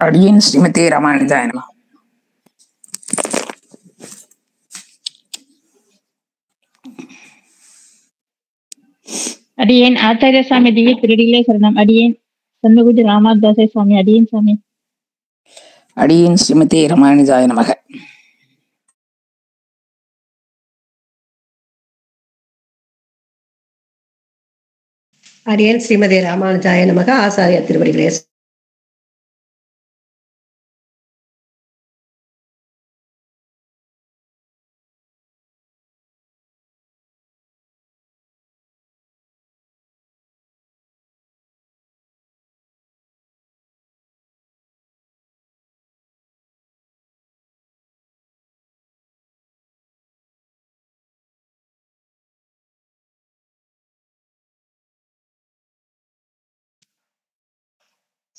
அடியேன் ஸ்ரீமதே ராமானுஜாய நமः. அடியேன் ஆச்சாரிய சாமி திவ்ய திருடிகளே சரணம். அடியேன் சண்முகுடி ராமதாசை சுவாமி. அடியேன் சாமி. அடியேன் ஸ்ரீமதே ராமானுஜாய நமः. அடியேன் ஸ்ரீமதே ராமானுஜாய நமக. ஆசாரிய திருவடிகளே.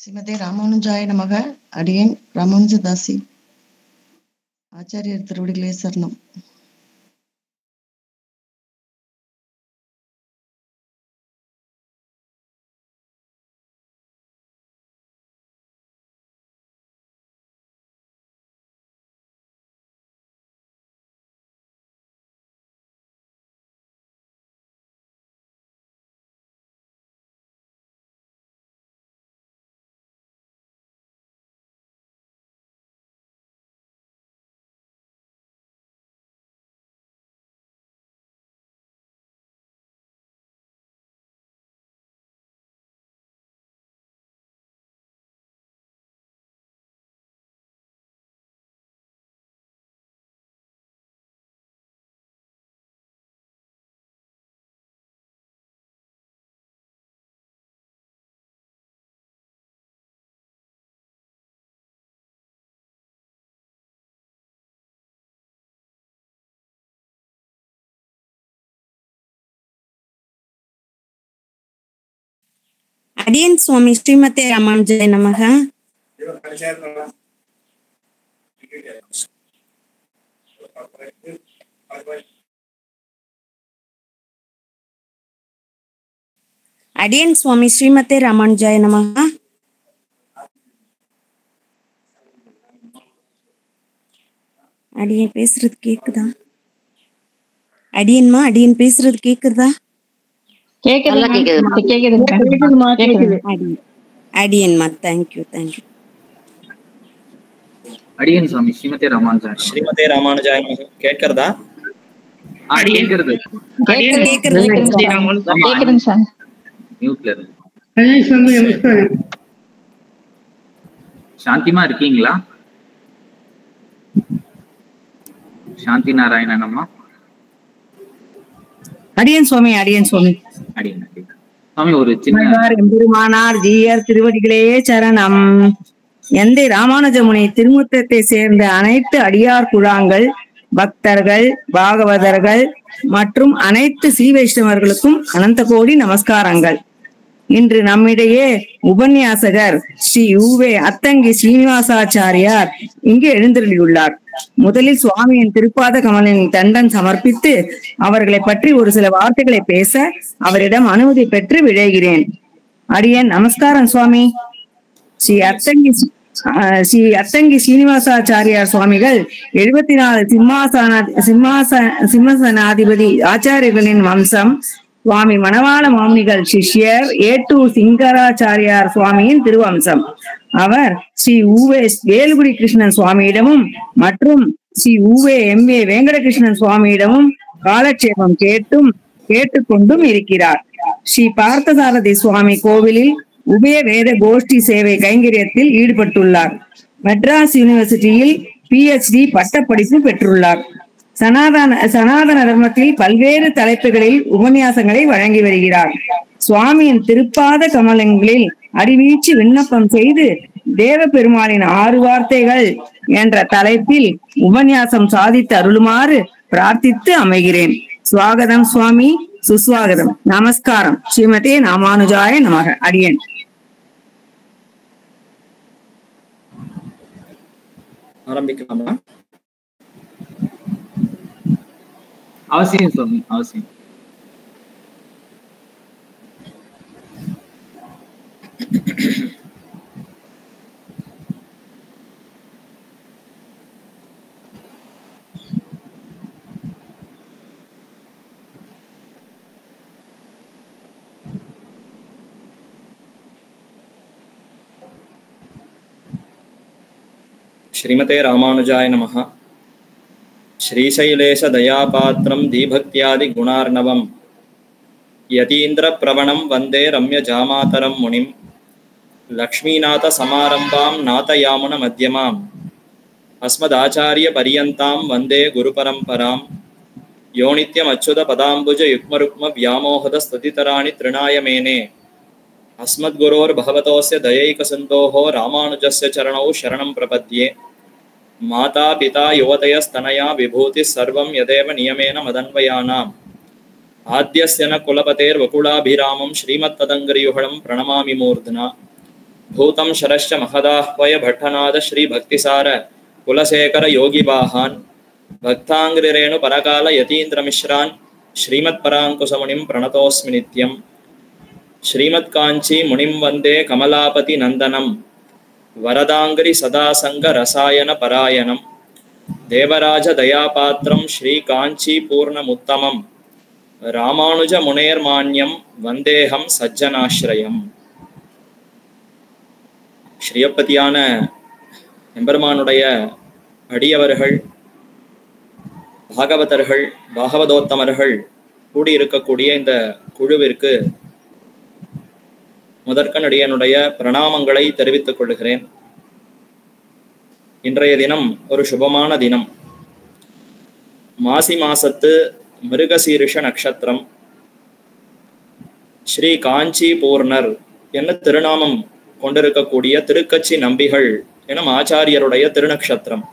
ஸ்ரீமதே ராமானுஜாய நமக. அடியேன் ராமானுஜதாசி. ஆச்சாரியர் திருவடிகளே சரணம். அடியேன் சுவாமி ஸ்ரீமதே ராமானுஜாய நமக. அடியேன் சுவாமி ஸ்ரீமதே ராமானுஜாய நமக. அடியேன் பேசுறது கேக்குதா? அடியேன்மா அடியேன் பேசுறது கேக்குதா? அடியேன்மா தேங்க்யூ தேங்க்யூ. அடியேன் சுவாமி ஸ்ரீமதே ராமானுஜாய ஸ்ரீமதே ராமானுஜாய நமக. கேட்கிறதா? கேக்குறது. மியூட்ல இருக்கு. சாந்திமா இருக்கீங்களா? சாந்தி நாராயணன் அம்மா. அடியேன் சுவாமி அடியேன் சுவாமி. அடியேன் சுவாமி ஒரு சின்ன எம்பெருமானார் ஜீயர் திருவடிகளே சரணம். எந்தை ராமானுஜமுனி திருமுத்தத்தை சேர்ந்த அனைத்து அடியார் குழாங்கள், பக்தர்கள், பாகவதர்கள் மற்றும் அனைத்து ஸ்ரீ வைஷ்ணவர்களுக்கும் அனந்த கோடி நமஸ்காரங்கள். இன்று நம்மிடையே உபன்யாசகர் ஸ்ரீ உவே அத்தங்கி ஸ்ரீனிவாசாச்சாரியார் இங்கு எழுந்தருளியுள்ளார். முதலில் சுவாமியின் திருப்பாத கமலின் தண்டன் சமர்ப்பித்து அவர்களை பற்றி ஒரு சில வார்த்தைகளை பேச அவரிடம் அனுமதி பெற்று விழைகிறேன். அடியேன் நமஸ்காரம் சுவாமி. ஸ்ரீ அத்தங்கி ஸ்ரீனிவாசாச்சாரியார் சுவாமிகள் 74 சிம்மாசனாதிபதி ஆச்சாரியர்களின் வம்சம். சுவாமி மணவாள மாமுனிகள் சிஷ்யர் ஏட்டு சிங்கராச்சாரியார் சுவாமியின் திருவம்சம். அவர் ஸ்ரீ உவே வேலுகுடி கிருஷ்ணன் சுவாமியிடமும் மற்றும் ஸ்ரீ உவே எம்.ஏ. வெங்கடகிருஷ்ணன் சுவாமியிடமும் காலட்சேபம் கேட்டுக்கொண்டும் இருக்கிறார். ஸ்ரீ பார்த்தசாரதி சுவாமி கோவிலில் உபய வேத கோஷ்டி சேவை கைங்கரியத்தில் ஈடுபட்டுள்ளார். மெட்ராஸ் யூனிவர்சிட்டியில் PhD பட்டப்படிப்பு பெற்றுள்ளார். சனாதன தர்மத்தில் பல்வேறு தலைப்புகளில் உபன்யாசங்களை வழங்கி வருகிறார். சுவாமியின் திருப்பாத கமலங்களில் அடிவீச்சு விண்ணப்பம் செய்து தேவ பெருமாளின் 6 வார்த்தைகள் என்ற தலைப்பில் உபன்யாசம் சாதித்து அருளுமாறு பிரார்த்தித்து அமைகிறேன். சுவாகதம் சுவாமி, சுஸ்வாகதம். நமஸ்காரம். ஸ்ரீமதே ராமானுஜாய நமக. அடியேன். ஆரம்பிக்கலாமா? அவசியம் சுவாமி அவசியம். श्रीमते रामानुजाय नमः। श्रीशैलेश दयापात्रं दीभक्त्यादि गुणार्णवं यतीन्द्र प्रवणं वंदे रम्य जामातरं मुनिं लक्ष्मीनाथ समारंभां नाथयामुन मध्यमाम् अस्मदाचार्य पर्यन्तां वंदे गुरुपरंपरां यो नित्यम् अच्युत पदाम्बुज युग्मरुक्म व्यामोहद स्तुतितराणि तृणाय मेने अस्मद्गुरोर्भगवतोस्य दयैकसिन्धोः रामानुजस्य चरणौ शरणं प्रपद्ये। माता पिता युवतयस्तनया विभूतिः सर्वं यदेव नियमेन मदन्वयानाम् आद्यस्य न कुलपतेर्वकुलाभिरामं श्रीमत्तदङ्घ्रियुगलं प्रणमामि मूर्ध्ना। भूतं शरश्च महदाह्वय भट्टनाद श्रीभक्तिसार कुलशेखर योगिवाहान् भक्ताङ्घ्रिरेणु परकाल यतीन्द्रमिश्रान् श्रीमत्पराङ्कुशमुनिं प्रणतोऽस्मि नित्यम्। श्रीमत्काञ्ची मुनिं वन्दे कमलापति नन्दनं वरदाङ्घ्रि सदासङ्ग रसायन परायणं देवराज दयापात्रं श्रीकाञ्ची पूर्णमुत्तमं रामानुज मुनेर्मान्यं वन्देहं सज्जनाश्रयम्। ஸ்ரீயப்பதியான எம்பெருமானுடைய அடியவர்கள், பாகவதர்கள், பாகவதோத்தமர்கள் கூடியிருக்கக்கூடிய இந்த குழுவிற்கு முதற்கனடியனுடைய பிரணாமங்களை தெரிவித்துக் கொள்கிறேன். இன்றைய தினம் ஒரு சுபமான தினம். மாசி மாசத்து மிருகசீரிஷ நட்சத்திரம். ஸ்ரீ காஞ்சி பூர்ணர் என்ன திருநாமம் கொண்டிருக்கக்கூடிய திருக்கச்சி நம்பிகள் எனும் ஆச்சாரியருடைய திருநக்ஷத்திரம்.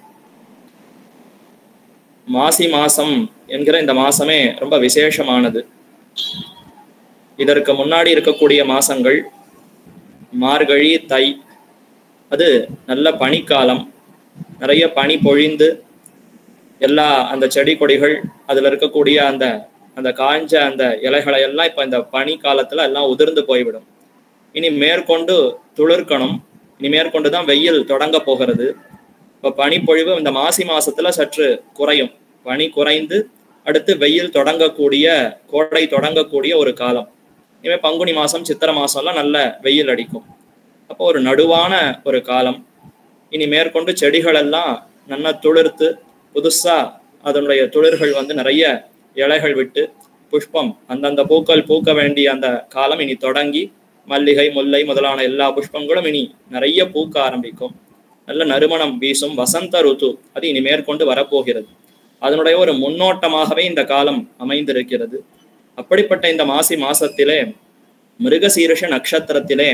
மாசி மாசம் என்கிற இந்த மாசமே ரொம்ப விசேஷமானது. இதற்கு முன்னாடி இருக்கக்கூடிய மாசங்கள் மார்கழி, தை, அது நல்ல பனிக்காலம். நிறைய பனி பொழிந்து எல்லா அந்த செடி கொடிகள் அதுல இருக்கக்கூடிய அந்த அந்த காஞ்ச அந்த இலைகளை எல்லாம் இப்ப இந்த பனி காலத்துல எல்லாம் உதிர்ந்து போய்விடும். இனி மேற்கொண்டு துளிர்க்கணும். இனி மேற்கொண்டு தான் வெயில் தொடங்க போகிறது. இப்ப பனிப்பொழிவு இந்த மாசி மாசத்துல சற்று குறையும். பனி குறைந்து அடுத்து வெயில் தொடங்கக்கூடிய, கோடை தொடங்கக்கூடிய ஒரு காலம். இனிமே பங்குனி மாசம், சித்திரை மாசம்லாம் நல்ல வெயில் அடிக்கும். அப்போ ஒரு நடுவான ஒரு காலம். இனி மேற்கொண்டு செடிகள் எல்லாம் நல்லா துளிர்த்து புதுசா அதனுடைய துளிர்கள் நிறைய இலைகள் விட்டு புஷ்பம், அந்தந்த பூக்கள் பூக்க வேண்டிய அந்த காலம் இனி தொடங்கி மல்லிகை, முல்லை முதலான எல்லா புஷ்பங்களும் இனி நிறைய பூக்க ஆரம்பிக்கும். நல்ல நறுமணம் வீசும் வசந்த ருத்து அது இனி மேற்கொண்டு வரப்போகிறது. அதனுடைய ஒரு முன்னோட்டமாகவே இந்த காலம் அமைந்திருக்கிறது. அப்படிப்பட்ட இந்த மாசி மாசத்திலே மிருகசீரிஷ நட்சத்திரத்திலே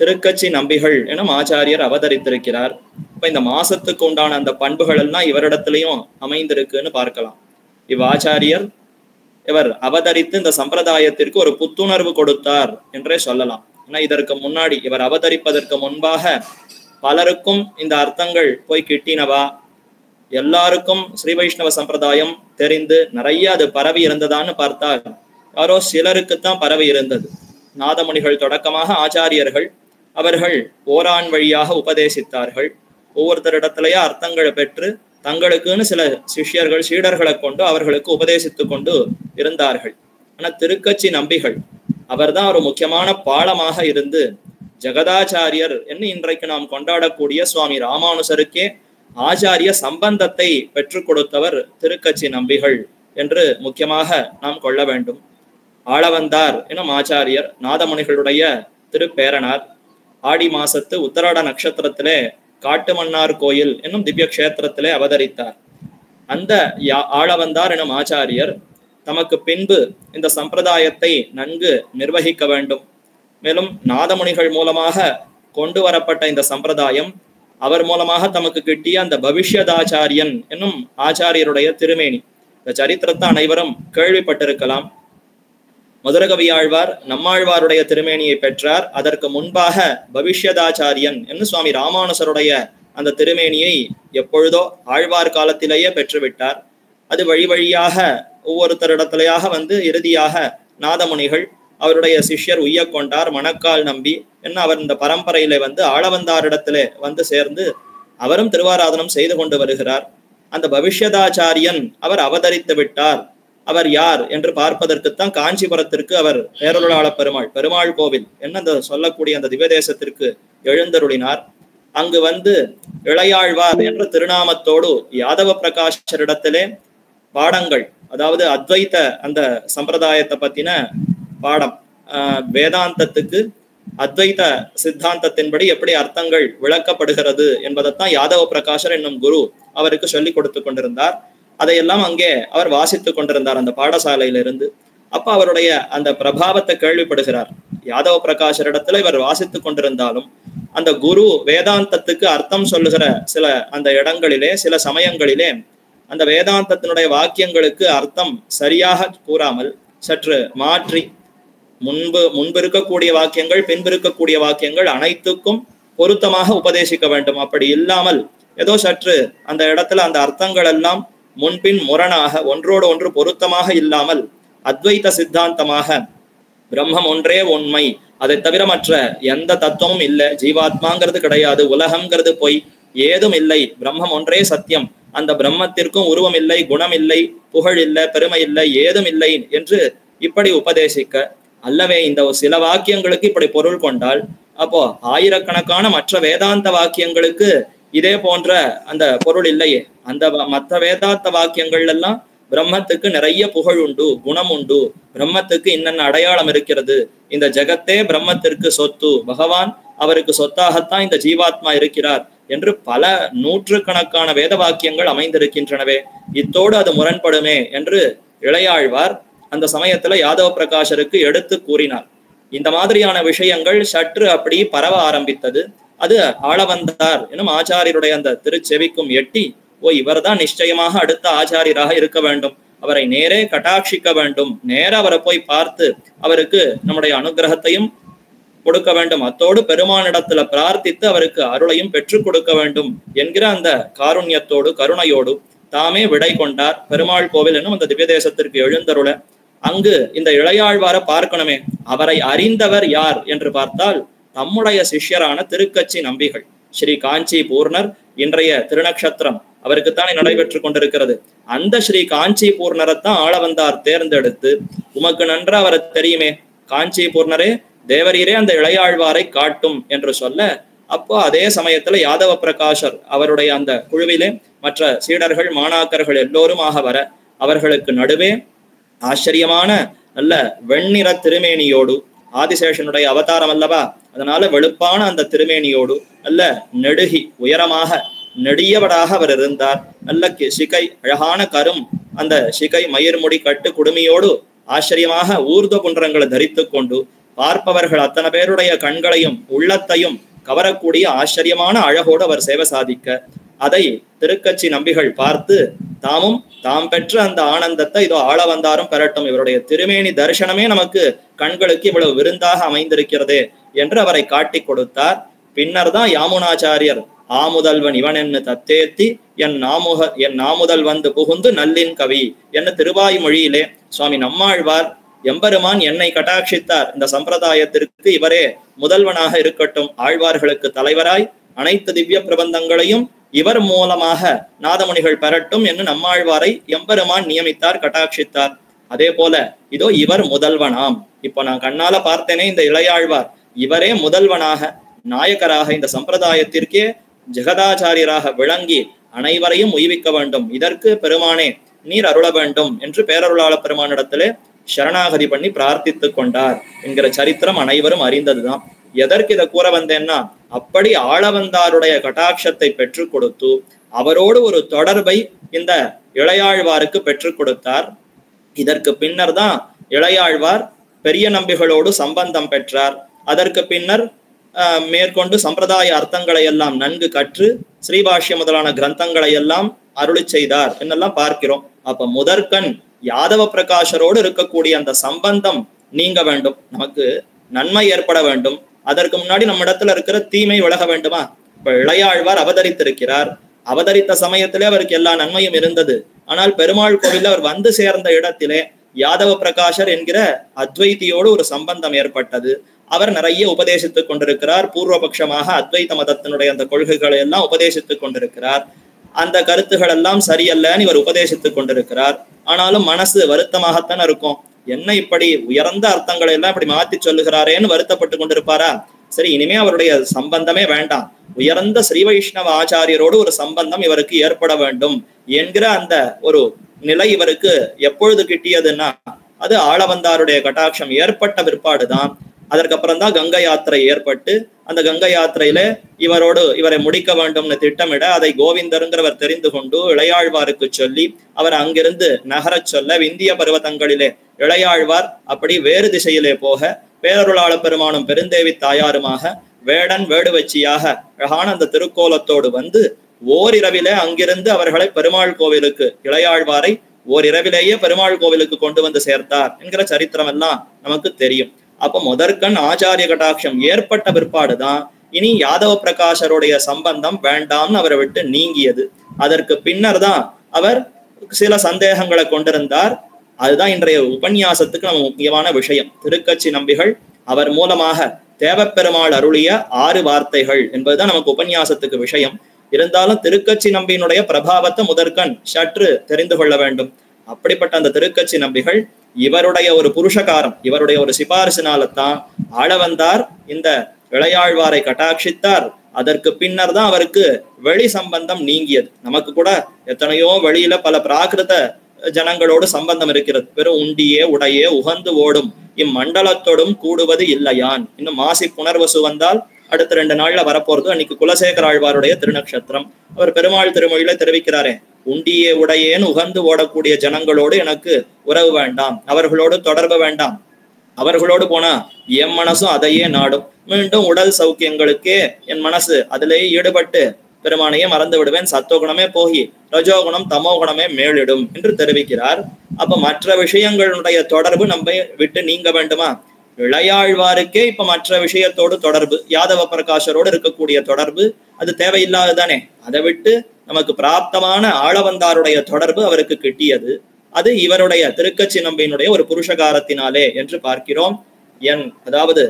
திருக்கச்சி நம்பிகள் எனும் ஆச்சாரியர் அவதரித்திருக்கிறார். இப்ப இந்த மாசத்துக்கு உண்டான அந்த பண்புகள் எல்லாம் இவரிடத்திலையும் அமைந்திருக்குன்னு பார்க்கலாம். இவ்வாச்சாரியர் இவர் அவதரித்து இந்த சம்பிரதாயத்திற்கு ஒரு புத்துணர்வு கொடுத்தார் என்றே சொல்லலாம். ஏன்னா இதற்கு முன்னாடி இவர் அவதரிப்பதற்கு முன்பாக பலருக்கும் இந்த அர்த்தங்கள் போய் கிட்டினவா, எல்லாருக்கும் ஸ்ரீ வைஷ்ணவ சம்பிரதாயம் தெரிந்து நிறைய அது பரவி இருந்ததான்னு பார்த்தால் யாரோ சிலருக்குத்தான் பரவி இருந்தது. நாதமுனிகள் தொடக்கமாக ஆச்சாரியர்கள் அவர்கள் ஓரான் வழியாக உபதேசித்தார்கள். ஒவ்வொருத்தரிடத்திலேயே அர்த்தங்களை பெற்று தங்களுக்குன்னு சில சிஷ்யர்கள், சீடர்களை கொண்டு அவர்களுக்கு உபதேசித்து கொண்டு இருந்தார்கள். ஆனா திருக்கச்சி நம்பிகள் அவர்தான் ஒரு முக்கியமான பாலமாக இருந்து ஜெகதாச்சாரியர் என்று இன்றைக்கு நாம் கொண்டாடக்கூடிய சுவாமி ராமானுசருக்கே ஆச்சாரிய சம்பந்தத்தை பெற்றுக் கொடுத்தவர் திருக்கச்சி நம்பிகள் என்று முக்கியமாக நாம் கொள்ள வேண்டும். ஆளவந்தார் எனும் ஆச்சாரியர் நாதமுனிகளுடைய திருப்பேரனார். ஆடி மாசத்து உத்தராட நட்சத்திரத்திலே காட்டுமன்னார் கோயில் என்னும் திவ்ய கஷேத்திரத்திலே அவதரித்தார். அந்த ஆளவந்தார் எனும் ஆச்சாரியர் தமக்கு பின்பு இந்த சம்பிரதாயத்தை நன்கு நிர்வகிக்க வேண்டும். மேலும் நாதமுனிகள் மூலமாக கொண்டு வரப்பட்ட இந்த சம்பிரதாயம் அவர் மூலமாக தமக்கு கிட்டிய அந்த பவிஷ்யதாச்சாரியன் என்னும் ஆச்சாரியருடைய திருமேனி, இந்த சரித்திரத்தை அனைவரும் கேள்விப்பட்டிருக்கலாம். மதுரகவியாழ்வார் நம்மாழ்வாருடைய திருமேனியை பெற்றார். அதற்கு முன்பாக பவிஷ்யதாச்சாரியன் என்று சுவாமி ராமானுசருடைய அந்த திருமேனியை எப்பொழுதோ ஆழ்வார் காலத்திலேயே பெற்றுவிட்டார். அது வழி வழியாக ஒவ்வொருத்தரிடத்திலேயாக இறுதியாக நாதமுனிகள் அவருடைய சிஷ்யர் உய்ய கொண்டார், மணக்கால் நம்பி என்ன அவர் இந்த பரம்பரையில ஆளவந்தாரிடத்திலே சேர்ந்து அவரும் திருவாராதனம் செய்து கொண்டு வருகிறார். அந்த பவிஷ்யதாச்சாரியன் அவர் அவதரித்து விட்டார். அவர் யார் என்று பார்ப்பதற்குத்தான் காஞ்சிபுரத்திற்கு அவர் பேரருளாள பெருமாள் கோவில் என்ன சொல்லக்கூடிய அந்த திவ்யதேசத்திற்கு எழுந்தருளினார். அங்கு வந்து இளையாழ்வார் என்ற திருநாமத்தோடு யாதவ பிரகாஷரிடத்திலே பாடங்கள், அதாவது அத்வைத அந்த சம்பிரதாயத்தை பத்தின பாடம், வேதாந்தத்துக்கு அத்வைத சித்தாந்தத்தின்படி எப்படி அர்த்தங்கள் விளக்கப்படுகிறது என்பதைத்தான் யாதவ பிரகாஷர் என்னும் குரு அவருக்கு சொல்லி கொடுத்து கொண்டிருந்தார். அதையெல்லாம் அங்கே அவர் வாசித்து கொண்டிருந்தார் அந்த பாடசாலையிலிருந்து. அப்ப அவருடைய அந்த பிரபாவத்தை கேள்விப்படுகிறார். யாதவ பிரகாஷரிடத்துல இவர் வாசித்து கொண்டிருந்தாலும் அந்த குரு வேதாந்தத்துக்கு அர்த்தம் சொல்லுகிற சில அந்த இடங்களிலே, சில சமயங்களிலே அந்த வேதாந்தத்தினுடைய வாக்கியங்களுக்கு அர்த்தம் சரியாக கூறாமல் சற்று மாற்றி முன்பு இருக்கக்கூடிய வாக்கியங்கள் பின்பு இருக்கக்கூடிய வாக்கியங்கள் அனைத்துக்கும் பொருத்தமாக உபதேசிக்க வேண்டும். அப்படி இல்லாமல் ஏதோ சற்று அந்த இடத்துல அந்த அர்த்தங்கள் எல்லாம் முன்பின் முரணாக ஒன்றோடு ஒன்று பொருத்தமாக இல்லாமல் அத்வைத சித்தாந்தமாக பிரம்மம் ஒன்றே உண்மை, அதை தவிர மற்ற எந்த தத்துவமும் இல்லை, ஜீவாத்மாங்கிறது கிடையாது, உலகம்ங்கிறது பொய், ஏதும் இல்லை, பிரம்மம் ஒன்றே சத்தியம், அந்த பிரம்மத்திற்கும் உருவம் இல்லை, குணம் இல்லை, புகழ் இல்லை, பெருமை இல்லை, ஏதும் இல்லை என்று இப்படி உபதேசிக்க, அல்லவே இந்த சில வாக்கியங்களுக்கு இப்படி பொருள் கொண்டால் அப்போ ஆயிரக்கணக்கான மற்ற வேதாந்த வாக்கியங்களுக்கு இதே போன்ற அந்த பொருள் இல்லையே. அந்த மற்ற வேதாந்த வாக்கியங்கள் எல்லாம் பிரம்மத்துக்கு நிறைய புகழ் உண்டு, குணம் உண்டு, பிரம்மத்துக்கு இன்னென்ன அடையாளம் இருக்கிறது, இந்த ஜெகத்தே பிரம்மத்திற்கு சொத்து, பகவான் அவருக்கு சொத்தாகத்தான் இந்த ஜீவாத்மா இருக்கிறார் என்று பல நூற்றுக்கணக்கான வேத வாக்கியங்கள் அமைந்திருக்கின்றனவே, இத்தோடு அது முரண்படுமே என்று இளையாழ்வார் அந்த சமயத்துல யாதவ பிரகாஷருக்கு எடுத்து கூறினார். இந்த மாதிரியான விஷயங்கள் சற்று அப்படி பரவ ஆரம்பித்தது. அது ஆளவந்தார் எனும் ஆச்சாரியருடைய அந்த திருச்செவிக்கும் எட்டி, இவர்தான் நிச்சயமாக அடுத்த ஆச்சாரியராக இருக்க வேண்டும், அவரை நேரே கட்டாட்சிக்க வேண்டும், நேர அவரை போய் பார்த்து அவருக்கு நம்முடைய அனுகிரகத்தையும் கொடுக்க வேண்டும், அத்தோடு பெருமானிடத்துல பிரார்த்தித்து அவருக்கு அருளையும் பெற்றுக் கொடுக்க வேண்டும் என்கிற அந்த காருண்யத்தோடு கருணையோடு தாமே விடை கொண்டார். பெருமாள் கோவில் என்னும் அந்த திவ்ய தேசத்திற்கு எழுந்தருள அங்கு இந்த இளையாழ்வார பார்க்கணுமே, அவரை அறிந்தவர் யார் என்று பார்த்தால் தம்முடைய சிஷ்யரான திருக்கச்சி நம்பிகள், ஸ்ரீ காஞ்சி பூர்ணர், இன்றைய திருநக்ஷத்திரம் அவருக்குத்தான் நடைபெற்று கொண்டிருக்கிறது. அந்த ஸ்ரீ காஞ்சி பூர்ணரைத்தான் ஆளவந்தார் தேர்ந்தெடுத்து, உமக்கு நன்ற அவரை தெரியுமே, காஞ்சி பூர்ணரே தேவரீரே அந்த இளையாழ்வாரை காட்டும் என்று சொல்ல, அப்போ அதே சமயத்துல யாதவ பிரகாஷர் அவருடைய அந்த குழுவிலே மற்ற சீடர்கள் மாணாக்கர்கள் எல்லோருமாக வர, அவர்களுக்கு நடுவே ஆச்சரியமான நல்ல வெண்ணிற திருமேனியோடு, ஆதிசேஷனுடைய அவதாரம் அல்லவா, அதனால வெளுப்பான அந்த திருமேனியோடு நல்ல நெடுகி உயரமாக நெடியவடாக அவர் இருந்தார். நல்ல சிகை, அழகான கரும் அந்த சிகை மயிர்முடி கட்டு குடுமியோடு ஆச்சரியமாக ஊர்த குன்றங்களை தரித்து கொண்டு பார்ப்பவர்கள் அத்தனை பேருடைய கண்களையும் உள்ளத்தையும் கவரக்கூடிய ஆச்சரியமான அழகோடு அவர் சேவை சாதிக்க, அதை திருக்கச்சி நம்பிகள் பார்த்து தாமும் தாம் பெற்ற அந்த ஆனந்தத்தை இதோ ஆளவந்தாரும் பெறட்டும், இவருடைய திருமேனி தரிசனமே நமக்கு கண்களுக்கு இவ்வளவு விருந்தாக அமைந்திருக்கிறதே என்று அவரை காட்டி கொடுத்தார். பின்னர் தான் யாமுனாச்சாரியர் ஆமுதல்வன் இவன் என்று தத்தேத்தி என் நாமுதல் வந்து புகுந்து நல்லின் கவி என்ன திருவாய்மொழியிலே சுவாமி நம்மாழ்வார் எம்பெருமான் என்னை கட்டாட்சித்தார், இந்த சம்பிரதாயத்திற்கு இவரே முதல்வனாக இருக்கட்டும், ஆழ்வார்களுக்கு தலைவராய் அனைத்து திவ்ய பிரபந்தங்களையும் இவர் மூலமாக நாதமுனிகள் பெறட்டும் என்று நம்மாழ்வாரை எம்பெருமான் நியமித்தார், கட்டாட்சித்தார். அதே போல இதோ இவர் முதல்வனாம். இப்போ நான் கண்ணால பார்த்தேனே இந்த இளையாழ்வார், இவரே முதல்வனாக நாயகராக இந்த சம்பிரதாயத்திற்கே ஜெகதாச்சாரியராக விளங்கி அனைவரையும் உய்விக்க வேண்டும், இதற்கு பெருமானே நீர் அருள வேண்டும் என்று பேரருளாள பெருமானிடத்திலே சரணாகதி பண்ணி பிரார்த்தித்து கொண்டார் என்கிற சரித்திரம் அனைவரும் அறிந்ததுதான். எதற்கு இதை கூற வந்தேன்னா, அப்படி ஆளவந்தாருடைய கட்டாட்சத்தை பெற்றுக் கொடுத்து அவரோடு ஒரு தொடர்பை இந்த இளையாழ்வாருக்கு பெற்றுக் கொடுத்தார். இதற்கு பின்னர் தான் இளையாழ்வார் பெரிய நம்பிகளோடு சம்பந்தம் பெற்றார். அதற்கு பின்னர் மேற்கொண்டு சம்பிரதாய அர்த்தங்களை எல்லாம் நன்கு கற்று ஸ்ரீபாஷ்ய முதலான கிரந்தங்களை எல்லாம் அருளி செய்தார் என்னெல்லாம் பார்க்கிறோம். அப்ப முதற்கண் யாதவ பிரகாஷரோடு இருக்கக்கூடிய அந்த சம்பந்தம் நீங்க வேண்டும், நமக்கு நன்மை ஏற்பட வேண்டும், அதற்கு முன்னாடி நம்ம இடத்துல இருக்கிற தீமை விலக வேண்டுமா? இப்ப இளையாழ்வார் அவதரித்திருக்கிறார், அவதரித்த சமயத்திலே அவருக்கு எல்லா நன்மையும் இருந்தது. ஆனால் பெருமாள் கோவில்ல அவர் வந்து சேர்ந்த இடத்திலே யாதவ பிரகாஷர் என்கிற அத்வைத்தியோடு ஒரு சம்பந்தம் ஏற்பட்டது. அவர் நிறைய உபதேசித்துக் கொண்டிருக்கிறார், பூர்வபக்ஷமாக அத்வைத மதத்தினுடைய அந்த கொள்கைகளை எல்லாம் உபதேசித்துக் கொண்டிருக்கிறார். அந்த கருத்துகள் எல்லாம் சரியல்லன்னு இவர் உபதேசித்துக் கொண்டிருக்கிறார். ஆனாலும் மனசு வருத்தமாகத்தான் இருக்கும், என்ன இப்படி உயர்ந்த அர்த்தங்களை எல்லாம் இப்படி மாத்தி சொல்லுகிறாரேன்னு வருத்தப்பட்டு கொண்டிருப்பாரா? சரி, இனிமே அவருடைய சம்பந்தமே வேண்டாம், உயர்ந்த ஸ்ரீ வைஷ்ணவ ஆச்சாரியரோடு ஒரு சம்பந்தம் இவருக்கு ஏற்பட வேண்டும் என்கிற அந்த ஒரு நிலை இவருக்கு எப்பொழுது கிட்டியதுன்னா அது ஆளவந்தாருடைய கட்டாட்சம் ஏற்பட்ட பிற்பாடுதான். அதற்கப்புறம் தான் கங்கை யாத்திரை ஏற்பட்டு அந்த கங்கை யாத்திரையில இவரை முடிக்க வேண்டும்னு திட்டமிட அதை கோவிந்தருங்கிறவர் தெரிந்து கொண்டு இளையாழ்வாருக்கு சொல்லி அவர் அங்கிருந்து நகரச் சொல்ல விந்திய பர்வதங்களிலே இளையாழ்வார் அப்படி வேறு திசையிலே போக பேரருளாள பெருமானும் பெருந்தேவி தாயாருமாக வேடன் வேடுவச்சியாக அழகான அந்த திருக்கோலத்தோடு வந்து ஓரிரவிலே அங்கிருந்து அவர்களை பெருமாள் கோவிலுக்கு இளையாழ்வாரை ஓரிரவிலேயே பெருமாள் கோவிலுக்கு கொண்டு வந்து சேர்த்தார் என்கிற சரித்திரம் எல்லாம் நமக்கு தெரியும். அப்ப முதற்கண் ஆச்சாரிய கட்டாட்சம் ஏற்பட்ட பிற்பாடுதான் இனி யாதவ பிரகாஷருடைய சம்பந்தம் வேண்டாம்னு அவரை விட்டு நீங்கியது. அதற்கு பின்னர் தான் அவர் சில சந்தேகங்களை கொண்டிருந்தார். அதுதான் இன்றைய உபன்யாசத்துக்கு நம்ம முக்கியமான விஷயம். திருக்கச்சி நம்பிகள் அவர் மூலமாக தேவப்பெருமாள் அருளிய 6 வார்த்தைகள் என்பதுதான் நமக்கு உபன்யாசத்துக்கு விஷயம். இருந்தாலும் திருக்கச்சி நம்பியினுடைய பிரபாவத்தை முதற்கண் சற்று தெரிந்து கொள்ள வேண்டும். அப்படிப்பட்ட அந்த திருக்கச்சி நம்பிகள் இவருடைய ஒரு புருஷகாரம், இவருடைய ஒரு சிபாரிசினால்தான் ஆளவந்தார் இந்த இளையாழ்வாரை கட்டாட்சித்தார். அதற்கு பின்னர் தான் அவருக்கு வெளி சம்பந்தம் நீங்கியது. நமக்கு கூட எத்தனையோ வெளியில பல பிராகிருத ஜனங்களோடு சம்பந்தம் இருக்கிறது. வெறும் உண்டியே உடையே உகந்து ஓடும் இம்மண்டலத்தோடும் கூடுவது இல்லையான். இன்னும் மாசி புனர்வசு வந்தால் அடுத்த 2 நாள்ல வரப்போறது. அன்னைக்கு குலசேகர ஆழ்வாருடைய திருநக்ஷத்திரம். அவர் பெருமாள் திருமொழியில தெரிவிக்கிறாரே, உண்டியே உடையேன்னு உகந்து ஓடக்கூடிய ஜனங்களோடு எனக்கு உறவு வேண்டாம், அவர்களோடு தொடர்பு வேண்டாம். அவர்களோடு போனா என் மனசும் அதையே நாடும். மீண்டும் உடல் சௌக்கியங்களுக்கே என் மனசு அதிலேயே ஈடுபட்டு பெருமானையே மறந்து விடுவேன். சத்துவகுணமே போகி ரஜோகுணம் தமோகுணமே மேலிடும் என்று தெரிவிக்கிறார். அப்ப மற்ற விஷயங்களுடைய தொடர்பு நம்ம விட்டு நீங்க வேண்டுமா? இளையாழ்வாருக்கே இப்ப மற்ற விஷயத்தோடு தொடர்பு, யாதவ பிரகாஷரோடு இருக்கக்கூடிய தொடர்பு அது தேவையில்லாததானே. அதை விட்டு நமக்கு பிராப்தமான ஆளவந்தாருடைய தொடர்பு அவருக்கு கிட்டியது. அது இவருடைய திருக்கச்சி நம்பியினுடைய ஒரு புருஷகாரத்தினாலே என்று பார்க்கிறோம். அதாவது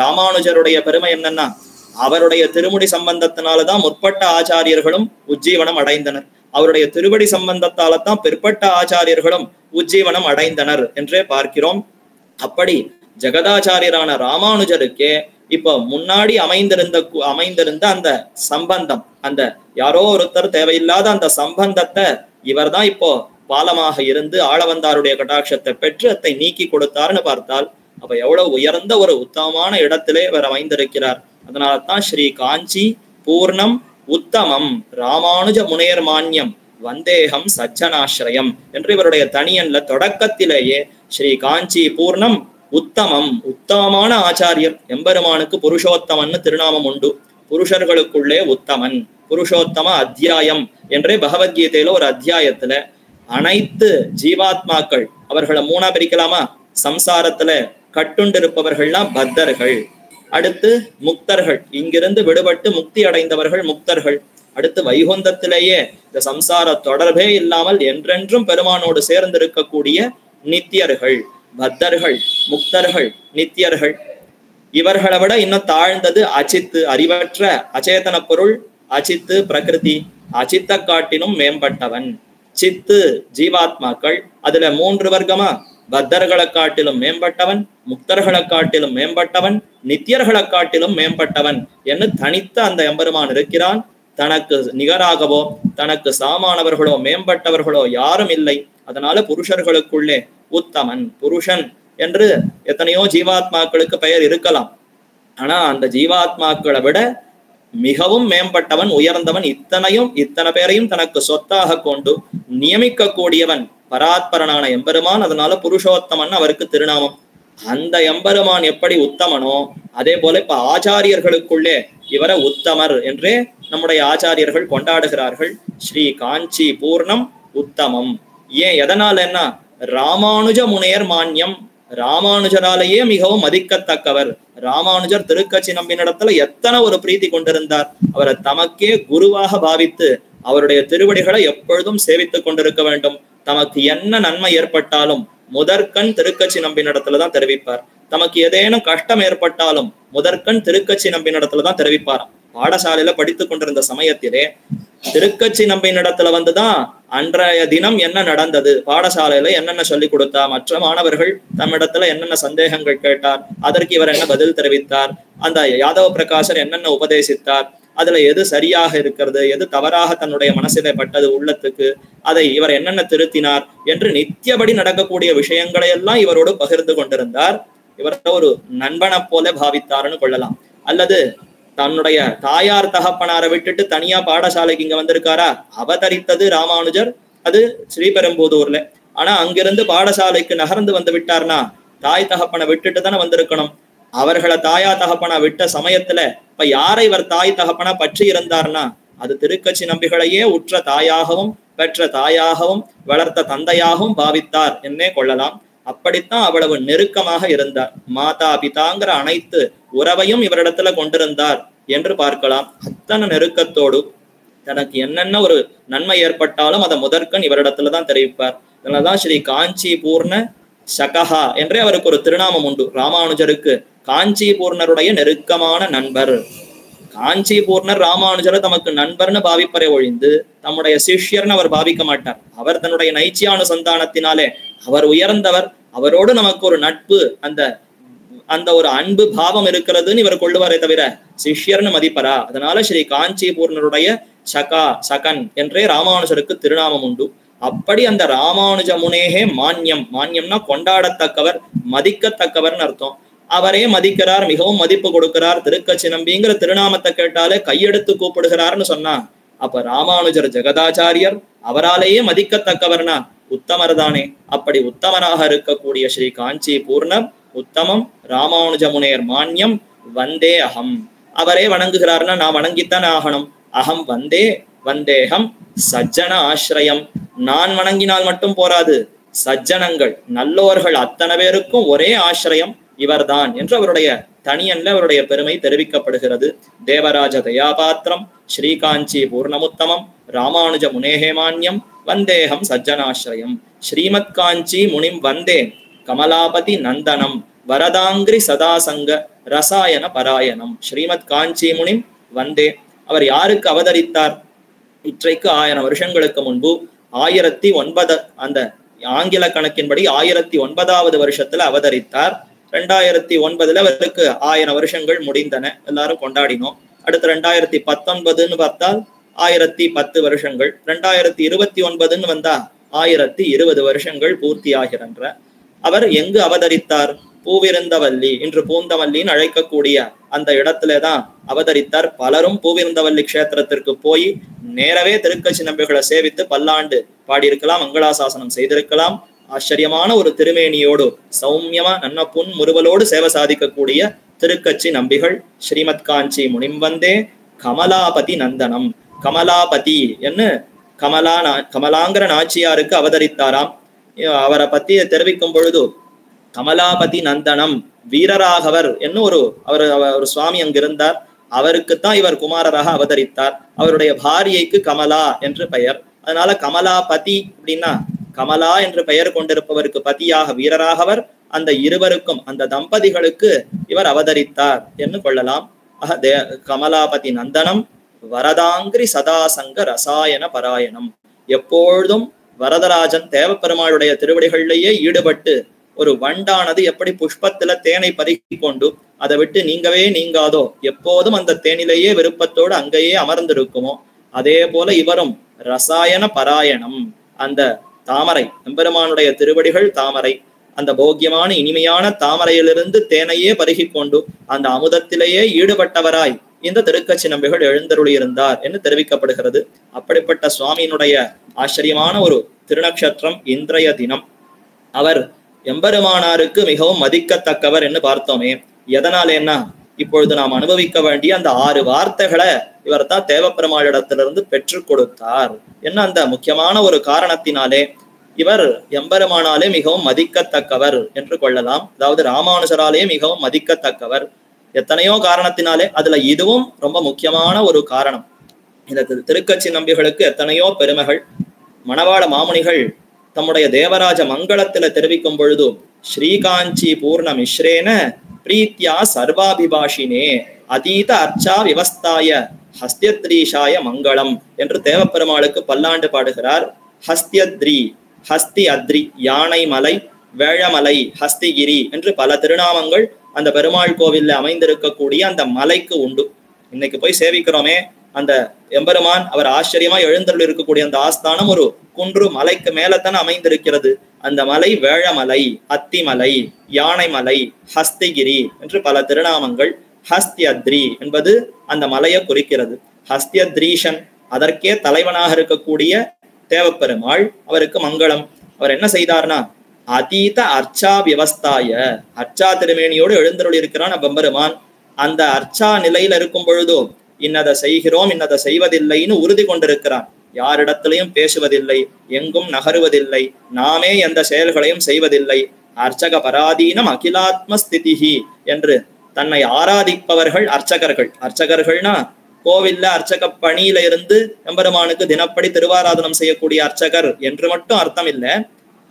ராமானுஜருடைய பெருமை என்னன்னா, அவருடைய திருமுடி சம்பந்தத்தினாலதான் முற்பட்ட ஆச்சாரியர்களும் உஜ்ஜீவனம் அடைந்தனர். அவருடைய திருவடி சம்பந்தத்தால தான் பிற்பட்ட ஆச்சாரியர்களும் உஜ்ஜீவனம் அடைந்தனர் என்றே பார்க்கிறோம். அப்படி ஜெகதாச்சாரியரான ராமானுஜருக்கே இப்ப முன்னாடி அமைந்திருந்த அந்த சம்பந்தம், அந்த யாரோ ஒருத்தர் தேவையில்லாத அந்த சம்பந்தத்தை இவர் தான் இப்போ பாலமாக இருந்து ஆளவந்தாருடைய கட்டாட்சத்தை பெற்று அதை நீக்கி கொடுத்தாருன்னு பார்த்தால் அப்ப எவ்வளவு உயர்ந்த ஒரு உத்தமமான இடத்திலே இவர் அமைந்திருக்கிறார். அதனால்தான் ஸ்ரீ காஞ்சி பூர்ணம் உத்தமம் ராமானுஜ முனேர் மான்யம் வந்தேகம் சஜ்ஜனாஸ்ரயம் என்று இவருடைய தனியன்ல தொடக்கத்திலேயே ஸ்ரீ காஞ்சி பூர்ணம் உத்தமம், உத்தமமான ஆச்சாரியர். எம்பெருமானுக்கு புருஷோத்தமன்னு திருநாமம் உண்டு. புருஷர்களுக்குள்ளே உத்தமன், புருஷோத்தம அத்தியாயம் என்றே பகவத்கீதையில ஒரு அத்தியாயத்துல அனைத்து ஜீவாத்மாக்கள், அவர்களை 3ஆ பிரிக்கலாமா? சம்சாரத்துல கட்டுண்டிருப்பவர்கள்லாம் பத்தர்கள், அடுத்து முக்தர்கள், இங்கிருந்து விடுபட்டு முக்தி அடைந்தவர்கள் முக்தர்கள், அடுத்து வைகுந்தத்திலேயே இந்த சம்சார தொடர்பே இல்லாமல் என்றென்றும் பெருமானோடு சேர்ந்திருக்கக்கூடிய நித்தியர்கள். பத்தர்கள், முக்தர்கள், நித்தியர்கள். இவர்களை விட இன்னும் தாழ்ந்தது அச்சித்து, அறிவற்ற அச்சேதன பொருள். அச்சித்து பிரகிருதி, அச்சித்த காட்டிலும் மேம்பட்டவன். சித்து ஜீவாத்மாக்கள், அதுல 3 வர்க்கமா? பத்தர்களை காட்டிலும் மேம்பட்டவன், முக்தர்களை காட்டிலும் மேம்பட்டவன், நித்தியர்களை காட்டிலும் மேம்பட்டவன் என்று தனித்த அந்த எம்பெருமான் இருக்கிறான். தனக்கு நிகராகவோ தனக்கு சாமானவர்களோ மேம்பட்டவர்களோ யாரும் இல்லை. அதனால புருஷர்களுக்குள்ளே உத்தமன், புருஷன் என்று எத்தனையோ ஜீவாத்மாக்களுக்கு பெயர் இருக்கலாம். ஆனா அந்த ஜீவாத்மாக்களை விட மிகவும் மேம்பட்டவன், உயர்ந்தவன். இத்தனை பேரையும் தனக்கு சொத்தாக கொண்டு நியமிக்க கூடியவன் பராத்பரனான எம்பெருமான். அதனால புருஷோத்தமன் அவருக்கு திருநாமம். அந்த எம்பெருமான் எப்படி உத்தமனோ அதே போல இப்ப ஆச்சாரியர்களுக்குள்ளே இவரை உத்தமர் என்றே நம்முடைய ஆச்சாரியர்கள் கொண்டாடுகிறார்கள். ஸ்ரீ காஞ்சி பூர்ணம் உத்தமம். ஏன், எதனால என்ன? ராமானுஜ முனையர் மான்யம், ராமானுஜராலேயே மிகவும் மதிக்கத்தக்கவர். ராமானுஜர் திருக்கச்சி நம்பினிடத்துல எத்தனை ஒரு பிரீத்தி கொண்டிருந்தார். அவரை தமக்கே குருவாக பாவித்து அவருடைய திருவடிகளை எப்பொழுதும் சேவித்துக் கொண்டிருக்க வேண்டும். தமக்கு என்ன நன்மை ஏற்பட்டாலும் முதற்கண் திருக்கச்சி நம்பினிடத்துலதான் தெரிவிப்பார். தமக்கு ஏதேனும் கஷ்டம் ஏற்பட்டாலும் முதற்கண் திருக்கச்சி நம்பினிடத்துலதான் தெரிவிப்பாராம். பாடசாலையில படித்துக் கொண்டிருந்த சமயத்திலே திருக்கச்சி நம்பின் இடத்துல வந்துதான் அன்றைய தினம் என்ன நடந்தது, பாடசாலையில என்னென்ன சொல்லி கொடுத்தா, மற்ற மாணவர்கள் தம்மிடத்துல என்னென்ன சந்தேகங்கள் கேட்டார், அதற்கு இவர் என்ன பதில் தெரிவித்தார், அந்த யாதவ பிரகாசர் என்னென்ன உபதேசித்தார், அதுல எது சரியாக இருக்கிறது, எது தவறாக தன்னுடைய மனசிலே பட்டது உள்ளத்துக்கு, அதை இவர் என்னென்ன திருத்தினார் என்று நித்தியபடி நடக்கக்கூடிய விஷயங்களை எல்லாம் இவரோடு பகிர்ந்து கொண்டிருந்தார். இவரை ஒரு நண்பனை போல பாவித்தார்னு கொள்ளலாம். அல்லது தன்னுடைய தாயார் தகப்பனாரை விட்டுட்டு தனியா பாடசாலைக்கு இங்க வந்திருக்காரா, அவதரித்தது ராமானுஜர், அது ஸ்ரீபெரும்புதூர்ல. ஆனா அங்கிருந்து பாடசாலைக்கு நகர்ந்து வந்து விட்டார்னா தாய் தகப்பனை விட்டுட்டு தானே வந்திருக்கணும். அவர்களை தாயா தகப்பனா விட்ட சமயத்துல இப்ப யாரை இவர் தாய் தகப்பனா பற்றி இருந்தார்னா அது திருக்கச்சி நம்பிகளையே உற்ற தாயாகவும் பெற்ற தாயாகவும் வளர்த்த தந்தையாகவும் பாவித்தார் என்னே கொள்ளலாம். அப்படித்தான் அவ்வளவு நெருக்கமாக இருந்தார். மாதா பிதாங்கிற அனைத்து உறவையும் இவரிடத்துல கொண்டிருந்தார் என்று பார்க்கலாம். அத்தனை நெருக்கத்தோடு தனக்கு என்னென்ன ஒரு நன்மை ஏற்பட்டாலும் அதை முதற்கண் இவரிடத்துலதான் தெரிவிப்பார். அதனாலதான் ஸ்ரீ காஞ்சி பூர்ண சகஹா என்றே அவருக்கு ஒரு திருநாமம் உண்டு. ராமானுஜருக்கு காஞ்சி பூர்ணருடைய நெருக்கமான நண்பர். காஞ்சி பூர்ணர் ராமானுஜரை தமக்கு நண்பர்னு பாவிப்பறை ஒழிந்து தம்முடைய சிஷ்யர்னு அவர் பாவிக்க மாட்டார். அவர் தன்னுடைய நைச்சியானுசந்தானத்தினாலே அவர் உயர்ந்தவர், அவரோடு நமக்கு ஒரு நட்பு, அந்த ஒரு அன்பு பாவம் இருக்கிறதுன்னு இவர் கொள்ளுவாரே தவிர சிஷ்யர்னு மதிப்பரா. அதனால ஸ்ரீ காஞ்சி பூர்ணருடைய சகன் என்றே ராமானுஜருக்கு திருநாமம் உண்டு. அப்படி அந்த ராமானுஜ முனேகே மான்யம், மான்யம்னா கொண்டாடத்தக்கவர், மதிக்கத்தக்கவர்னு அர்த்தம். அவரே மதிக்கிறார், மிகவும் மதிப்பு கொடுக்கிறார். திருக்கச்சி நம்பிங்கிற திருநாமத்தை கேட்டாலே கையெடுத்து கூப்பிடுகிறார்னு சொன்னா அப்ப ராமானுஜர் ஜெகதாச்சாரியர், அவராலேயே மதிக்கத்தக்கவர்னா உத்தமர் தானே. அப்படி உத்தமராக இருக்கக்கூடிய ஸ்ரீ காஞ்சி பூர்ணம் உத்தமம், ராமானுஜ முனேர் மான்யம், வந்தே அகம். அவரே வணங்குகிறார்னா நான் வணங்கித்தான் ஆகணும். அகம் வந்தே வந்தேகம் சஜ்ஜன ஆசிரியம். நான் வணங்கினால் மட்டும் போராது, சஜ்ஜனங்கள் நல்லோர்கள் அத்தனை பேருக்கும் ஒரே ஆசிரியம் இவர்தான் என்று அவருடைய தனியன்ல அவருடைய பெருமை தெரிவிக்கப்படுகிறது. தேவராஜ தயாபாத்திரம் ஸ்ரீகாஞ்சி பூர்ணமுத்தமம் ராமானுஜ முனேகேமான்யம் வந்தேகம் சஜ்ஜனாசிரயம். ஸ்ரீமத் காஞ்சி முனிம் வந்தே கமலாபதி நந்தனம் வரதாங்கிரி சதாசங்க ரசாயன பராயணம். ஸ்ரீமத் காஞ்சி முனிம் வந்தே. அவர் யாருக்கு அவதரித்தார்? இற்றைக்கு 1000 வருஷங்களுக்கு முன்பு 1009 அந்த ஆங்கில கணக்கின்படி 1009வது வருஷத்துல அவதரித்தார். 2009 அவருக்கு 1000 வருஷங்கள் முடிந்தன, எல்லாரும் கொண்டாடினோம். அடுத்து 2019 பார்த்தால் 1010 வருஷங்கள், 2029 வந்தா 1020 வருஷங்கள் பூர்த்தி ஆகின்றன. அவர் எங்கு அவதரித்தார்? பூவிருந்தவல்லி, இன்று பூந்தவல்லின்னு அழைக்கக்கூடிய அந்த இடத்துலதான் அவதரித்தார். பலரும் பூவிருந்தவல்லி கஷேத்திரத்திற்கு போய் நேரவே திருக்கச்சி நம்பிகளை சேவித்து பல்லாண்டு பாடியிருக்கலாம், மங்களாசாசனம் செய்திருக்கலாம். ஆச்சரியமான ஒரு திருமேனியோடு சௌமியமா நன்ன புன் முறுவலோடு சேவை சாதிக்கக்கூடிய திருக்கச்சி நம்பிகள். ஸ்ரீமத் காஞ்சி முனிம் வந்தே கமலாபதி நந்தனம். கமலாபதி என்று கமலாங்கிற நாச்சியாருக்கு அவதரித்தாராம். அவரை பத்தி தெரிவிக்கும் பொழுது கமலாபதி நந்தனம் வீரராகவர் என்ன ஒரு சுவாமி அங்கிருந்தார். அவருக்குத்தான் இவர் குமாரராக அவதரித்தார். அவருடைய பாரியைக்கு கமலா என்று பெயர். அதனால கமலாபதி அப்படின்னா கமலா என்று பெயர் கொண்டிருப்பவருக்கு பதியாக வீரராகவர். அந்த இருவருக்கும் அந்த தம்பதிகளுக்கு இவர் அவதரித்தார் என்று கொள்ளலாம். கமலாபதி நந்தனம் வரதாங்கிரி சதாசங்க ரசாயன பராயணம். எப்பொழுதும் வரதராஜன் தேவப்பெருமாளுடைய திருவடிகளிலேயே ஈடுபட்டு ஒரு வண்டானது எப்படி புஷ்பத்துல தேனை பருகி கொண்டு அதை விட்டு நீங்கவே நீங்காதோ, எப்போதும் அந்த தேனிலேயே விருப்பத்தோடு அங்கேயே அமர்ந்திருக்குமோ, அதே போல இவரும் ரசாயன பராயணம். அந்த தாமரை எம்பெருமானுடைய திருவடிகள் தாமரை, அந்த போக்கியமான இனிமையான தாமரையிலிருந்து தேனையே பருகி கொண்டு அந்த அமுதத்திலேயே ஈடுபட்டவராய் இந்த திருக்கச்சி நம்பிகள் எழுந்தருளி இருந்தார் என்று தெரிவிக்கப்படுகிறது. அப்படிப்பட்ட சுவாமியினுடைய ஆச்சரியமான ஒரு திருநக்ஷத்திரம் இன்றைய தினம். அவர் எம்பெருமானாருக்கு மிகவும் மதிக்கத்தக்கவர் என்று பார்த்தோமே. எதனாலேன்னா இப்பொழுது நாம் அனுபவிக்க வேண்டிய அந்த 6 வார்த்தைகளை இவர் தான் தேவப்பெருமாளிடத்திலிருந்து பெற்றுக் கொடுத்தார் என்ன அந்த முக்கியமான ஒரு காரணத்தினாலே இவர் எம்பெருமானாலே மிகவும் மதிக்கத்தக்கவர் என்று கொள்ளலாம். அதாவது ராமானுஜராலே மிகவும் மதிக்கத்தக்கவர். எத்தனையோ காரணத்தினாலே அதுல இதுவும் ரொம்ப முக்கியமான ஒரு காரணம். இந்த திருக்கச்சி நம்பிகளுக்கு எத்தனையோ பெருமைகள். மணவாள மாமுனிகள் தம்முடைய தேவராஜ மங்களத்துல தெரிவிக்கும் பொழுது ஸ்ரீகாஞ்சி பூர்ண மிஸ்ரேன பிரீத்யா சர்வாபிபாஷினே அதீத அர்ச்சா விவஸ்தாய ஹஸ்தியத்ரீஷாய மங்களம் என்று தேவப்பெருமாளுக்கு பல்லாண்டு பாடுகிறார். ஹஸ்தியத்ரி, ஹஸ்தி அத்ரி, யானை மலை, வேழமலை, ஹஸ்திகிரி என்று பல திருநாமங்கள் அந்த பெருமாள் கோவில்ல அமைந்திருக்கக்கூடிய அந்த மலைக்கு உண்டு. இன்னைக்கு போய் சேவிக்கிறோமே அந்த எம்பெருமான் அவர் ஆச்சரியமா எழுந்தருள் இருக்கக்கூடிய அந்த ஆஸ்தானம் ஒரு குன்று மலைக்கு மேலத்தான அமைந்திருக்கிறது. அந்த மலை வேழமலை, அத்திமலை, யானை மலை, ஹஸ்திகிரி என்று பல திருநாமங்கள். ஹஸ்தியத்ரி என்பது அந்த மலையை குறிக்கிறது. ஹஸ்தியத்ரீஷன் அதற்கே தலைவனாக இருக்கக்கூடிய தேவப்பெருமாள் அவருக்கு மங்களம். அவர் என்ன செய்தார்னா அதீத அர்ச்சா வியவஸ்தாய, அர்ச்சா திருமேனியோடு எழுந்தருள் இருக்கிறான் பெம்பெருமான். அந்த அர்ச்சா நிலையில இருக்கும் பொழுதோ இன்னதை செய்கிறோம் இன்னதை செய்வதில்லைன்னு உறுதி கொண்டிருக்கிறான். யாரிடத்திலையும் பேசுவதில்லை, எங்கும் நகருவதில்லை, நாமே எந்த செயல்களையும் செய்வதில்லை. அர்ச்சக பராதீனம் அகிலாத்ம ஸ்திதிஹி என்று தன்னை ஆராதிப்பவர்கள் அர்ச்சகர்கள். அர்ச்சகர்கள்னா கோவில்ல அர்ச்சக பணியில இருந்து எம்பெருமானுக்கு தினப்படி திருவாராதனம் செய்யக்கூடிய அர்ச்சகர் என்று மட்டும் அர்த்தம் இல்லை.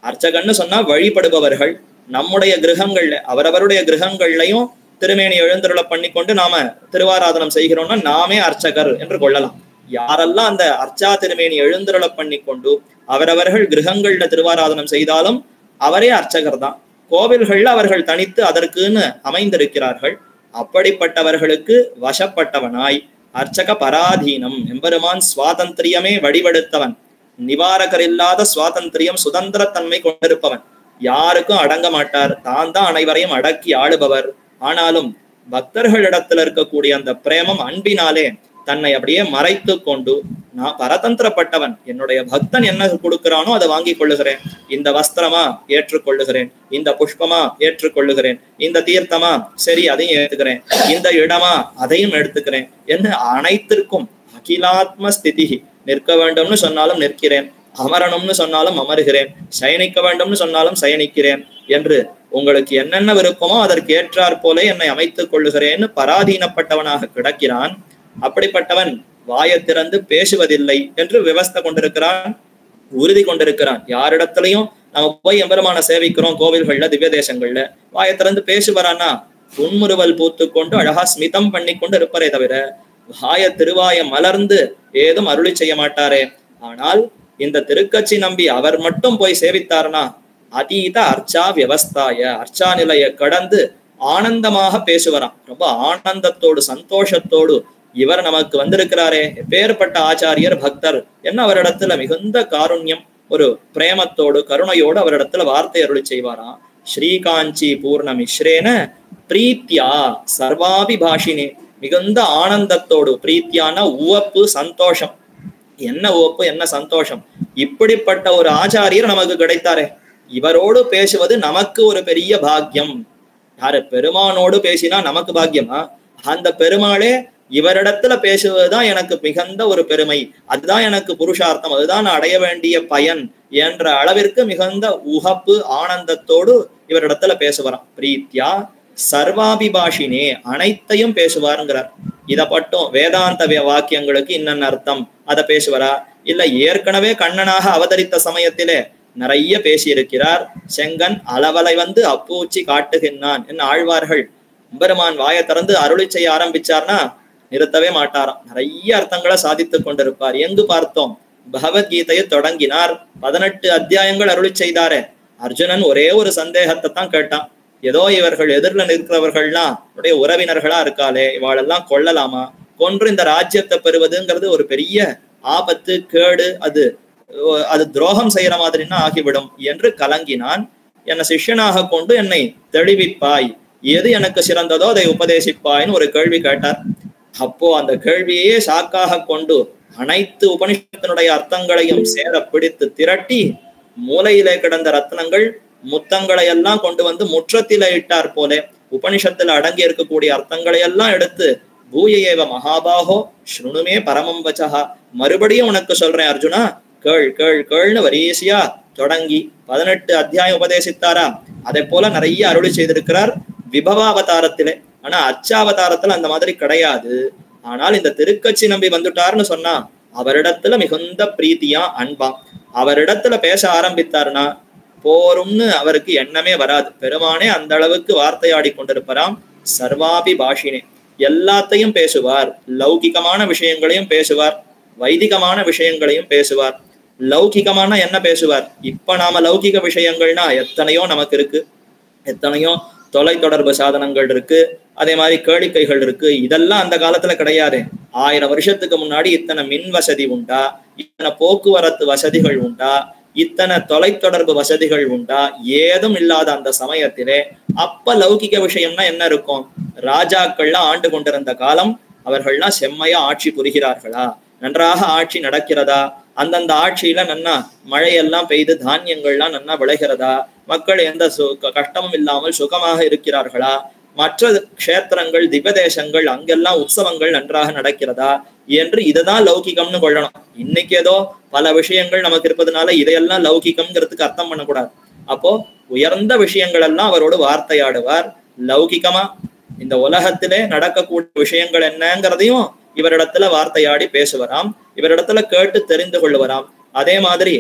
அர்ச்சகன்னு சொன்னா வழிபடுபவர்கள். நம்முடைய கிரகங்கள்ல அவரவருடைய கிரகங்கள்லையும் திருமேனி எழுந்தருளை பண்ணி கொண்டு நாம திருவாராதனம் செய்கிறோம்னா நாமே அர்ச்சகர் என்று கொள்ளலாம். யாரெல்லாம் அந்த அர்ச்சா திருமேனி எழுந்தருளை பண்ணி கொண்டு அவரவர்கள் கிரகங்கள்ல திருவாராதனம் செய்தாலும் அவரே அர்ச்சகர் தான். கோவில்கள்ல அவர்கள் தனித்து அதற்குன்னு அமைந்திருக்கிறார்கள். அப்படிப்பட்டவர்களுக்கு வசப்பட்டவனாய் அர்ச்சக பராதீனம், எம்பெருமான் சுவாதந்திரியமே வடிவெடுத்தவன், நிவாரகர் இல்லாத சுவாதந்திரியம் சுதந்திரத்தன்மை கொண்டிருப்பவன், யாருக்கும் அடங்க மாட்டார், தான் தான் அனைவரையும் அடக்கி ஆளுபவர். ஆனாலும் பக்தர்களிடத்துல இருக்கக்கூடிய அந்த பிரேமம் அன்பினாலே தன்னை அப்படியே மறைத்து கொண்டு நான் பரதந்திரப்பட்டவன், என்னுடைய பக்தன் என்ன கொடுக்கிறானோ அதை வாங்கி கொள்ளுகிறேன், இந்த வஸ்திரமா ஏற்றுக்கொள்ளுகிறேன், இந்த புஷ்பமா ஏற்றுக்கொள்ளுகிறேன், இந்த தீர்த்தமா சரி அதையும் ஏத்துக்கிறேன், இந்த இடமா அதையும் எடுத்துக்கிறேன் என்று அனைத்திற்கும் அகிலாத்ம ஸ்திதி, நிற்க வேண்டும்னு சொன்னாலும் நிற்கிறேன், அமரணும்னு சொன்னாலும் அமருகிறேன், சயனிக்க வேண்டும்னு சொன்னாலும் சயனிக்கிறேன் என்று உங்களுக்கு என்னென்ன விருப்பமோ அதற்கு ஏற்றாற் போல என்னை அமைத்துக் கொள்ளுகிறேன்னு பராதீனப்பட்டவனாக கிடக்கிறான். அப்படிப்பட்டவன் வாயை திறந்து பேசுவதில்லை என்று விவஸ்தை கொண்டிருக்கிறான், உறுதி கொண்டிருக்கிறான். யாரிடத்திலையும் நம்ம போய் எம்பெருமான சேவிக்கிறோம் கோவில்கள்ல திவ்ய தேசங்கள்ல வாயை திறந்து பேசுவாரான்னா புன்முறுவல் பூத்து கொண்டு அழகா ஸ்மிதம் பண்ணி கொண்டு இருப்பரே தவிர வாய திருவாய மலர்ந்து ஏதும் அருளி செய்ய மாட்டாரே. ஆனால் இந்த திருக்கட்சி நம்பி அவர் மட்டும் போய் சேவித்தார்னா அதீத அர்ச்சா வியவஸ்தாய, அர்ச்சா நிலையை கடந்து ஆனந்தமாக பேசுவாராம். ரொம்ப ஆனந்தத்தோடு சந்தோஷத்தோடு இவர் நமக்கு வந்திருக்கிறாரே, எப்பேற்பட்ட ஆச்சாரியர் பக்தர் என்ன அவரிடத்துல மிகுந்த காருண்யம், ஒரு பிரேமத்தோடு கருணையோடு அவரிடத்துல வார்த்தை அருளி செய்வாராம். ஸ்ரீகாஞ்சி பூர்ண மிஸ்ரேன பிரீத்தியா சர்வாபிபாஷினே, மிகுந்த ஆனந்தத்தோடு, பிரீத்தியான உவப்பு சந்தோஷம், என்ன உவப்பு என்ன சந்தோஷம், இப்படிப்பட்ட ஒரு ஆச்சாரியர் நமக்கு கிடைத்தாரே, இவரோடு பேசுவது நமக்கு ஒரு பெரிய பாக்கியம். யாரு பெருமானோடு பேசினா நமக்கு பாக்கியமா? அந்த பெருமாளே இவரிடத்துல பேசுவதுதான் எனக்கு மிகுந்த ஒரு பெருமை, அதுதான் எனக்கு புருஷார்த்தம், அதுதான் நான் அடைய வேண்டிய பயன் என்ற அளவிற்கு மிகுந்த உகப்பு ஆனந்தத்தோடு இவரிடத்துல பேசுவாராம். பிரீத்தியா சர்வாபிபாஷினே, அனைத்தையும் பேசுவாருங்கிறார். இத பட்டும் வேதாந்த வாக்கியங்களுக்கு இன்னென்ன அர்த்தம் அதை பேசுவாரா? இல்ல ஏற்கனவே கண்ணனாக அவதரித்த சமயத்திலே நிறைய பேசியிருக்கிறார். செங்கன் அளவலை வந்து அப்பூச்சி காட்டுகின்றான் என்ன ஆழ்வார்கள். பெருமான் வாயை திறந்து அருளி செய்ய ஆரம்பிச்சார்னா நிறுத்தவே மாட்டாராம், நிறைய அர்த்தங்களை சாதித்து கொண்டிருப்பார். எங்கு பார்த்தோம்? பகவத்கீதையை தொடங்கினார், 18 அத்தியாயங்கள் அருளி செய்தாரே. அர்ஜுனன் ஒரே ஒரு சந்தேகத்தை தான் கேட்டான், ஏதோ இவர்கள் எதிரில் நிற்கிறவர்கள்லாம் உடைய உறவினர்களா இருக்காளே, இவாளெல்லாம் கொல்லலாமா? கொன்று இந்த ராஜ்யத்தை பெறுவதுங்கிறது ஒரு பெரிய ஆபத்து, கேடு, அது துரோகம் செய்யற மாதிரின்னா ஆகிவிடும் என்று கலங்கினான். என்னை சிஷ்யனாக கொண்டு என்னை தெளிவிப்பாய், எது எனக்கு சிறந்ததோ அதை உபதேசிப்பாய்ன்னு ஒரு கேள்வி கேட்டார். அப்போ அந்த கேள்வியே சாக்காக கொண்டு அனைத்து உபனிஷத்தினுடைய அர்த்தங்களையும் சேர பிடித்து திரட்டி மூலையிலே கிடந்த ரத்னங்கள் முத்தங்களை எல்லாம் கொண்டு வந்து முற்றத்தில இட்டார் போல உபனிஷத்துல அடங்கி இருக்கக்கூடிய அர்த்தங்களை எல்லாம் எடுத்து பூயேவ மகாபாகோ ஸ்ருணுமே பரமம் வச்சஹா, மறுபடியும் உனக்கு சொல்றேன் அர்ஜுனா, கேள் கேள் கேள்னு வரிசையா தொடங்கி 18 அத்தியாயம் உபதேசித்தாரா. அதே போல நிறைய அருளி செய்திருக்கிறார் விபவாவதாரத்திலே. ஆனா அச்சாவதாரத்துல அந்த மாதிரி கிடையாது. ஆனால் இந்த திருக்கட்சி நம்பி வந்துட்டாருன்னு சொன்னா அவரிடத்துல மிகுந்த பிரீத்தியா அன்பாம். அவரிடத்துல பேச ஆரம்பித்தாருன்னா போரும்னு அவருக்கு எண்ணமே வராது. பெருமானே அந்த அளவுக்கு வார்த்தையாடி கொண்டிருப்பாராம். சர்வாபி பாஷினே, எல்லாத்தையும் பேசுவார். லௌகிகமான விஷயங்களையும் பேசுவார், வைதிகமான விஷயங்களையும் பேசுவார். லௌகிகமான என்ன பேசுவார்? இப்ப நாம லௌகிக விஷயங்கள்னா எத்தனையோ நமக்கு இருக்கு, எத்தனையோ தொலைத்தொடர்பு சாதனங்கள் இருக்கு, அதே மாதிரி கேளிக்கைகள் இருக்கு. இதெல்லாம் அந்த காலத்துல கிடையாது. 1000 வருஷத்துக்கு முன்னாடி இத்தனை மின் வசதி உண்டா, இத்தனை போக்குவரத்து வசதிகள் உண்டா, இத்தனை தொலைத்தொடர்பு வசதிகள் உண்டா? ஏதும் இல்லாத அந்த சமயத்திலே அப்ப லௌகிக விஷயம்னா என்ன இருக்கும்? ராஜாக்கள்லாம் ஆண்டு கொண்டிருந்த காலம், அவர்கள்லாம் செம்மையா ஆட்சி புரிகிறார்களா, நன்றாக ஆட்சி நடக்கிறதா, அந்தந்த ஆட்சியில நன்னா மழையெல்லாம் பெய்து தானியங்கள்லாம் நன்னா விளைகிறதா, மக்கள் எந்த கஷ்டமும் இல்லாமல் சுகமாக இருக்கிறார்களா, மற்ற க்ஷேத்திரங்கள் திவ்யதேசங்கள் அங்கெல்லாம் உற்சவங்கள் நன்றாக நடக்கிறதா என்று இதுதான் லௌகிகம்னு கொள்ளணும். இன்னைக்கு ஏதோ பல விஷயங்கள் நமக்கு இருப்பதனால இதையெல்லாம் லௌகிகம்ங்கிறதுக்கு அர்த்தம் பண்ணக்கூடாது. அப்போ உயர்ந்த விஷயங்கள் எல்லாம் அவரோடு வார்த்தையாடுவார். லௌகிகமா இந்த உலகத்திலே நடக்கக்கூடிய விஷயங்கள் என்னங்கிறதையும் இவரிடத்துல வார்த்தையாடி பேசுவராம், இவரிடத்துல கேட்டு தெரிந்து கொள்ளுவராம். அதே மாதிரி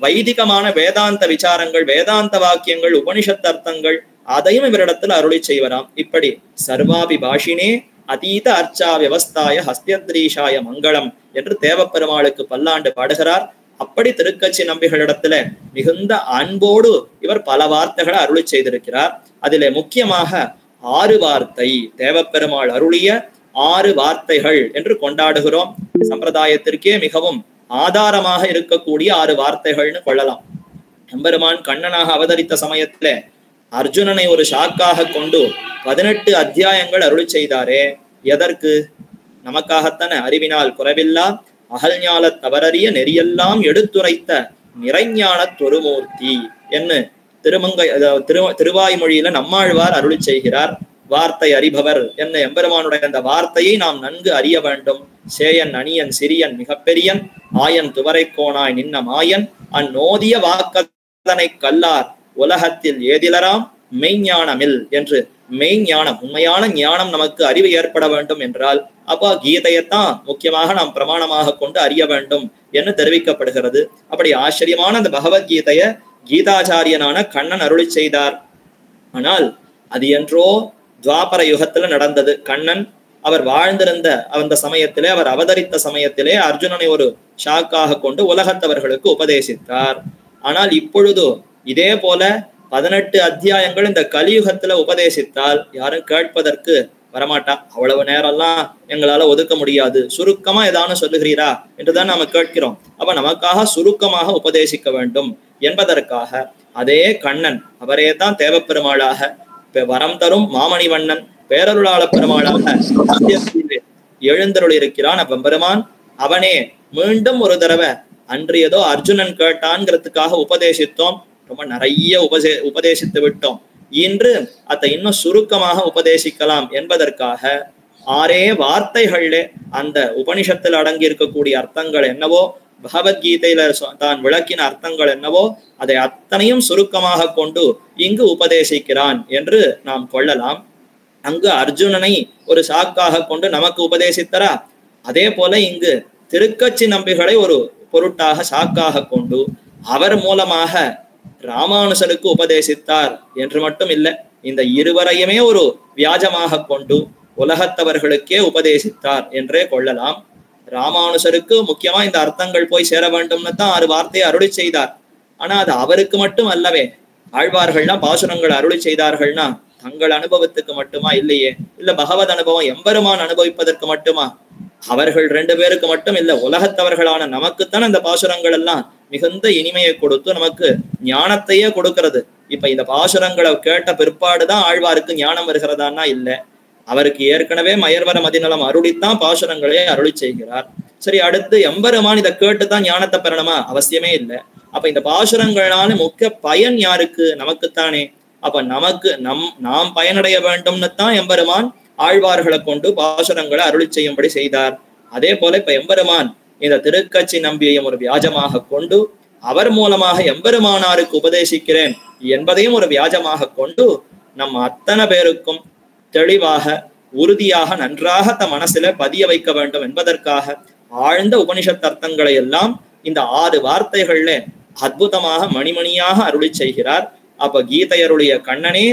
வைதிகமான வேதாந்த விசாரங்கள், வேதாந்த வாக்கியங்கள், உபனிஷத் அர்த்தங்கள் அதையும் இவரிடத்துல அருளி செய்வராம். இப்படி சர்வாபி பாஷினே அதீத அர்ச்சா வியவஸ்தாய ஹஸ்தியத்ரீஷாய மங்களம் என்று தேவப்பெருமாளுக்கு பல்லாண்டு பாடுகிறார். அப்படி திருக்கச்சி நம்பிகளிடத்துல மிகுந்த அன்போடு இவர் பல வார்த்தைகளை அருளி செய்திருக்கிறார். அதிலே முக்கியமாக 6 வார்த்தை, தேவப்பெருமாள் அருளிய 6 வார்த்தைகள் என்று கொண்டாடுகிறோம். சம்பிரதாயத்திற்கே மிகவும் ஆதாரமாக இருக்கக்கூடிய 6 வார்த்தைகள்னு கொள்ளலாம். எம்பெருமான் கண்ணனாக அவதரித்த சமயத்திலே அர்ஜுனனை ஒரு ஷாக்காக கொண்டு 18 அத்தியாயங்கள் அருளி செய்தாரே. எதற்கு? நமக்காகத்தானே. அறிவினால் குறைவில்லா அகல்ஞால தவறறிய நெறியெல்லாம் எடுத்துரைத்த நிறைஞான தொருமூர்த்தி என்று திருவாய்மொழியில நம்மாழ்வார் அருளி செய்கிறார். வார்த்தை அறிபவர் என்ன எம்பெருமானுடைய அந்த வார்த்தையை நாம் நன்கு அறிய வேண்டும். சேயன் அணியன் சிறியன் மிகப்பெரியன் ஆயன் துவரை கோணாய் நின்ன மாயன் அந்நோதிய வாக்கதனை கல்லார் உலகத்தில் ஏதிலராம் மெய்ஞானமில் என்று மெய்ஞானம், உண்மையான ஞானம் நமக்கு அறிவு ஏற்பட வேண்டும் என்றால் அப்ப கீதையைத்தான் முக்கியமாக நாம் பிரமாணமாக கொண்டு அறிய வேண்டும் என்று தெரிவிக்கப்படுகிறது. அப்படி ஆச்சரியமான அந்த பகவத்கீதைய கீதாச்சாரியனான கண்ணன் அருளி செய்தார். ஆனால் அது என்றோ துவாபர யுகத்துல நடந்தது. கண்ணன் அவர் வாழ்ந்திருந்த அந்த சமயத்திலே, அவர் அவதரித்த சமயத்திலே அர்ஜுனனை ஒரு ஷாக்காக கொண்டு உலகத்தவர்களுக்கு உபதேசித்தார். ஆனால் இப்பொழுது இதே போல 18 அத்தியாயங்கள் இந்த கலியுகத்துல உபதேசித்தால் யாரும் கேட்பதற்கு வரமாட்டா. அவ்வளவு நேரம்லாம் எங்களால ஒதுக்க முடியாது, சுருக்கமா ஏதானு சொல்லுகிறீரா என்றுதான் நாம கேட்கிறோம். அப்ப நமக்காக சுருக்கமாக உபதேசிக்க வேண்டும் என்பதற்காக அதே கண்ணன், அவரே தான் தேவப்பெருமாளாக வரம் தரும் மாமணிவண்ணன் பேரருளாள பெருமாளாக எழுந்தருள் இருக்கிறான் பெருமான். அவனே மீண்டும் ஒரு தடவை அன்று ஏதோ அர்ஜுனன் கேட்டான்ங்கிறதுக்காக உபதேசித்தோம், ரொம்ப நிறைய உபதேசித்து விட்டோம். இன்று அதை இன்னும் சுருக்கமாக உபதேசிக்கலாம் என்பதற்காக 6 வார்த்தைகள்ல அந்த உபனிஷத்தில் அடங்கி இருக்கக்கூடிய அர்த்தங்கள் என்னவோ, பகவத்கீதையில தான் விளக்கின அர்த்தங்கள் என்னவோ அதை அத்தனையும் சுருக்கமாக கொண்டு இங்கு உபதேசிக்கிறான் என்று நாம் கொள்ளலாம். அங்கு அர்ஜுனனை ஒரு சாக்காக கொண்டு நமக்கு உபதேசித்தரா, அதே போல இங்கு திருக்கச்சி நம்பிகளை ஒரு பொருட்டாக சாக்காக கொண்டு அவர் மூலமாக ராமானுசருக்கு உபதேசித்தார் என்று மட்டும் இல்லை, இந்த இருவரையுமே ஒரு வியாஜமாக கொண்டு உலகத்தவர்களுக்கே உபதேசித்தார் என்றே கொள்ளலாம். ராமானுசருக்கு முக்கியமா இந்த அர்த்தங்கள் போய் சேர வேண்டும்னு தான் 6 வார்த்தையை அருளி செய்தார். ஆனா அது அவருக்கு மட்டும் அல்லவே. ஆழ்வார்கள்னா பாசுரங்கள் அருளி செய்தார்கள்னா தங்கள் அனுபவத்துக்கு மட்டுமா? இல்லையே. இல்ல பகவத் அனுபவம் எம்பெருமான் அனுபவிப்பதற்கு மட்டுமா? அவர்கள் 2 பேருக்கு மட்டும் இல்ல, உலகத்தவர்களான நமக்குத்தான் அந்த பாசுரங்கள் எல்லாம் மிகுந்த இனிமையை கொடுத்து நமக்கு ஞானத்தையே கொடுக்கிறது. இப்ப இந்த பாசுரங்களை கேட்ட பிற்பாடுதான் ஆழ்வாருக்கு ஞானம் வருகிறதானா? இல்ல, அவருக்கு ஏற்கனவே மயர்வர மதிநலம் அருளித்தான் பாசுரங்களே அருளி செய்கிறார். சரி, அடுத்து எம்பெருமான் இதை கேட்டுதான் ஞானத்தை பெறணுமா? அவசியமே இல்லை. அப்ப இந்த பாசுரங்களான முக்கிய பயன் யாருக்கு? நமக்குத்தானே. அப்ப நமக்கு நாம் பயனடைய வேண்டும்னு தான் எம்பெருமான் ஆழ்வார்களை கொண்டு பாசுரங்களை அருளி செய்யும்படி செய்தார். அதே போல இப்ப எம்பெருமான் இந்த திருக்கச்சி நம்பியையும் ஒரு வியாஜமாக கொண்டு அவர் மூலமாக எம்பெருமானாருக்கு உபதேசிக்கிறேன் என்பதையும் ஒரு வியாஜமாக கொண்டு நம் அத்தனை பேருக்கும் தெளிவாக உறுதியாக நன்றாக தம் மனசுல பதிய வைக்க வேண்டும் என்பதற்காக ஆழ்ந்த உபனிஷத் அர்த்தங்களை எல்லாம் இந்த 6 வார்த்தைகள்ல அற்புதமாக மணிமணியாக அருளி செய்கிறார். அப்ப கீதையருடைய கண்ணனே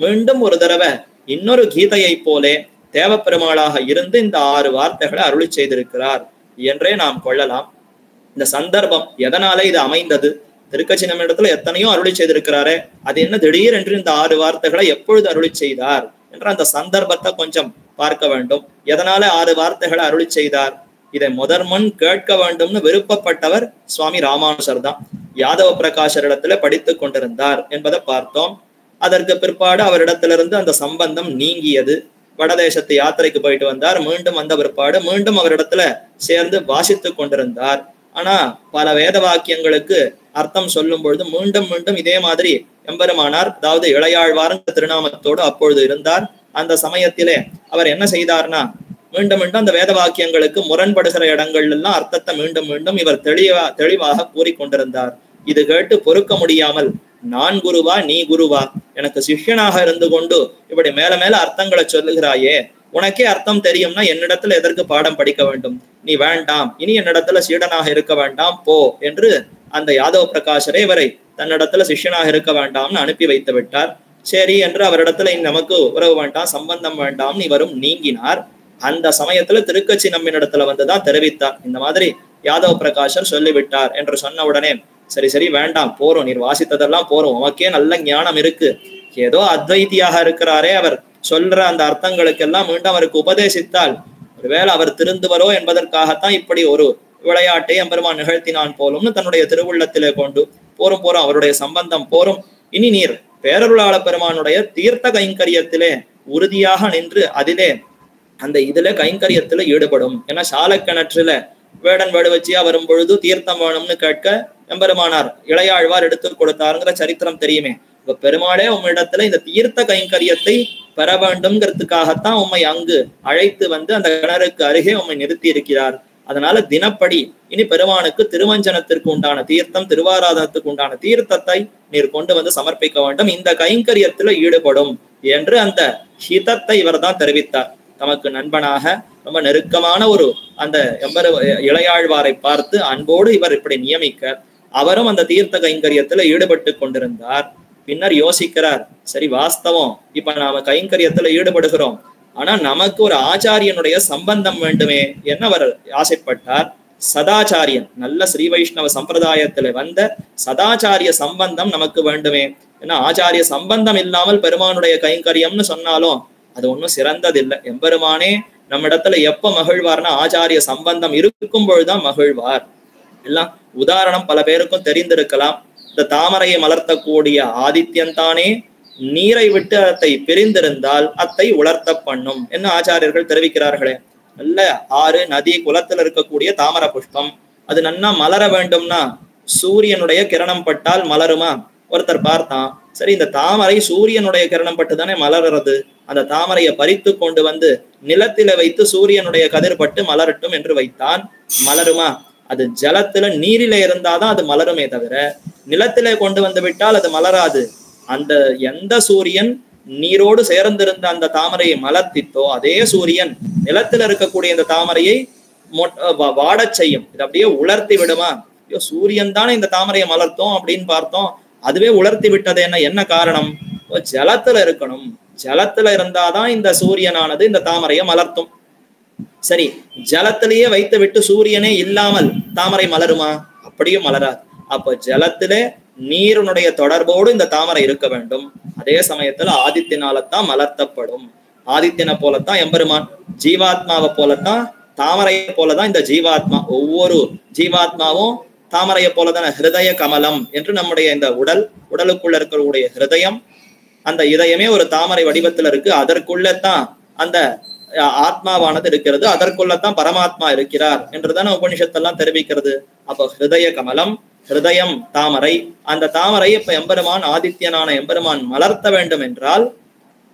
மீண்டும் ஒரு தடவை இன்னொரு கீதையை போலே தேவப்பெருமாளாக இருந்து இந்த 6 வார்த்தைகளை அருளி செய்திருக்கிறார் என்றே நாம் கொள்ளலாம். இந்த சந்தர்ப்பம் எதனால இது அமைந்தது? திருக்கச்சி நம்ம இடத்துல எத்தனையோ அருளி செய்திருக்கிறாரே, அது என்ன திடீர் என்று இந்த 6 வார்த்தைகளை எப்பொழுது அருளி செய்தார் என்ற அந்த சந்தர்ப்பத்தை கொஞ்சம் பார்க்க வேண்டும். எதனால 6 வார்த்தைகளை அருளி செய்தார்? இதை முதன்மன் கேட்க வேண்டும்னு விருப்பப்பட்டவர் சுவாமி ராமானுஜர் தான். யாதவ பிரகாஷரிடத்துல படித்துக் கொண்டிருந்தார் என்பதை பார்த்தோம். அதற்கு பிற்பாடு அவரிடத்திலிருந்து அந்த சம்பந்தம் நீங்கியது. வடதேசத்து யாத்திரைக்கு போயிட்டு வந்தார். மீண்டும் வந்த பிற்பாடு மீண்டும் அவரிடத்துல சேர்ந்து வாசித்துக் கொண்டிருந்தார். ஆனா பல வேத வாக்கியங்களுக்கு அர்த்தம் சொல்லும் பொழுது மீண்டும் மீண்டும் இதே மாதிரி எம்பெருமானார், அதாவது இளையாழ்வார் திருநாமத்தோடு அப்பொழுது இருந்தார். அந்த சமயத்திலே அவர் என்ன செய்தார்னா, மீண்டும் மீண்டும் அந்த வேத வாக்கியங்களுக்கு முரண்படுகிற இடங்கள்ல எல்லாம் அர்த்தத்தை மீண்டும் மீண்டும் இவர் தெளிவாக கூறிக்கொண்டிருந்தார். இது கேட்டு பொறுக்க முடியாமல், நான் குருவா நீ குருவா, எனக்கு சிஷ்யனாக இருந்து கொண்டு இப்படி மேல மேல அர்த்தங்களை சொல்லுகிறாயே, உனக்கே அர்த்தம் தெரியும்னா என்னிடத்துல எதற்கு பாடம் படிக்க வேண்டும்? நீ வேண்டாம், இனி என்னிடத்துல சீடனாக இருக்க வேண்டாம், போ என்று அந்த யாதவ பிரகாஷரே இவரை தன்னிடத்துல சிஷ்யனாக இருக்க வேண்டாம்னு அனுப்பி வைத்து விட்டார். சரி என்று அவரிடத்துல நமக்கு உறவு வேண்டாம், சம்பந்தம் வேண்டாம், இவரும் நீங்கினார். அந்த சமயத்துல திருக்கச்சி நம்மிடத்துல வந்துதான் தெரிவித்தார், இந்த மாதிரி யாதவ பிரகாஷர் சொல்லிவிட்டார் என்று சொன்ன உடனே, சரி சரி வேண்டாம், போறோம், நீர் வாசித்ததெல்லாம் போறோம், உமக்கே நல்ல ஞானம் இருக்கு, ஏதோ அத்வைத்தியாக இருக்கிறாரே, அவர் சொல்ற அந்த அர்த்தங்களுக்கெல்லாம் மீண்டும் அவருக்கு உபதேசித்தால் ஒருவேளை அவர் திருந்துவரோ என்பதற்காகத்தான் இப்படி ஒரு விளையாட்டை எம்பெருமான் நிகழ்த்தினான் போலும்னு தன்னுடைய திருவுள்ளத்திலே கொண்டு போரும் அவருடைய சம்பந்தம் போரும். இனி நீர் பேரருளாள பெருமானுடைய தீர்த்த கைங்கரியத்திலே உறுதியாக நின்று அதிலே அந்த இதுல கைங்கரியத்துல ஈடுபடும். ஏன்னா சாலக்கிணற்றுல வேடன் வேடுவச்சியா வரும் பொழுது தீர்த்தம் வேணும்னு கேட்க எம்பெருமானார் இளையாழ்வார் எடுத்து கொடுத்தாருங்கிற சரித்திரம் தெரியுமே. இப்ப பெருமாளே உம்மிடத்துல இந்த தீர்த்த கைங்கரியத்தை பெற வேண்டும்ங்கிறதுக்காகத்தான் உம்மை அங்கு அழைத்து வந்து அந்த கிணறுக்கு அருகே உம்மை நிறுத்தி இருக்கிறார். அதனால தினப்படி இனி பெருமானுக்கு திருமஞ்சனத்திற்கு உண்டான தீர்த்தம், திருவாராதனத்துக்கு உண்டான தீர்த்தத்தை நீர் கொண்டு வந்து சமர்ப்பிக்க வேண்டும், இந்த கைங்கரியத்துல ஈடுபடும் என்று அந்த ஹிதத்தை இவர் தான் தெரிவித்தார். தமக்கு நண்பனாக ரொம்ப நெருக்கமான ஒரு அந்த இளையாழ்வாரை பார்த்து அன்போடு இவர் இப்படி நியமிக்க அவரும் அந்த தீர்த்த கைங்கரியத்துல ஈடுபட்டு கொண்டிருந்தார். பின்னர் யோசிக்கிறார், சரி வாஸ்தவம், இப்ப நாம கைங்கரியத்துல ஈடுபடுகிறோம், ஆனா நமக்கு ஒரு ஆச்சாரியனுடைய சம்பந்தம் வேண்டுமே என்ன அவர் ஆசைப்பட்டார். சதாச்சாரியன், நல்ல ஸ்ரீ வைஷ்ணவ சம்பிரதாயத்துல வந்த சதாச்சாரிய சம்பந்தம் நமக்கு வேண்டுமே. ஏன்னா ஆச்சாரிய சம்பந்தம் இல்லாமல் பெருமானுடைய கைங்கரியம்னு சொன்னாலும் அது ஒன்றும் சிறந்ததில்லை. எம்பெருமானே நம்ம இடத்துல எப்ப மகிழ்வார்னா ஆச்சாரிய சம்பந்தம் இருக்கும் பொழுதுதான் மகிழ்வார். எல்லாம் உதாரணம் பல பேருக்கும் தெரிந்திருக்கலாம். இந்த தாமரையை மலர்த்தக்கூடிய ஆதித்யன் தானே நீரை விட்டு அத்தை பிரிந்திருந்தால் அத்தை உலர்த்த பண்ணும் என்ன ஆச்சாரியர்கள் தெரிவிக்கிறார்களே. நல்ல ஆறு நதி குளத்துல இருக்கக்கூடிய தாமரை புஷ்பம் அது நன்னா மலர வேண்டும்னா சூரியனுடைய கிரணம் பட்டால் மலருமா? ஒருத்தர் பார்த்தான், சரி இந்த தாமரை சூரியனுடைய கிரணம் பட்டு தானே மலர்றது, அந்த தாமரையை பறித்து கொண்டு வந்து நிலத்தில வைத்து சூரியனுடைய கதிர் பட்டு மலரட்டும் என்று வைத்தான். மலருமா? அது ஜலத்துல நீரில இருந்தாதான் அது மலருமே தவிர நிலத்திலே கொண்டு வந்து விட்டால் அது மலராது. அந்த எந்த சூரியன் நீரோடு சேர்ந்திருந்த அந்த தாமரையை மலர்த்தித்தோ அதே சூரியன் நிலத்துல இருக்கக்கூடிய இந்த தாமரையை வாடச் செய்யும். இது அப்படியே உலர்த்தி விடுமா? ஐயோ சூரியன் தானே இந்த தாமரையை மலர்த்தோம் அப்படின்னு பார்த்தோம், அதுவே உலர்த்தி விட்டது. என்ன காரணம்? ஜலத்துல இருக்கணும், ஜலத்துல இருந்தாதான் இந்த சூரியனானது இந்த தாமரையை மலர்த்தும். சரி, ஜலத்திலேயே வைத்து விட்டு சூரியனே இல்லாமல் தாமரை மலருமா? அப்படியும் மலராது. அப்ப ஜலத்திலே நீருடைய தொடர்போடு இந்த தாமரை இருக்க வேண்டும். அதே சமயத்துல ஆதித்யனாலத்தான் மலர்த்தப்படும். ஆதித்யனை போலத்தான் எம்பெருமான், ஜீவாத்மாவை போலத்தான் தாமரையை போலதான் இந்த ஜீவாத்மா. ஒவ்வொரு ஜீவாத்மாவும் தாமரையை போலதான ஹிருதய கமலம் என்று நம்முடைய இந்த உடலுக்குள்ள இருக்கக்கூடிய ஹிருதயம், அந்த இதயமே ஒரு தாமரை வடிவத்துல இருக்கு. அதற்குள்ளதான் அந்த ஆத்மாவானது இருக்கிறது, அதற்குள்ளதான் பரமாத்மா இருக்கிறார் என்றுதான உபனிஷத்தெல்லாம் தெரிவிக்கிறது. அப்போ ஹிருதய கமலம், ஹிருதயம் தாமரை, அந்த தாமரை இப்ப எம்பெருமான் ஆதித்யனான எம்பெருமான் மலர்த்த வேண்டும் என்றால்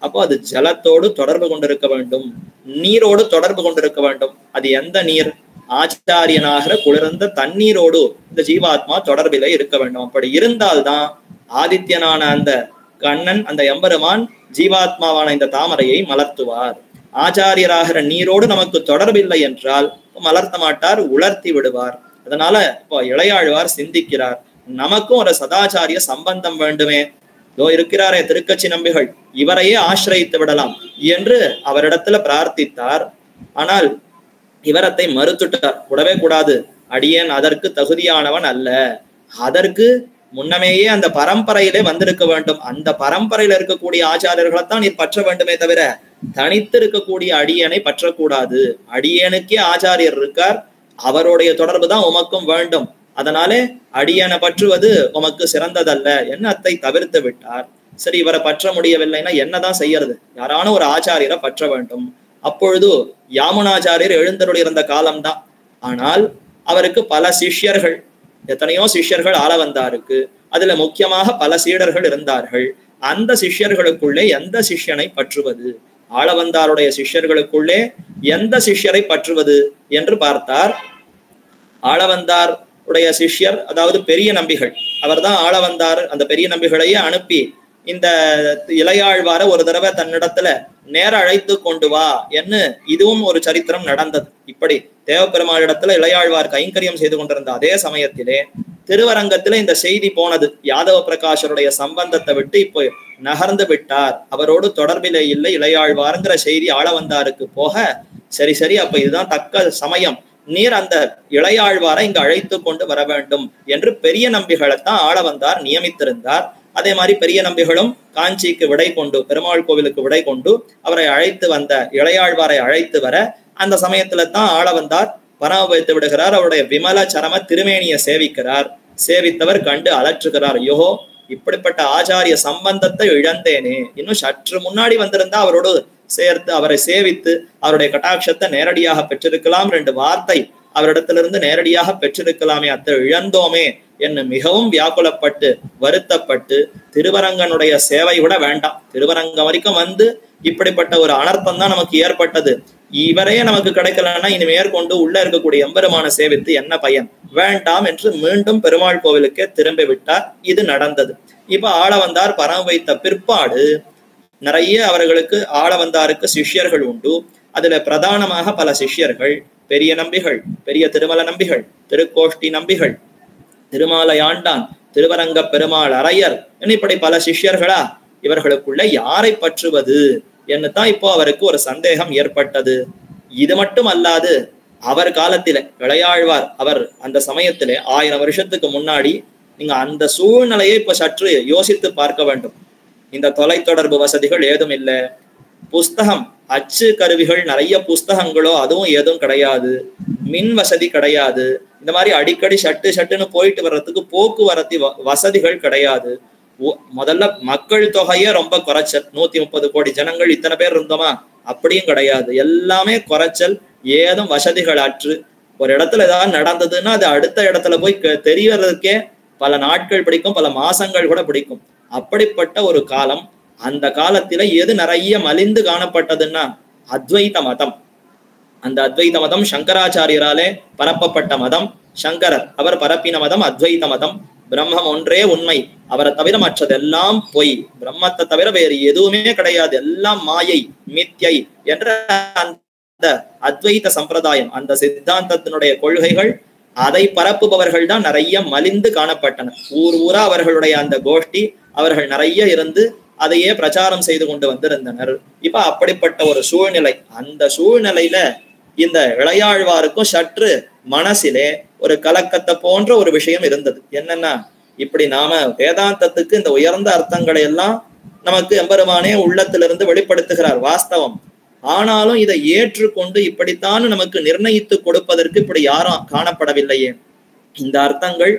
அப்போ அது ஜலத்தோடு தொடர்பு கொண்டிருக்க வேண்டும், நீரோடு தொடர்பு கொண்டிருக்க வேண்டும். அது எந்த நீர்? ஆச்சாரியனாகிற குளிர்ந்த தண்ணீரோடு இந்த ஜீவாத்மா தொடர்பில இருக்க வேண்டும். அப்படி இருந்தால்தான் ஆதித்யனான அந்த கண்ணன், அந்த எம்பெருமான் ஜீவாத்மாவான இந்த தாமரையை மலர்த்துவார். ஆச்சாரியராகிற நீரோடு நமக்கு தொடர்பில்லை என்றால் மலர்த்த மாட்டார், உலர்த்தி விடுவார். அதனால இப்போ இளையாழ்வார் சிந்திக்கிறார், நமக்கும் ஒரு சதாச்சாரிய சம்பந்தம் வேண்டுமே. இதோ இருக்கிறாரே திருக்கச்சி நம்பிகள், இவரையே ஆசிரயித்து விடலாம் என்று அவரிடத்துல பிரார்த்தித்தார். ஆனால் இவரத்தை மறுத்துட்டார். கூடவே கூடாது, அடியேன் அதற்கு தகுதியானவன் அல்ல, அதற்கு முன்னமேயே அந்த பரம்பரையிலே வந்திருக்க வேண்டும், அந்த பரம்பரையில இருக்கக்கூடிய ஆச்சாரியர்களைத்தான் நீர் பற்ற வேண்டுமே தவிர தனித்து இருக்கக்கூடிய அடியனை பற்றக்கூடாது. அடியனுக்கே ஆச்சாரியர் இருக்கார், அவருடைய தொடர்பு தான் உமக்கும் வேண்டும், அதனாலே அடியனை பற்றுவது உமக்கு சிறந்ததல்ல என்ன அத்தை தவிர்த்து விட்டார். சரி, இவரை பற்ற முடியவில்லைன்னா என்னதான் செய்யறது? யாரான ஒரு ஆச்சாரியரை பற்ற வேண்டும். அப்பொழுது யாமுனாச்சாரியர் எழுந்தருள் இருந்த காலம்தான். ஆனால் அவருக்கு பல சிஷ்யர்கள், எத்தனையோ சிஷ்யர்கள் ஆளவந்தாருக்கு, அதுல முக்கியமாக பல சீடர்கள் இருந்தார்கள். அந்த சிஷ்யர்களுக்குள்ளே எந்த சிஷ்யனை பற்றுவது, ஆளவந்தாருடைய சிஷ்யர்களுக்குள்ளே எந்த சிஷ்யரை பற்றுவது என்று பார்த்தார். ஆளவந்தார் உடைய சிஷ்யர், அதாவது பெரிய நம்பிகள், அவர்தான் ஆளவந்தார் அந்த பெரிய நம்பிகளையே அனுப்பி இந்த இளையாழ்வார ஒரு தடவை தன்னிடத்துல நேர அழைத்து கொண்டு வா என்று இதுவும் ஒரு சரித்திரம் நடந்தது. இப்படி தேவப்பெருமாளிடத்துல இளையாழ்வார் கைங்கரியம் செய்து கொண்டிருந்த அதே சமயத்திலே திருவரங்கத்துல இந்த செய்தி போனது. யாதவ பிரகாஷருடைய சம்பந்தத்தை விட்டு இப்போ நகர்ந்து விட்டார், அவரோடு தொடர்பிலே இல்லை இளையாழ்வாருங்கிற செய்தி ஆளவந்தாருக்கு போக, சரி சரி அப்ப இதுதான் தக்க சமயம், நீர் அந்த இளையாழ்வாரை இங்கு அழைத்து கொண்டு வர வேண்டும் என்று பெரிய நம்பிகளைத்தான் ஆளவந்தார் நியமித்திருந்தார். அதே மாதிரி பெரிய நம்பிகளும் காஞ்சிக்கு விடை கொண்டு, பெருமாள் கோவிலுக்கு விடை கொண்டு அவரை அழைத்து வந்த இளையாழ்வாரை அழைத்து வர, அந்த சமயத்துல தான் ஆளவந்தார் பராமரித்து விடுகிறார். அவருடைய விமல சரம திருமேனியை சேவிக்கிறார். சேவித்தவர் கண்டு அலற்றுகிறார், யோகோ இப்படிப்பட்ட ஆச்சாரிய சம்பந்தத்தை இழந்தேனே, இன்னும் சற்று முன்னாடி வந்திருந்தா அவரோடு சேர்த்து அவரை சேவித்து அவருடைய கட்டாட்சத்தை நேரடியாக பெற்றிருக்கலாம், 2 வார்த்தை அவரிடத்திலிருந்து நேரடியாக பெற்றிருக்கலாமே, அத்தை இழந்தோமே என்று மிகவும் வியாக்குலப்பட்டு வருத்தப்பட்டு, திருவரங்கனுடைய சேவை விட வேண்டாம், திருவரங்கம் வரைக்கும் வந்து இப்படிப்பட்ட ஒரு அனர்த்தம் தான் நமக்கு ஏற்பட்டது, இவரே நமக்கு கிடைக்கலன்னா இனி மேற்கொண்டு உள்ள இருக்கக்கூடிய எம்பெருமான சேவித்து என்ன பயன், வேண்டாம் என்று மீண்டும் பெருமாள் கோவிலுக்கே திரும்பி விட்டார். இது நடந்தது. இப்ப ஆளவந்தார் பரம் வைத்த பிற்பாடு நிறைய அவர்களுக்கு ஆளவந்தாருக்கு சிஷ்யர்கள் உண்டு. அதுல பிரதானமாக பல சிஷ்யர்கள் பெரிய நம்பிகள், பெரிய திருமல நம்பிகள், திருக்கோஷ்டி நம்பிகள், திருமாலையாண்டான், திருவரங்க பெருமாள் அரையர், இப்படி பல சிஷ்யர்களா, இவர்களுக்குள்ள யாரை பற்றுவது என்னதான் இப்போ அவருக்கு ஒரு சந்தேகம் ஏற்பட்டது. இது மட்டும் அல்லாது அவர் காலத்தில இளையாழ்வார் அவர் அந்த சமயத்திலே 1000 வருஷத்துக்கு முன்னாடி நீங்க அந்த சூழ்நிலையை இப்ப சற்று யோசித்து பார்க்க வேண்டும். இந்த தொலைத்தொடர்பு வசதிகள் ஏதும் இல்லை, புஸ்தகம் அச்சு கருவிகள் நிறைய புஸ்தகங்களோ அதுவும் ஏதும் கிடையாது, மின் வசதி கிடையாது, இந்த மாதிரி அடிக்கடி சட்டுன்னு போயிட்டு வர்றதுக்கு போக்குவரத்து வசதிகள் கிடையாது. முதல்ல மக்கள் தொகையே ரொம்ப குறைச்சல், 130 கோடி ஜனங்கள், இத்தனை பேர் இருந்தோமா, அப்படியும் கிடையாது, எல்லாமே குறைச்சல், ஏதும் வசதிகள் அற்று. ஒரு இடத்துல ஏதாவது நடந்ததுன்னா அது அடுத்த இடத்துல போய் தெரியறதுக்கே பல நாட்கள் பிடிக்கும், பல மாசங்கள் கூட பிடிக்கும். அப்படிப்பட்ட ஒரு காலம். அந்த காலத்தில எது நிறைய மலிந்து காணப்பட்டதுன்னா அத்வைத மதம். அந்த அத்வைத மதம் சங்கராச்சாரியராலே பரப்பப்பட்ட மதம். சங்கரர் அவர் பரப்பின மதம் அத்வைத மதம். பிரம்மம் ஒன்றே உண்மை, அவரை தவிர மற்றதெல்லாம் பொய், பிரம்மத்தை தவிர வேறு எதுவுமே கிடையாது, எல்லாம் மாயை மித்யை என்ற அந்த அத்வைத சம்பிரதாயம், அந்த சித்தாந்தத்தினுடைய கொள்கைகள், அதை பரப்புபவர்கள் தான் நிறைய மலிந்து காணப்பட்டன. ஊரா அவர்களுடைய அந்த கோஷ்டி அவர்கள் நிறைய இருந்து அதையே பிரச்சாரம் செய்து கொண்டு வந்திருந்தனர். இப்ப அப்படிப்பட்ட ஒரு சூழ்நிலை. அந்த சூழ்நிலையில இந்த இளையாழ்வாருக்கும் சற்று மனசிலே ஒரு கலக்கத்தை போன்ற ஒரு விஷயம் இருந்தது. என்னன்னா, இப்படி நாம வேதாந்தத்துக்கு இந்த உயர்ந்த அர்த்தங்களை எல்லாம் நமக்கு எம்பெருமானே உள்ளத்திலிருந்து வெளிப்படுத்துகிறார், வாஸ்தவம். ஆனாலும் இதை ஏற்றுக்கொண்டு இப்படித்தான் நமக்கு நிர்ணயித்து கொடுப்பதற்கு இப்படி யாரும் காணப்படவில்லையே. இந்த அர்த்தங்கள்,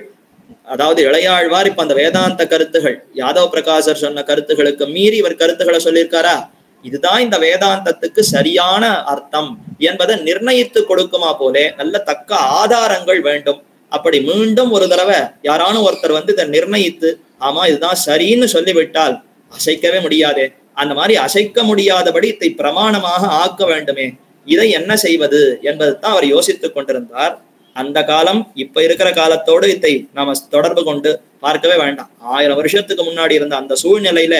அதாவது இளையாழ்வார் இப்ப அந்த வேதாந்த கருத்துகள், யாதவ பிரகாசர் சொன்ன கருத்துகளுக்கு மீறி இவர் கருத்துக்களை சொல்லியிருக்காரா, இதுதான் இந்த வேதாந்தத்துக்கு சரியான அர்த்தம் என்பதை நிர்ணயித்து கொடுக்குமா போலே நல்ல தக்க ஆதாரங்கள் வேண்டும். அப்படி மீண்டும் ஒரு தடவை யாரான ஒருத்தர் வந்து இதை நிர்ணயித்து ஆமா இதுதான் சரின்னு சொல்லிவிட்டால் அசைக்கவே முடியாதே, அந்த மாதிரி அசைக்க முடியாதபடி இதை பிரமாணமாக ஆக்க வேண்டுமே, இதை என்ன செய்வது என்பது தான் அவர் யோசித்துக் கொண்டிருந்தார். அந்த காலம் இப்ப இருக்கிற காலத்தோடு இதை நாம தொடர்பு கொண்டு பார்க்கவே வேண்டாம். 1000 வருஷத்துக்கு முன்னாடி இருந்த அந்த சூழ்நிலையில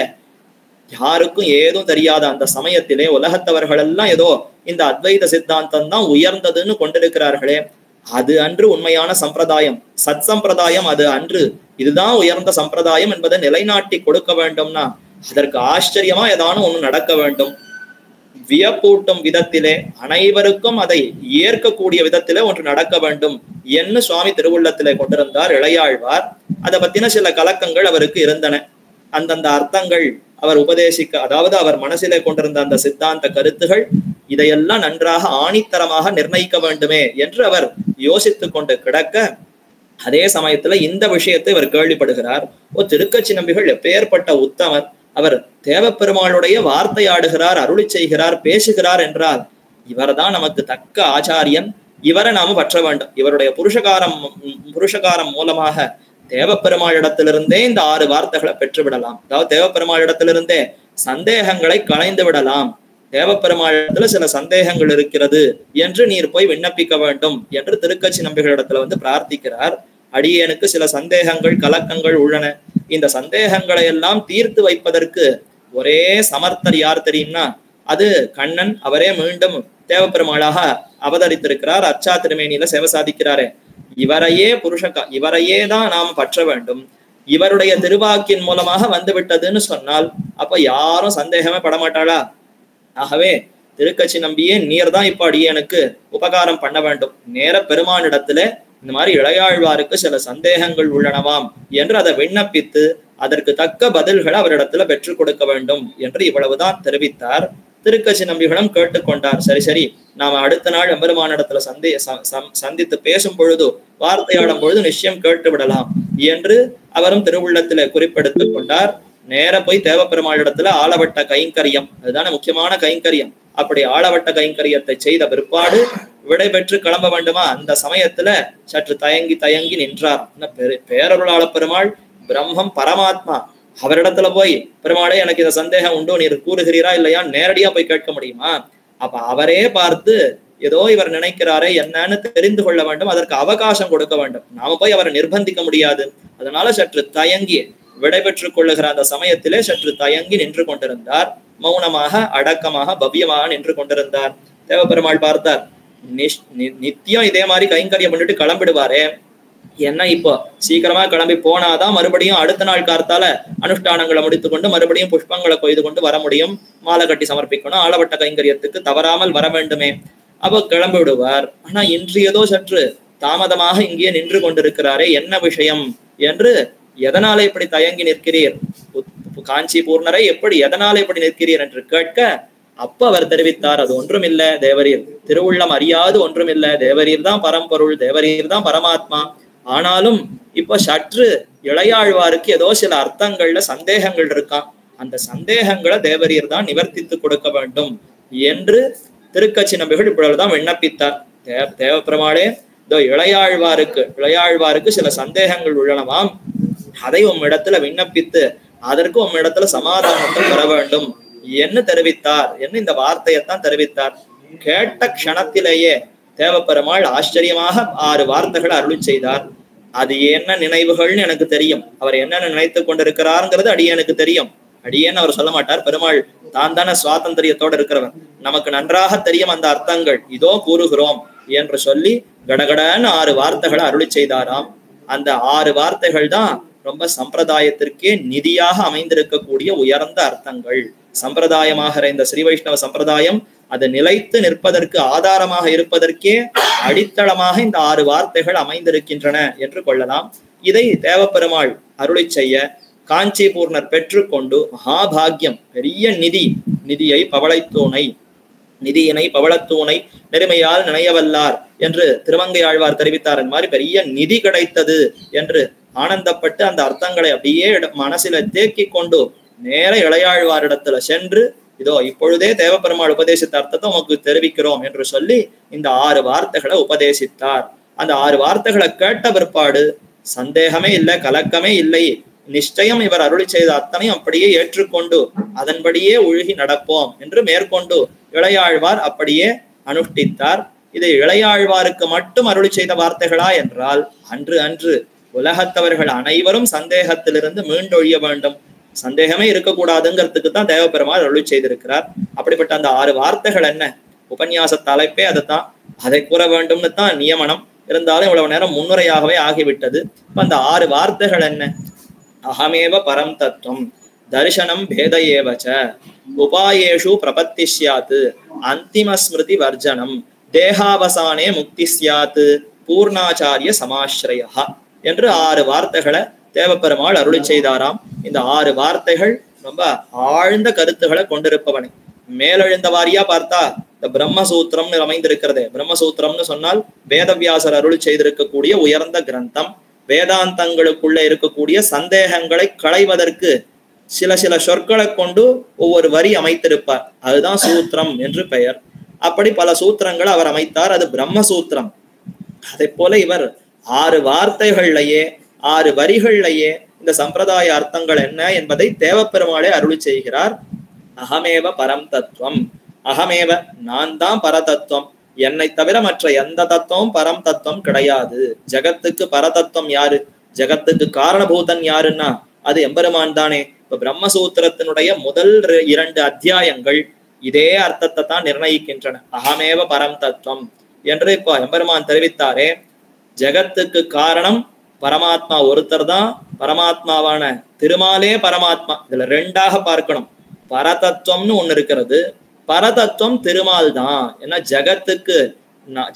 யாருக்கும் ஏதும் தெரியாத அந்த சமயத்திலே உலகத்தவர்கள் எல்லாம் ஏதோ இந்த அத்வைத சித்தாந்தம் தான் உயர்ந்ததுன்னு கொண்டிருக்கிறார்களே. அது அன்று உண்மையான சம்பிரதாயம், சத் சம்பிரதாயம் அது அன்று. இதுதான் உயர்ந்த சம்பிரதாயம் என்பதை நிலைநாட்டி கொடுக்க வேண்டும்னா அதற்கு ஆச்சரியமா ஏதானும் ஒண்ணு நடக்க வேண்டும். வியப்பூட்டும் விதத்திலே, அனைவருக்கும் அதை ஏற்கக்கூடிய விதத்திலே ஒன்று நடக்க வேண்டும் என்று சுவாமி திருவுள்ளத்திலே கொண்டிருந்தார் இளையாழ்வார். அதை பத்தின சில கலக்கங்கள் அவருக்கு இருந்தன. அந்தந்த அர்த்தங்கள் அவர் உபதேசிக்க, அதாவது அவர் மனசிலே கொண்டிருந்த அந்த சித்தாந்த கருத்துகள், இதையெல்லாம் நன்றாக ஆணித்தரமாக நிர்ணயிக்க வேண்டுமே என்று அவர் யோசித்துக் கொண்டு கிடக்க, அதே சமயத்துல இந்த விஷயத்தை இவர் கேள்விப்படுகிறார். திருக்கச்சி நம்பிகள் எப்பேற்பட்ட உத்தமர், அவர் தேவப்பெருமாளுடைய வார்த்தையாடுகிறார், அருளி செய்கிறார், பேசுகிறார் என்றால் இவர்தான் நமக்கு தக்க ஆச்சாரியன், இவரை நாம பற்ற வேண்டும். இவருடைய புருஷகாரம் மூலமாக தேவப்பெருமாளிடத்திலிருந்தே இந்த 6 வார்த்தைகளை பெற்றுவிடலாம். அதாவது தேவப்பெருமாளிடத்திலிருந்தே சந்தேகங்களை களைந்து விடலாம். தேவப்பெருமாளிடத்துல சில சந்தேகங்கள் இருக்கிறது என்று நீர் போய் விண்ணப்பிக்க வேண்டும் என்று திருக்கச்சி நம்பிகளிடத்துல பிரார்த்திக்கிறார். அடியேனுக்கு சில சந்தேகங்கள் கலக்கங்கள் உள்ளன. இந்த சந்தேகங்களை எல்லாம் தீர்த்து வைப்பதற்கு ஒரே சமர்த்தர் யார் தெரியும்னா அது கண்ணன். அவரே மீண்டும் தேவப்பெருமாளாக அவதரித்திருக்கிறார், அச்சா திருமேனியில சேவை சாதிக்கிறாரே. இவரையே தான் நாம் பற்ற வேண்டும். இவருடைய திருவாக்கின் மூலமாக வந்து விட்டதுன்னு சொன்னால் அப்ப யாரும் சந்தேகமே படமாட்டாளா? ஆகவே திருக்கச்சி நம்பியே நீர் தான் இப்ப அடியேனுக்கு உபகாரம் பண்ண வேண்டும். நேர பெருமானிடத்துல இந்த மாதிரி இளையாழ்வாருக்கு சில சந்தேகங்கள் உள்ளனவாம் என்று அதை விண்ணப்பித்து அதற்கு தக்க பதில்களை அவரிடத்துல பெற்றுக் கொடுக்க வேண்டும் என்று இவ்வளவுதான் தெரிவித்தார். திருக்கச்சி நம்பிகளும் கேட்டுக்கொண்டார். சரி நாம அடுத்த நாள் எம்பெருமானிடத்துல சந்தித்து பேசும் பொழுது, வார்த்தையாடும் பொழுது நிச்சயம் கேட்டு விடலாம் என்று அவரும் திருவுள்ளத்துல குறிப்பெடுத்துக் கொண்டார். நேர போய் தேவப்பெருமாளிடத்துல ஆளவட்ட கைங்கரியம், அதுதானே முக்கியமான கைங்கரியம். அப்படி ஆளவட்ட கைங்கரியத்தை செய்த பிற்பாடு விடை பெற்று கிளம்ப வேண்டுமா? அந்த சமயத்துல சற்று தயங்கி நின்றார். பேரருளாள பெருமாள் பிரம்மம் பரமாத்மா, அவரிடத்துல போய் பெருமாளே எனக்கு இந்த சந்தேகம் உண்டோ நீர் கூறுகிறீரா இல்லையா நேரடியா போய் கேட்க முடியுமா? அப்ப அவரே பார்த்து ஏதோ இவர் நினைக்கிறாரே என்னன்னு தெரிந்து கொள்ள வேண்டும், அதற்கு அவகாசம் கொடுக்க வேண்டும். நாம போய் அவரை நிர்பந்திக்க முடியாது. அதனால சற்று தயங்கி விடை பெற்றுக் கொள்ளுகிற அந்த சமயத்திலே சற்று தயங்கி நின்று கொண்டிருந்தார். மௌனமாக அடக்கமாக பவ்யமாக நின்று கொண்டிருந்தார். தேவப்பெருமாள் பார்த்தார், நித்தியம் இதே மாதிரி கைங்கரியம் பண்ணிட்டு கிளம்பிடுவாரே, என்ன இப்போ சீக்கிரமா கிளம்பி போனாதான் மறுபடியும் அடுத்த நாள் கார்த்தால அனுஷ்டானங்களை முடித்துக் கொண்டு மறுபடியும் புஷ்பங்களை கொய்து கொண்டு வர முடியும், மாலை கட்டி சமர்ப்பிக்கணும், ஆளவட்ட கைங்கரியத்துக்கு தவறாமல் வர வேண்டுமே. அப்ப கிளம்பி விடுவார். ஆனா இன்று ஏதோ சற்று தாமதமாக இங்கே நின்று கொண்டிருக்கிறாரே, என்ன விஷயம் என்று, எதனால இப்படி தயங்கி நிற்கிறீர், காஞ்சி பூர்ணரை எதனால இப்படி நிற்கிறீர் என்று கேட்க, அப்ப அவர் தெரிவித்தார், அது ஒன்றுமில்ல தேவரீர், திருவுள்ளம் அறியாது ஒன்றுமில்ல, தேவரீர் தான் பரம்பொருள், தேவரீர் தான் பரமாத்மா. ஆனாலும் இப்ப சற்று இளையாழ்வாருக்கு ஏதோ சில அர்த்தங்கள்ல சந்தேகங்கள் இருக்கான், அந்த சந்தேகங்களை தேவரீர் தான் நிவர்த்தித்து கொடுக்க வேண்டும் என்று திருக்கச்சி நம்பிகள் இப்பொழுதுதான் விண்ணப்பித்தார். தேவப்பெருமாளே, இதோ இளையாழ்வாருக்கு சில சந்தேகங்கள் உள்ளனவாம், அதை உம்மிடத்துல விண்ணப்பித்து அதற்கு உம்மிடத்துல சமாதானத்தை பெற வேண்டும் என்று தெரிவித்தார் என்று இந்த வார்த்தையைத்தான் தெரிவித்தார். கேட்ட க்ஷணத்திலேயே தேவப்பெருமாள் ஆச்சரியமாக 6 வார்த்தைகளை அருளி செய்தார். அது என்ன நினைவுகள்னு எனக்கு தெரியும், அவர் என்னென்ன நினைத்துக் கொண்டிருக்கிறாருங்கிறது அடியேனுக்கு தெரியும். அடியேன்னு அவர் சொல்ல மாட்டார், பெருமாள் தான் தானே சுவாதந்திரியத்தோடு இருக்கிறவர், நமக்கு நன்றாக தெரியும் அந்த அர்த்தங்கள், இதோ கூறுகிறோம் என்று சொல்லி கடகடன்னு 6 வார்த்தைகளை அருளி செய்தாராம். அந்த 6 வார்த்தைகள் தான் ரொம்ப சம்பிரதாயத்திற்கே நிதியாக அமைந்திருக்கக்கூடிய உயர்ந்த அர்த்தங்கள். சம்பிரதாயமாக இந்த ஸ்ரீ வைஷ்ணவ சம்பிரதாயம் அது நிலைத்து நிற்பதற்கு ஆதாரமாக இருப்பதற்கே அடித்தளமாக இந்த 6 வார்த்தைகள் அமைந்திருக்கின்றன என்று கொள்ளலாம். இதை தேவப்பெருமாள் அருளி செய்ய காஞ்சி பூர்ணர் பெற்றுக்கொண்டு மகாபாகியம், பெரிய நிதியினை பவளத்தூணை நெருமையால் நினையவல்லார் என்று திருமங்கை ஆழ்வார் தெரிவித்தார். அந்த மாதிரி பெரிய நிதி கிடைத்தது என்று ஆனந்தப்பட்டு அந்த அர்த்தங்களை அப்படியே மனசில தேக்கி கொண்டு நேர இளையாழ்வாரிடத்துல சென்று, இதோ இப்பொழுதே தேவப்பெருமாள் உபதேசித்த அர்த்தத்தை உமக்கு தெரிவிக்கிறோம் என்று சொல்லி இந்த 6 வார்த்தைகளை உபதேசித்தார். அந்த 6 வார்த்தைகளை கேட்ட பிற்பாடு சந்தேகமே இல்லை, கலக்கமே இல்லை, நிச்சயம் இவர் அருளி செய்த அத்தனையும் அப்படியே ஏற்றுக்கொண்டு அதன்படியே ஒழுகி நடப்போம் என்று மேற்கொண்டு இளையாழ்வார் அப்படியே அனுஷ்டித்தார். இது இளையாழ்வாருக்கு மட்டும் அருளி செய்த வார்த்தைகளா என்றால் அன்று உலகத்தவர்கள் அனைவரும் சந்தேகத்திலிருந்து மீண்டொழிய வேண்டும், சந்தேகமே இருக்கக்கூடாதுங்கிறதுக்கு தான் தேவப்பெருமாள் அருளி செய்திருக்கிறார். அப்படிப்பட்ட அந்த 6 வார்த்தைகள் என்ன, உபன்யாச தலைப்பே அதுதான், அதை கூற வேண்டும்னு தான் நியமனம். இருந்தாலும் இவ்வளவு நேரம் முன்னுரையாகவே ஆகிவிட்டது. இப்ப அந்த 6 வார்த்தைகள் என்ன? அகமேவ பரம் தத்துவம், தர்சனம் பேத ஏவச்ச, உபாயேஷு பிரபத்தி ஸ்யாத், அந்திம ஸ்மிருதி வர்ஜனம், தேகாவசானே முக்தி ஸ்யாத், பூர்ணாச்சாரிய சமாஸ்ரயா என்று 6 வார்த்தைகளை தேவப்பெருமாள் அருளி செய்தாராம். இந்த 6 வார்த்தைகள் ரொம்ப ஆழ்ந்த கருத்துக்களை கொண்டிருப்பவனை. மேலெழுந்த வாரியா பார்த்தா இந்த பிரம்மசூத்திரம்னு அமைந்திருக்கிறதே, பிரம்மசூத்திரம்னு சொன்னால் வேதவியாசர் அருளி செய்திருக்கக்கூடிய உயர்ந்த கிரந்தம். வேதாந்தங்களுக்குள்ள இருக்கக்கூடிய சந்தேகங்களை களைவதற்கு சில சொற்களை கொண்டு ஒவ்வொரு வரி அமைத்திருப்பார். அதுதான் சூத்திரம் என்று பெயர். அப்படி பல சூத்திரங்களை அவர் அமைத்தார், அது பிரம்மசூத்திரம். அதே போல இவர் 6 வார்த்தைகள்லயே 6 வரிகள்லயே இந்த சம்பிரதாய அர்த்தங்கள் என்ன என்பதை தேவப்பெருமாளே அருளி செய்கிறார். அகமேவ பரம் தத்துவம், அகமேவ நான் தான் பரதத்துவம், என்னை தவிர மற்ற எந்த தத்துவம் பரம் தத்துவம் கிடையாது. ஜகத்துக்கு பரதத்துவம் யாரு, ஜகத்துக்கு காரணபூதன் யாருன்னா அது எம்பெருமான் தானே. இப்ப பிரம்மசூத்திரத்தினுடைய முதல் 2 அத்தியாயங்கள் இதே அர்த்தத்தை தான் நிர்ணயிக்கின்றன. அகமேவ பரம் தத்துவம் என்று இப்ப எம்பெருமான் தெரிவித்தாரே. ஜகத்துக்கு காரணம் பரமாத்மா ஒருத்தர் தான், பரமாத்மாவான திருமாலே பரமாத்மா. இதுல 2ஆக பார்க்கணும். பரதத்துவம்னு ஒண்ணு இருக்கிறது, பரதத்துவம் திருமால் தான். ஏன்னா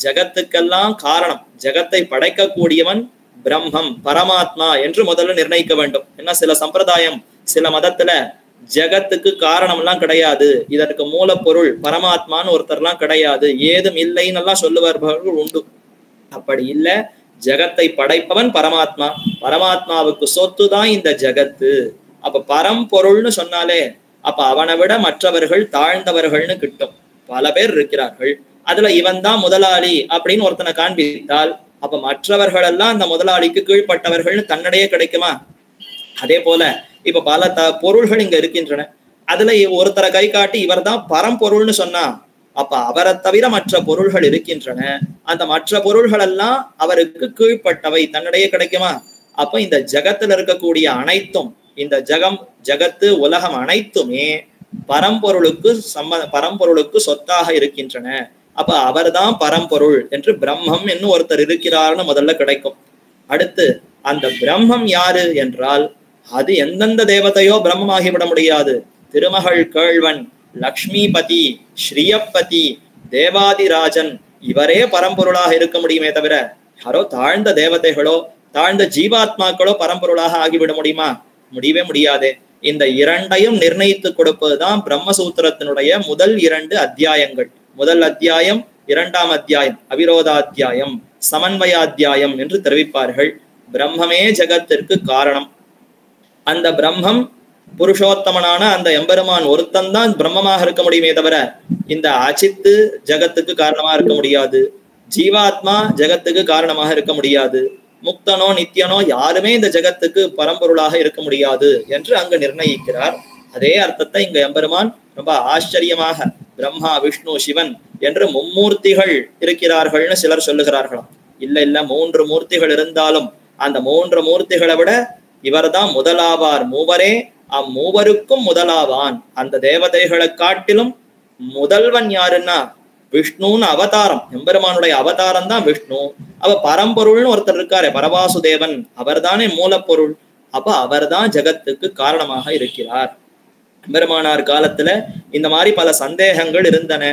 ஜகத்துக்கெல்லாம் காரணம், ஜகத்தை படைக்கக்கூடியவன் பிரம்மம் பரமாத்மா என்று முதல்ல நிர்ணயிக்க வேண்டும். ஏன்னா சில சம்பிரதாயம் சில மதத்துல ஜகத்துக்கு காரணம் எல்லாம் கிடையாது, இதற்கு மூலப்பொருள் பரமாத்மான்னு ஒருத்தர்லாம் கிடையாது, ஏதும் இல்லைன்னு எல்லாம் சொல்லுவார்கள் உண்டு. அப்படி இல்ல, ஜகத்தை படைப்பவன் பரமாத்மா, பரமாத்மாவுக்கு சொத்து தான் இந்த ஜகத்து. அப்ப பரம்பொருள்னு சொன்னாலே அப்ப அவனை விட மற்றவர்கள் தாழ்ந்தவர்கள்னு கிட்டும். பல பேர் இருக்கிறார்கள், அதுல இவன் தான் முதலாளி அப்படின்னு ஒருத்தனை காண்பித்தால் அப்ப மற்றவர்கள் எல்லாம் அந்த முதலாளிக்கு கீழ்பட்டவர்கள்னு தன்னிடையே கிடைக்குமா? அதே போல இப்ப பல பொருள்கள் இங்க இருக்கின்றன, அதுல ஒருத்தரை கை காட்டி இவர் தான் பரம்பொருள்னு சொன்னா அப்ப அவரை தவிர மற்ற பொருள்கள் இருக்கின்றன, அந்த மற்ற பொருள்கள் எல்லாம் அவருக்கு கீழ்பட்டவை, தன்னிடையே கிடைக்குமா? அப்ப இந்த ஜகத்துல இருக்கக்கூடிய அனைத்தும், இந்த ஜகத்து உலகம் அனைத்துமே பரம்பொருளுக்கு சொத்தாக இருக்கின்றன. அப்ப அவர்தான் பரம்பொருள் என்று பிரம்மம் என்னும் ஒருத்தர் இருக்கிறார்னு முதல்ல கிடைக்கும். அடுத்து அந்த பிரம்மம் யாரு என்றால் அது எந்தெந்த தேவதையோ பிரம்மமாகிவிட முடியாது. திருமகள் கேழ்வன், லக்ஷ்மிபதி, ஸ்ரீயப்பதி, தேவாதிராஜன் இவரே பரம்பொருளாக இருக்க முடியுமே தவிர யாரோ தாழ்ந்த தேவதைகளோ தாழ்ந்த ஜீவாத்மாக்களோ பரம்பொருளாக ஆகிவிட முடியுமா? முடியவே முடியாது. இந்த 2ஐயும் நிர்ணயித்து கொடுப்பதுதான் பிரம்மசூத்திரத்தினுடைய முதல் 2 அத்தியாயங்கள். முதல் அத்தியாயம், 2ஆம் அத்தியாயம் அவிரோதாத்தியாயம், சமன்வயாத்தியாயம் என்று தெரிவிப்பார்கள். பிரம்மமே ஜகத்திற்கு காரணம். அந்த பிரம்மம் புருஷோத்தமனான அந்த எம்பெருமான் ஒருத்தன் தான் பிரம்மமாக இருக்க முடியுமே தவிர இந்த அச்சித்து ஜகத்துக்கு காரணமா இருக்க முடியாது, ஜீவாத்மா ஜகத்துக்கு காரணமாக இருக்க முடியாது, முக்தனோ நித்தியனோ யாருமே இந்த ஜகத்துக்கு பரம்பொருளாக இருக்க முடியாது என்று அங்கு நிர்ணயிக்கிறார். அதே அர்த்தத்தை இங்க எம்பெருமான் ரொம்ப ஆச்சரியமாக பிரம்மா, விஷ்ணு, சிவன் என்று மும்மூர்த்திகள் இருக்கிறார்கள்னு சிலர் சொல்லுகிறார்களாம். இல்ல 3 மூர்த்திகள் இருந்தாலும் அந்த 3 மூர்த்திகளை விட இவர் தான் முதலாவார். மூவரே அம்மூவருக்கும் முதலாவான். அந்த தேவதைகளை காட்டிலும் முதல்வன் யாருன்னா விஷ்ணுன்னு அவதாரம், எம்பெருமானுடைய அவதாரம் தான் விஷ்ணு. அவ பரம்பொருள்னு ஒருத்தர் இருக்காரு, பரவாசுதேவன், அவர் தானே மூலப்பொருள். அப்ப அவர் தான் ஜகத்துக்கு காரணமாக இருக்கிறார். எம்பெருமானார் காலத்துல இந்த மாதிரி பல சந்தேகங்கள் இருந்தன.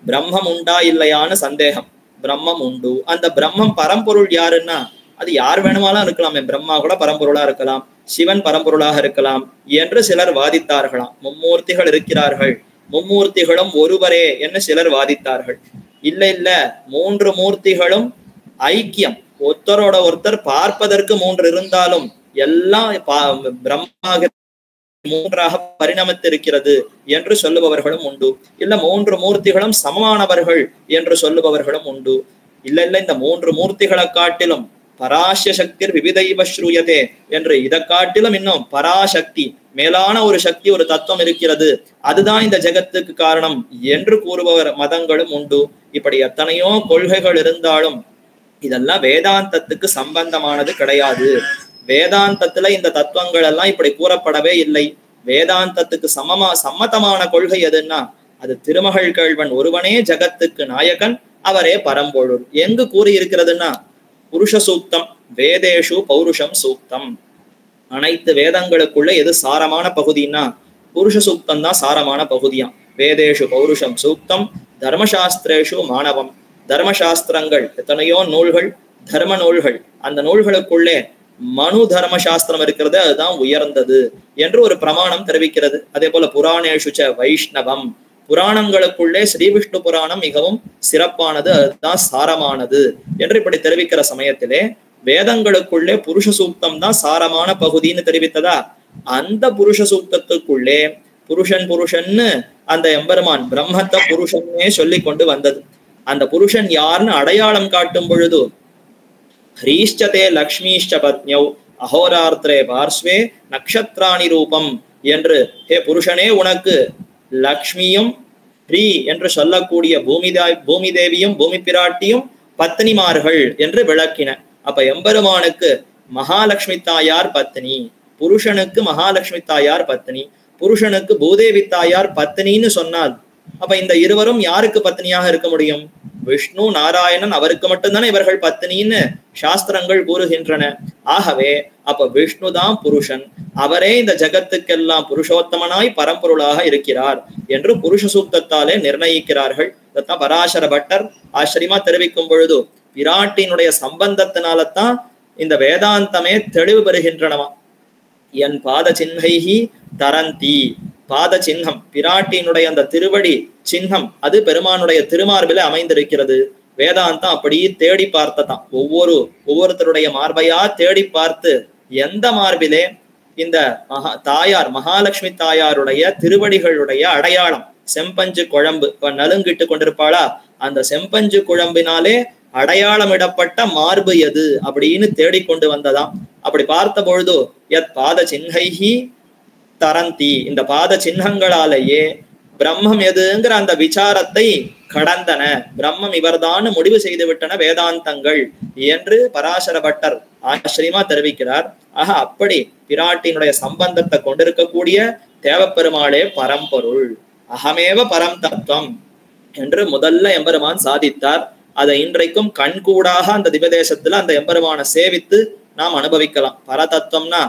பிரம்மம் உண்டா இல்லையான்னு சந்தேகம். பிரம்மம் உண்டு. அந்த பிரம்மம் பரம்பொருள் யாருன்னா அது யார் வேணுமாலாம் இருக்கலாமே, பிரம்மா கூட பரம்பொருளா இருக்கலாம், சிவன் பரம்பொருளாக இருக்கலாம் என்று சிலர் வாதித்தார்களாம். மும்மூர்த்திகள் இருக்கிறார்கள், மும்மூர்த்திகளும் ஒருவரே என்று சிலர் வாதித்தார்கள். இல்ல 3 மூர்த்திகளும் ஐக்கியம், ஒருத்தரோட ஒருத்தர் பார்ப்பதற்கு 3 இருந்தாலும் எல்லாம் பிரம்மாக 3ஆக பரிணமித்திருக்கிறது என்று சொல்லுபவர்களும் உண்டு. இல்ல 3 மூர்த்திகளும் சமமானவர்கள் என்று சொல்லுபவர்களும் உண்டு. இல்ல இந்த 3 மூர்த்திகளை காட்டிலும் பராச சக்தி விவிதைவ ஸ்ரூயதே என்று இதை காட்டிலும் இன்னும் பராசக்தி, மேலான ஒரு சக்தி, ஒரு தத்துவம் இருக்கிறது, அதுதான் இந்த ஜகத்துக்கு காரணம் என்று கூறுபவர் மதங்களும் உண்டு. இப்படி எத்தனையோ கொள்கைகள் இருந்தாலும் இதெல்லாம் வேதாந்தத்துக்கு சம்பந்தமானது கிடையாது. வேதாந்தத்துல இந்த தத்துவங்கள் எல்லாம் இப்படி கூறப்படவே இல்லை. வேதாந்தத்துக்கு சம்மதமான கொள்கை எதுன்னா அது திருமகள் கேழ்வன் ஒருவனே ஜகத்துக்கு நாயகன், அவரே பரம்பொருள் எங்கு கூறி இருக்கிறதுன்னா புருஷ சூக்தம் வேதேஷு பௌருஷம் சூக்தம். அனைத்து வேதங்களுக்குள்ள எது சாரமான பகுதின்னா புருஷ சூக்தம் தான் சாரமான பகுதியாம். வேதேஷு பௌருஷம் சூக்தம் தர்மசாஸ்திரேஷு மாணவம். தர்மசாஸ்திரங்கள் எத்தனையோ நூல்கள், தர்ம நூல்கள், அந்த நூல்களுக்குள்ளே மனு தர்மசாஸ்திரம் இருக்கிறது, அதுதான் உயர்ந்தது என்று ஒரு பிரமாணம் தெரிவிக்கிறது. அதே போல புராணேஷுச்ச வைஷ்ணவம், புராணங்களுக்குள்ளே ஸ்ரீ விஷ்ணு புராணம் மிகவும் சிறப்பானது, அதுதான் சாரமானது என்று இப்படி தெரிவிக்கிற சமயத்திலே வேதங்களுக்குள்ளே புருஷ சூக்தம் தான் சாரமான பகுதின்னு தெரிவித்ததா, அந்த புருஷ சூக்தத்துக்குள்ளே புருஷன் புருஷன்னு அந்த எம்பெருமான் பிரம்மத்தை புருஷன்னே சொல்லி கொண்டு வந்தது. அந்த புருஷன் யாருன்னு அடையாளம் காட்டும் பொழுது ஹ்ரீஷ்சதே லக்ஷ்மீஷ்ச பத்ஞௌ அஹோரார்த்ரே பார்ஸ்வே நக்ஷத்ராணி ரூபம் என்று, ஹே புருஷனே உனக்கு லக்ஷ்மியும் ஹ்ரீ என்று சொல்லக்கூடிய பூமி தேவியும் பூமி பிராட்டியும் பத்னிமார்கள் என்று விளக்கின. அப்ப எம்பெருமானுக்கு மகாலட்சுமி தாயார் பத்னி, புருஷனுக்கு மகாலட்சுமி தாயார் பத்னி, புருஷனுக்கு பூதேவி தாயார் பத்னின்னு சொன்னால் அப்ப இந்த இருவரும் யாருக்கு பத்னியாக இருக்க முடியும்? விஷ்ணு நாராயணன் அவருக்கு மட்டும்தானே இவர்கள் பத்னின்னு சாஸ்திரங்கள் கூறுகின்றன. ஆகவே அப்ப விஷ்ணு தான் புருஷன், அவரே இந்த ஜகத்துக்கெல்லாம் புருஷோத்தமனாய் பரம்பொருளாக இருக்கிறார் என்று புருஷ சூக்தத்தாலே நிர்ணயிக்கிறார்கள். இதைத்தான் பராசர பட்டர் ஆச்சரியமா தெரிவிக்கும் பொழுது பிராட்டினுடைய சம்பந்தத்தினால்தான் இந்த வேதாந்தமே தெளிவு பெறுகின்றனவா. என் பாத சின்னைஹி தரந்தி, பாத சின்னம் பிராட்டியினுடைய அந்த திருவடி சின்னம் அது பெருமானுடைய திருமார்பில அமைந்திருக்கிறது. வேதாந்தம் அப்படி தேடி பார்த்ததான், ஒவ்வொருத்தருடைய மார்பையா தேடி பார்த்து எந்த மார்பிலே இந்த தாயார் மகாலட்சுமி தாயாருடைய திருவடிகளுடைய அடையாளம், செம்பஞ்சு குழம்பு நலுங்கிட்டு கொண்டிருப்பாளா, அந்த செம்பஞ்சு குழம்பினாலே அடையாளமிடப்பட்ட மார்பு எது அப்படின்னு தேடிக்கொண்டு வந்ததாம். அப்படி பார்த்த பொழுது எத் பாத சின்னைஹி தரந்தி, இந்த பாத சின்னங்களாலேயே பிரம்மம் எதுங்கிற அந்த விசாரத்தை கடந்தன, பிரம்மம் இவர்தான் முடிவு செய்து விட்டன வேதாந்தங்கள் என்று பராசர பட்டர் ஆச்சரியமா தெரிவிக்கிறார். ஆக அப்படி பிராட்டினுடைய சம்பந்தத்தை கொண்டிருக்கக்கூடிய தேவப்பெருமாளே பரம்பொருள், அகமேவ பரம் தத்துவம் என்று முதல்ல எம்பெருமான் சாதித்தார். அதை இன்றைக்கும் கண்கூடாக அந்த திவதேசத்துல அந்த எம்பெருமானை சேவித்து நாம் அனுபவிக்கலாம். பரதத்துவம்னா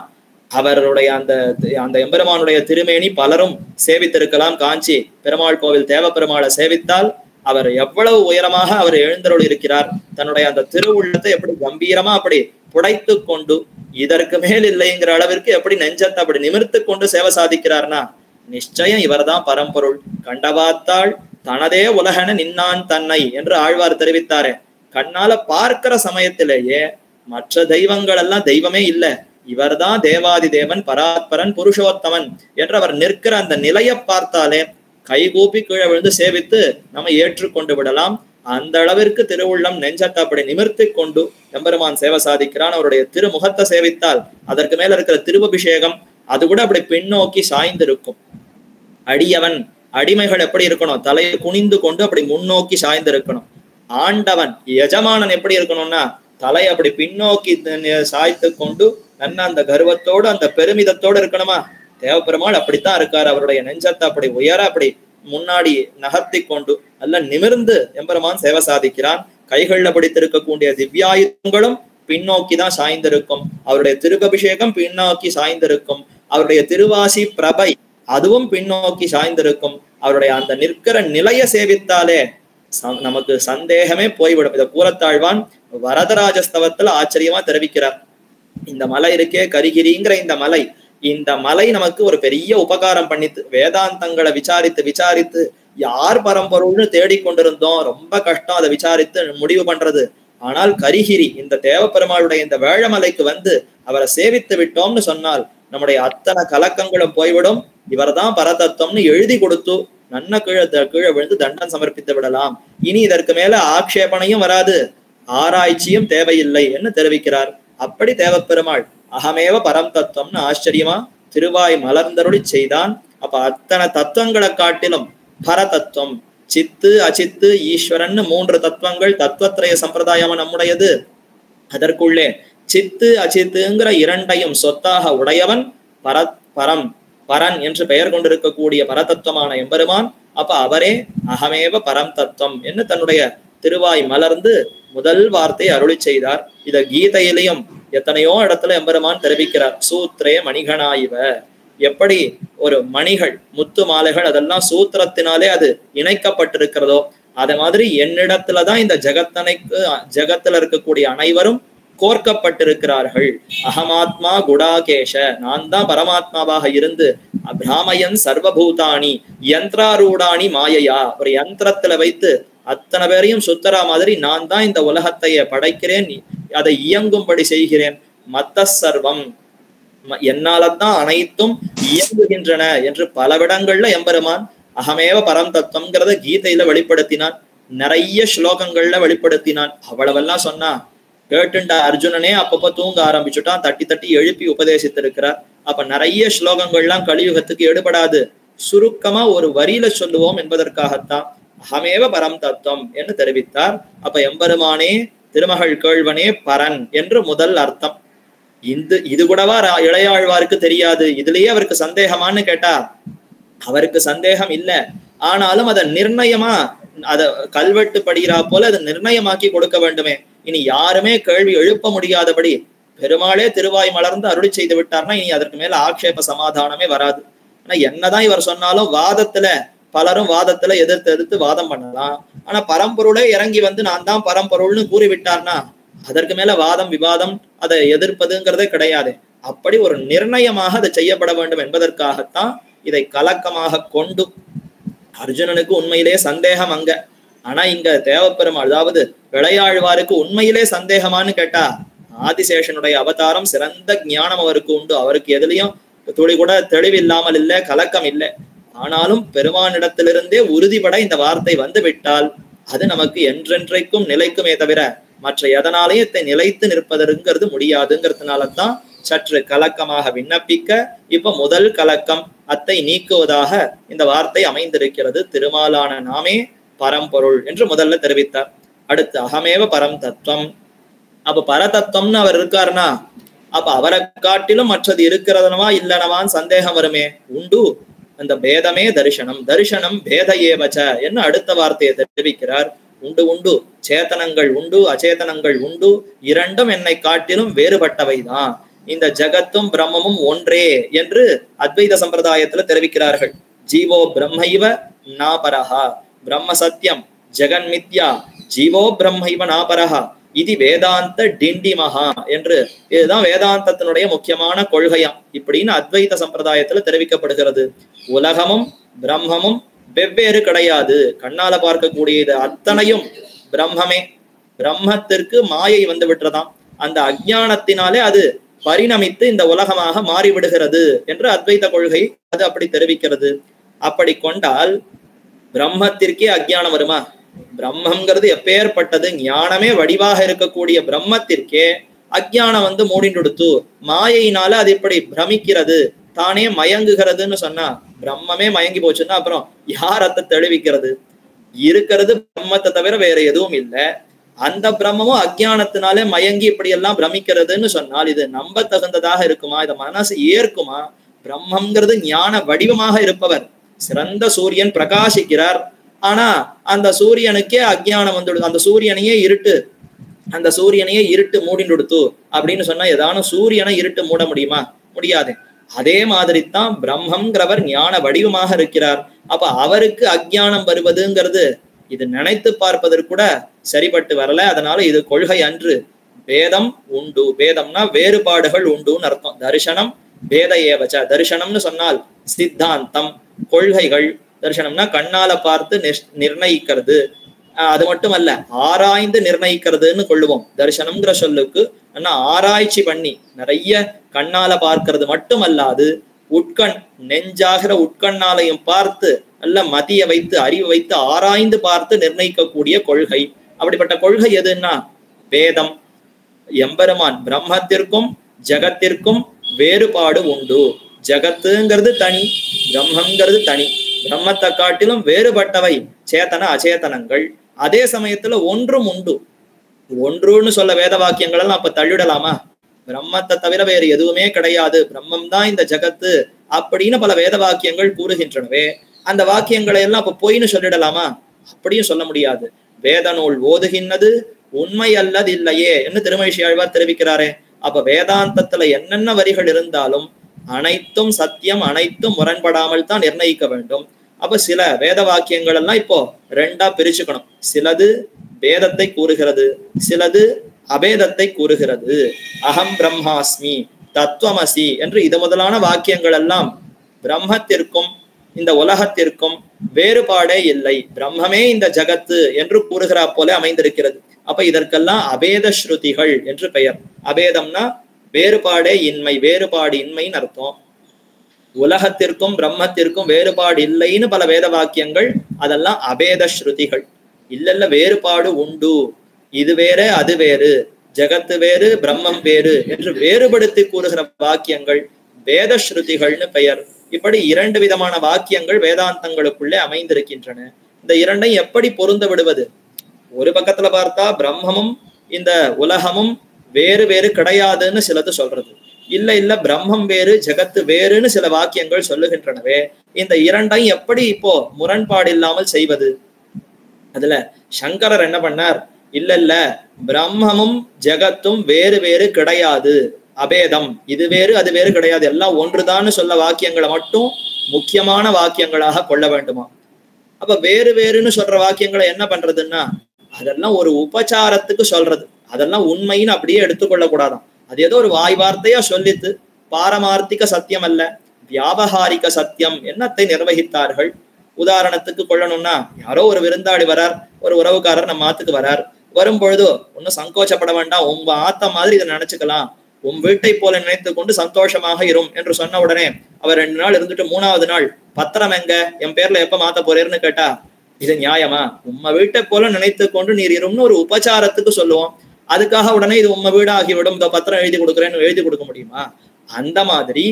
அவருடைய அந்த எம்பெருமானுடைய திருமேனி பலரும் சேவித்திருக்கலாம். காஞ்சி பெருமாள் கோவில் தேவ பெருமாளை சேவித்தால் அவர் எவ்வளவு உயரமாக அவர் எழுந்தருள் இருக்கிறார், தன்னுடைய அந்த திருவுள்ளத்தை எப்படி கம்பீரமா அப்படி புடைத்து கொண்டு இதற்கு மேல் இல்லைங்கிற அளவிற்கு எப்படி நெஞ்சத்தை அப்படி நிமிர்த்து கொண்டு சேவை சாதிக்கிறார்னா நிச்சயம் இவர்தான் பரம்பொருள். கண்டவாத்தாள் தனதே உலகன நின்னான் தன்னை என்று ஆழ்வார் தெரிவித்தாரே. கண்ணால பார்க்கிற சமயத்திலேயே மற்ற தெய்வங்கள் எல்லாம் தெய்வமே இல்லை, இவர்தான் தேவாதி தேவன் பராத்பரன் புருஷோத்தமன் என்று அவர் நிற்கிற அந்த நிலையை பார்த்தாலே கைகூப்பி கீழே விழுந்து சேவித்து நம்ம ஏற்றுக்கொண்டு விடலாம். அந்த அளவிற்கு திருவுள்ளம் நெஞ்சத்தை அப்படி நிமிர்த்தி கொண்டு எம்பெருமான் சேவை சாதிக்கிறான். அவருடைய திருமுகத்தை சேவித்தால் அதற்கு மேல இருக்கிற திருவபிஷேகம் அது கூட அப்படி பின்னோக்கி சாய்ந்திருக்கும். அடியவன் அடிமைகள் எப்படி இருக்கணும், தலையை குனிந்து கொண்டு அப்படி முன்னோக்கி சாய்ந்து இருக்கணும். ஆண்டவன் எஜமானன் எப்படி இருக்கணும்னா தலை அப்படி பின்னோக்கி சாய்த்து கொண்டு நன்ன அந்த கர்வத்தோடு அந்த பெருமிதத்தோடு இருக்கணுமா. தேவப்பெருமாள் அப்படித்தான் இருக்காரு, அவருடைய நெஞ்சத்தை அப்படி உயர அப்படி முன்னாடி நகர்த்தி கொண்டு நல்ல நிமிர்ந்து எம்பெருமான் சேவை சாதிக்கிறான். கைகள்ல பிடித்திருக்கக்கூடிய திவ்யாயுதங்களும் பின்னோக்கி தான் சாய்ந்திருக்கும், அவருடைய திருவபிஷேகம் பின்னோக்கி சாய்ந்திருக்கும், அவருடைய திருவாசி பிரபை அதுவும் பின்னோக்கி சாய்ந்திருக்கும். அவருடைய அந்த நிற்கிற நிலைய சேவித்தாலே நமக்கு சந்தேகமே போய்விடும். இதை கூறத்தாழ்வான் வரதராஜஸ்தவத்துல ஆச்சரியமா தெரிவிக்கிறார். இந்த மலை இருக்கே கரிகிரிங்கிற இந்த மலை நமக்கு ஒரு பெரிய உபகாரம் பண்ணித்து. வேதாந்தங்களை விசாரித்து யார் பரம்பொருள்னு தேடிக்கொண்டிருந்தோம், ரொம்ப கஷ்டம் அதை விசாரித்து முடிவு பண்றது. ஆனால் கரிகிரி இந்த தேவப்பெருமாளுடைய இந்த வேழமலைக்கு வந்து அவரை சேவித்து விட்டோம்னு சொன்னால் நம்முடைய அத்தனை கலக்கங்களும் போய்விடும். இவர்தான் பரதத்துவம்னு எழுதி கொடுத்து நன்ன கீழே விழுந்து தண்டம் சமர்ப்பித்து விடலாம். இனி இதற்கு மேல ஆக்ஷேபனையும் வராது, ஆராய்ச்சியும் தேவையில்லை என்று தெரிவிக்கிறார். அப்படி தேவப்பெருமாள் அகமேவ பரம் தத்துவம்னு ஆச்சரியமா திருவாய் மலர்ந்தருளி செய்தான். அப்ப அத்தனை தத்துவங்களை காட்டிலும் பரதத்துவம், சித்து அச்சித்து ஈஸ்வரன் 3 தத்துவங்கள் தத்துவத்திரய சம்பிரதாயம் நம்முடையது. அதற்குள்ளே சித்து அச்சித்துங்கிற 2ஐயும் சொத்தாக உடையவன் பரன் என்று பெயர் கொண்டிருக்கக்கூடிய பரதத்துவமான எம்பெருமான். அப்ப அவரே அகமேவ பரம் தத்துவம் என்று தன்னுடைய திருவாய் மலர்ந்து முதல் வார்த்தை அருளி செய்தார். இத கீதையிலையும் எத்தனையோ இடத்துல எம்பெருமான் தெரிவிக்கிறார். சூத்ரே மணிகணாயிவ, எப்படி ஒரு மணிகள் முத்து மாலைகள் அதெல்லாம் சூத்திரத்தினாலே அது இணைக்கப்பட்டிருக்கிறதோ அதே மாதிரி என்னிடத்துலதான் இந்த ஜகத்துல இருக்கக்கூடிய அனைவரும் கோர்க்கப்பட்டிருக்கிறார்கள். அகமாத்மா குடாகேஷ, நான் தான் பரமாத்மாவாக இருந்து அப்ராமயன் சர்வபூதானி யந்திராரூடாணி மாயையா, ஒரு யந்திரத்துல வைத்து அத்தனை பேரையும் சுத்தரா மாதிரி நான் தான் இந்த உலகத்தையே படைக்கிறேன், அதை இயங்கும்படி செய்கிறேன். மத்த சர்வம், என்னால்தான் அனைத்தும் இயங்குகின்றன என்று பலவிடங்கள்ல எம்பெருமான் அகமேவ பரம் தத்துவம்ங்கிறத கீதையில வெளிப்படுத்தினான். நிறைய ஸ்லோகங்கள்ல வெளிப்படுத்தினான். அவ்வளவெல்லாம் சொன்னா கேட்டுண்டா அர்ஜுனனே அப்பப்ப தூங்க ஆரம்பிச்சுட்டான். தட்டி தட்டி எழுப்பி உபதேசித்திருக்கிறார். அப்ப நிறைய ஸ்லோகங்கள்லாம் கலியுகத்துக்கு எடுபடாது, சுருக்கமா ஒரு வரியில சொல்லுவோம் என்பதற்காகத்தான் அகமேவ பரம் தத்துவம் என்று தெரிவித்தார். அப்ப எம்பெருமானே திருமகள் கேள்வனே பரன் என்று முதல் அர்த்தம். இது கூடவா இளையாழ்வாருக்கு தெரியாது? இதுலயே அவருக்கு சந்தேகமானு கேட்டா அவருக்கு சந்தேகம் இல்லை. ஆனாலும் அதை நிர்ணயமா, அத கல்வெட்டு படிகிறா போல அதை நிர்ணயமாக்கி கொடுக்க வேண்டுமே. இனி யாருமே கேள்வி எழுப்ப முடியாதபடி பெருமாளே திருவாய் மலர்ந்து அருளி செய்து விட்டார்னா இனி அதற்கு மேல ஆக்ஷேப சமாதானமே வராது. ஆனா என்னதான் இவர் சொன்னாலும் வாதத்துல பலரும் வாதத்துல எதிர்த்து வாதம் பண்ணலாம். ஆனா பரம்பொருளே இறங்கி வந்து நான் தான் பரம்பொருள்னு கூறிவிட்டார்னா அதற்கு மேல வாதம் விவாதம் அதை எதிர்ப்பதுங்கிறதே கிடையாது. அப்படி ஒரு நிர்ணயமாக அதை செய்யப்பட வேண்டும் என்பதற்காகத்தான் இதை கலக்கமாக கொண்டு அர்ஜுனனுக்கு உண்மையிலே சந்தேகம் அங்க. ஆனா இங்க தேவப்பெருமாள், அதாவது விளையாழ்வாருக்கு உண்மையிலே சந்தேகமானு கேட்டா ஆதிசேஷனுடைய அவதாரம் சிறந்த ஞானம் அவருக்கு உண்டு. அவருக்கு எதுலயும் துளி கூட தெளிவில்லாமல் இல்லை, கலக்கம் இல்லை. ஆனாலும் பெருமானிடத்திலிருந்தே உறுதிபட இந்த வார்த்தை வந்து விட்டால் அது நமக்கு என்றென்றைக்கும் நிலைக்குமே தவிர மற்ற எதனாலயும் நிலைத்து நிற்பதற்கிறது முடியாதுங்கிறதுனாலதான் சற்று கலக்கமாக விண்ணப்பிக்க இப்ப முதல் கலக்கம் அத்தை நீக்குவதாக இந்த வார்த்தை அமைந்திருக்கிறது. திருமாலான நாமே பரம்பொருள் என்று முதல்ல தெரிவித்தார். அடுத்து அகமேவ பரம் தத்துவம். அப்ப பரதத்துவம்னு அவர் இருக்காருன்னா அப்ப அவரை காட்டிலும் மற்றது இருக்கிறதனவா இல்லனவான்னு சந்தேகம் வருமே. உண்டு, அந்த பேதமே தரிசனம், தரிசனம் பேத ஏவச்ச என்ன அடுத்த வார்த்தையை தெரிவிக்கிறார். உண்டு உண்டு, சேத்தனங்கள் உண்டு அச்சேதனங்கள் உண்டு, இரண்டும் என்னை காட்டிலும் வேறுபட்டவைதான். இந்த ஜகத்தும் பிரம்மமும் ஒன்றே என்று அத்வைத சம்பிரதாயத்துல தெரிவிக்கிறார்கள். ஜீவோ பிரம்மைவ நாபரஹா, பிரம்ம சத்தியம் ஜெகன் மித்யா, ஜீவோ பிரம்மைவ நாபரஹா இது வேதாந்த டிண்டிமஹா என்று, இதுதான் வேதாந்தத்தினுடைய முக்கியமான கொள்கையாம் இப்படின்னு அத்வைத சம்பிரதாயத்துல தெரிவிக்கப்படுகிறது. உலகமும் பிரம்மமும் வெவ்வேறு கிடையாது, கண்ணால பார்க்கக்கூடியது அத்தனையும் பிரம்மமே. பிரம்மத்திற்கு மாயை வந்து விட்டுறதாம், அந்த அஜ்ஞானத்தினாலே அது பரிணமித்து இந்த உலகமாக மாறிவிடுகிறது என்று அத்வைத கொள்கை அது அப்படி தெரிவிக்கிறது. அப்படி கொண்டால் பிரம்மத்திற்கே அஜ்ஞானம் வருமா? பிரம்மங்கிறது எப்பேற்பட்டது, ஞானமே வடிவாக இருக்கக்கூடிய பிரம்மத்திற்கே அஜ்ஞானம் வந்து மூடிண்டுடுத்து மாயையினால அது இப்படி பிரமிக்கிறது, தானே மயங்குகிறதுன்னு சொன்னா பிரம்மமே மயங்கி போச்சுன்னா அப்புறம் யார் அதை தெளிவிக்கிறது? இருக்கிறது பிரம்மத்தை தவிர வேற எதுவும் இல்லை. அந்த பிரம்மமும் அஜ்ஞானத்தினாலே மயங்கி இப்படி எல்லாம் பிரமிக்கிறதுன்னு சொன்னால் இது நம்ப தகுந்ததாக இருக்குமா? இதை மனசு ஏற்குமா? பிரம்மங்கிறது ஞான வடிவமாக இருப்பவர், சிறந்த சூரியன் பிரகாசிக்கிறார். ஆனா அந்த சூரியனுக்கே அஜ்ஞானம் வந்துடுது, அந்த சூரியனையே இருட்டு மூடிடுத்து அப்படின்னு சொன்னா ஏதானும் சூரியனை இருட்டு மூட முடியுமா? முடியாது. அதே மாதிரி தான் பிரம்மங்கிறவர் ஞான வடிவமாக இருக்கிறார். அப்ப அவருக்கு அஜ்ஞானம் வருவதுங்கிறது இது நினைத்து பார்ப்பதற்கு கூட சரிபட்டு வரல. அதனால இது கொள்கை அன்று. பேதம் உண்டு, பேதம்னா வேறுபாடுகள் உண்டுன்னு அர்த்தம். தரிசனம் பேத ஏவச்ச, தரிசனம்னு சொன்னால் சித்தாந்தம் கொள்கைகள், தரிசனம்னா கண்ணால பார்த்து நிர்ணயிக்கிறது, அது மட்டும் அல்ல ஆராய்ந்து நிர்ணயிக்கிறதுன்னு கொள்ளுவோம். தரிசனம்ங்கிற சொல்லுக்கு ஆராய்ச்சி பண்ணி நிறைய கண்ணால பார்க்கிறது மட்டுமல்லாது உட்கண் நெஞ்சாகிற உட்கண்ணாலையும் பார்த்து நல்ல மதிய வைத்து அறிவு வைத்து ஆராய்ந்து பார்த்து நிர்ணயிக்கக்கூடிய கொள்கை. அப்படிப்பட்ட கொள்கை எதுன்னா வேதம். எம்பெருமான் பிரம்மத்திற்கும் ஜகத்திற்கும் வேறுபாடு உண்டு. ஜகத்துங்கிறது தனி, பிரம்மங்கிறது தனி. பிரம்மத்தை காட்டிலும் வேறுபட்டவை சேத்தன அச்சேதனங்கள். அதே சமயத்துல ஒன்றும் உண்டு. ஒன்றுன்னு சொல்ல வேத வாக்கியங்கள் எல்லாம் அப்ப தள்ளிடலாமா? பிரம்மத்தை தவிர வேறு எதுவுமே கிடையாது, பிரம்மம் தான் இந்த ஜகத்து அப்படின்னு பல வேத வாக்கியங்கள் கூறுகின்றனவே, அந்த வாக்கியங்களை எல்லாம் அப்ப பொய்ன்னு சொல்லிடலாமா? அப்படியும் சொல்ல முடியாது. வேத நூல் ஓதுகின்றது உண்மை அல்லது இல்லையே என்று திருமழிசை ஆழ்வார் தெரிவிக்கிறாரே. அப்ப வேதாந்தத்துல என்னென்ன வரிகள் இருந்தாலும் அனைத்தும் சத்தியம், அனைத்தும் முரண்படாமல் தான் நிர்ணயிக்க வேண்டும். அப்ப சில வேத வாக்கியங்கள் எல்லாம் இப்போ ரெண்டா பிரிச்சுக்கணும். சிலது வேதத்தை கூறுகிறது, சிலது அபேதத்தை கூறுகிறது. அகம் பிரம்மாஸ்மி, தத்துவமசி என்று இது முதலான வாக்கியங்கள் எல்லாம் பிரம்மத்திற்கும் இந்த உலகத்திற்கும் வேறுபாடே இல்லை, பிரம்மமே இந்த ஜகத்து என்று கூறுகிறா போல அமைந்திருக்கிறது. அப்ப இதற்கெல்லாம் அபேத ஸ்ருதிகள் என்று பெயர். அபேதம்னா வேறுபாடே இன்மை, வேறுபாடு இன்மைன்னு அர்த்தம். உலகத்திற்கும் பிரம்மத்திற்கும் வேறுபாடு இல்லைன்னு பல வேத வாக்கியங்கள், அதெல்லாம் அபேத ஸ்ருதிகள். இல்ல வேறுபாடு உண்டு, இது வேறு அது வேறு, ஜகத்து வேறு பிரம்மம் வேறு என்று வேறுபடுத்தி கூறுகிற வாக்கியங்கள் வேத ஸ்ருதிகள்னு பெயர். இப்படி இரண்டு விதமான வாக்கியங்கள் வேதாந்தங்களுக்குள்ளே அமைந்திருக்கின்றன. இந்த இரண்டையும் எப்படி பொருந்த விடுவது? ஒரு பக்கத்துல பார்த்தா பிரம்மமும் இந்த உலகமும் வேறு வேறு கிடையாதுன்னு சிலது சொல்றது, இல்ல பிரம்மம் வேறு ஜகத்து வேறுன்னு சில வாக்கியங்கள் சொல்லுகின்றனவே. இந்த இரண்டையும் எப்படி இப்போ முரண்பாடு இல்லாமல் செய்வது? அதுல சங்கரர் என்ன பண்ணார், இல்ல பிரம்மமும் ஜகத்தும் வேறு வேறு கிடையாது, அபேதம், இது வேறு அது வேறு கிடையாது, எல்லாம் ஒன்றுதான்னு சொல்ல வாக்கியங்களை மட்டும் முக்கியமான வாக்கியங்களாக கொள்ள வேண்டுமா? அப்ப வேறு வேறுன்னு சொல்ற வாக்கியங்களை என்ன பண்றதுன்னா அதெல்லாம் ஒரு உபச்சாரத்துக்கு சொல்றது, அதெல்லாம் உண்மைன்னு அப்படியே எடுத்துக்கொள்ள கூடாதான். அது ஏதோ ஒரு வாய் வார்த்தையா சொல்லித்து பாரமார்த்திக சத்தியம் அல்ல, வியாபகாரிக சத்தியம் என்னத்தை நிர்வகித்தார்கள். உதாரணத்துக்கு கொள்ளணும்னா, யாரோ ஒரு விருந்தாளி வரார், ஒரு உறவுக்காரர் நம்ம ஆத்துக்கு வரார். வரும் பொழுது ஒன்னும் சங்கோச்சப்பட வேண்டாம், உங்க ஆத்த மாதிரி இதை நினைச்சுக்கலாம், உன் வீட்டை போல நினைத்து கொண்டு சந்தோஷமாக இரும் என்று சொன்ன உடனே அவர் 2 நாள் இருந்துட்டு 3வது நாள் பத்திரம் எங்க, என் பேர்ல எப்ப மாத்த போறேன்னு கேட்டா இது நியாயமா? உம்ம வீட்டை போல நினைத்து கொண்டு நீர் இரும்னு ஒரு உபச்சாரத்துக்கு சொல்லுவோம். அதுக்காக உடனே இது உம்ம வீடு ஆகிவிடும், இந்த பத்திரம் எழுதி கொடுக்குறேன்னு எழுதி கொடுக்க முடியுமா? அந்த மாதிரி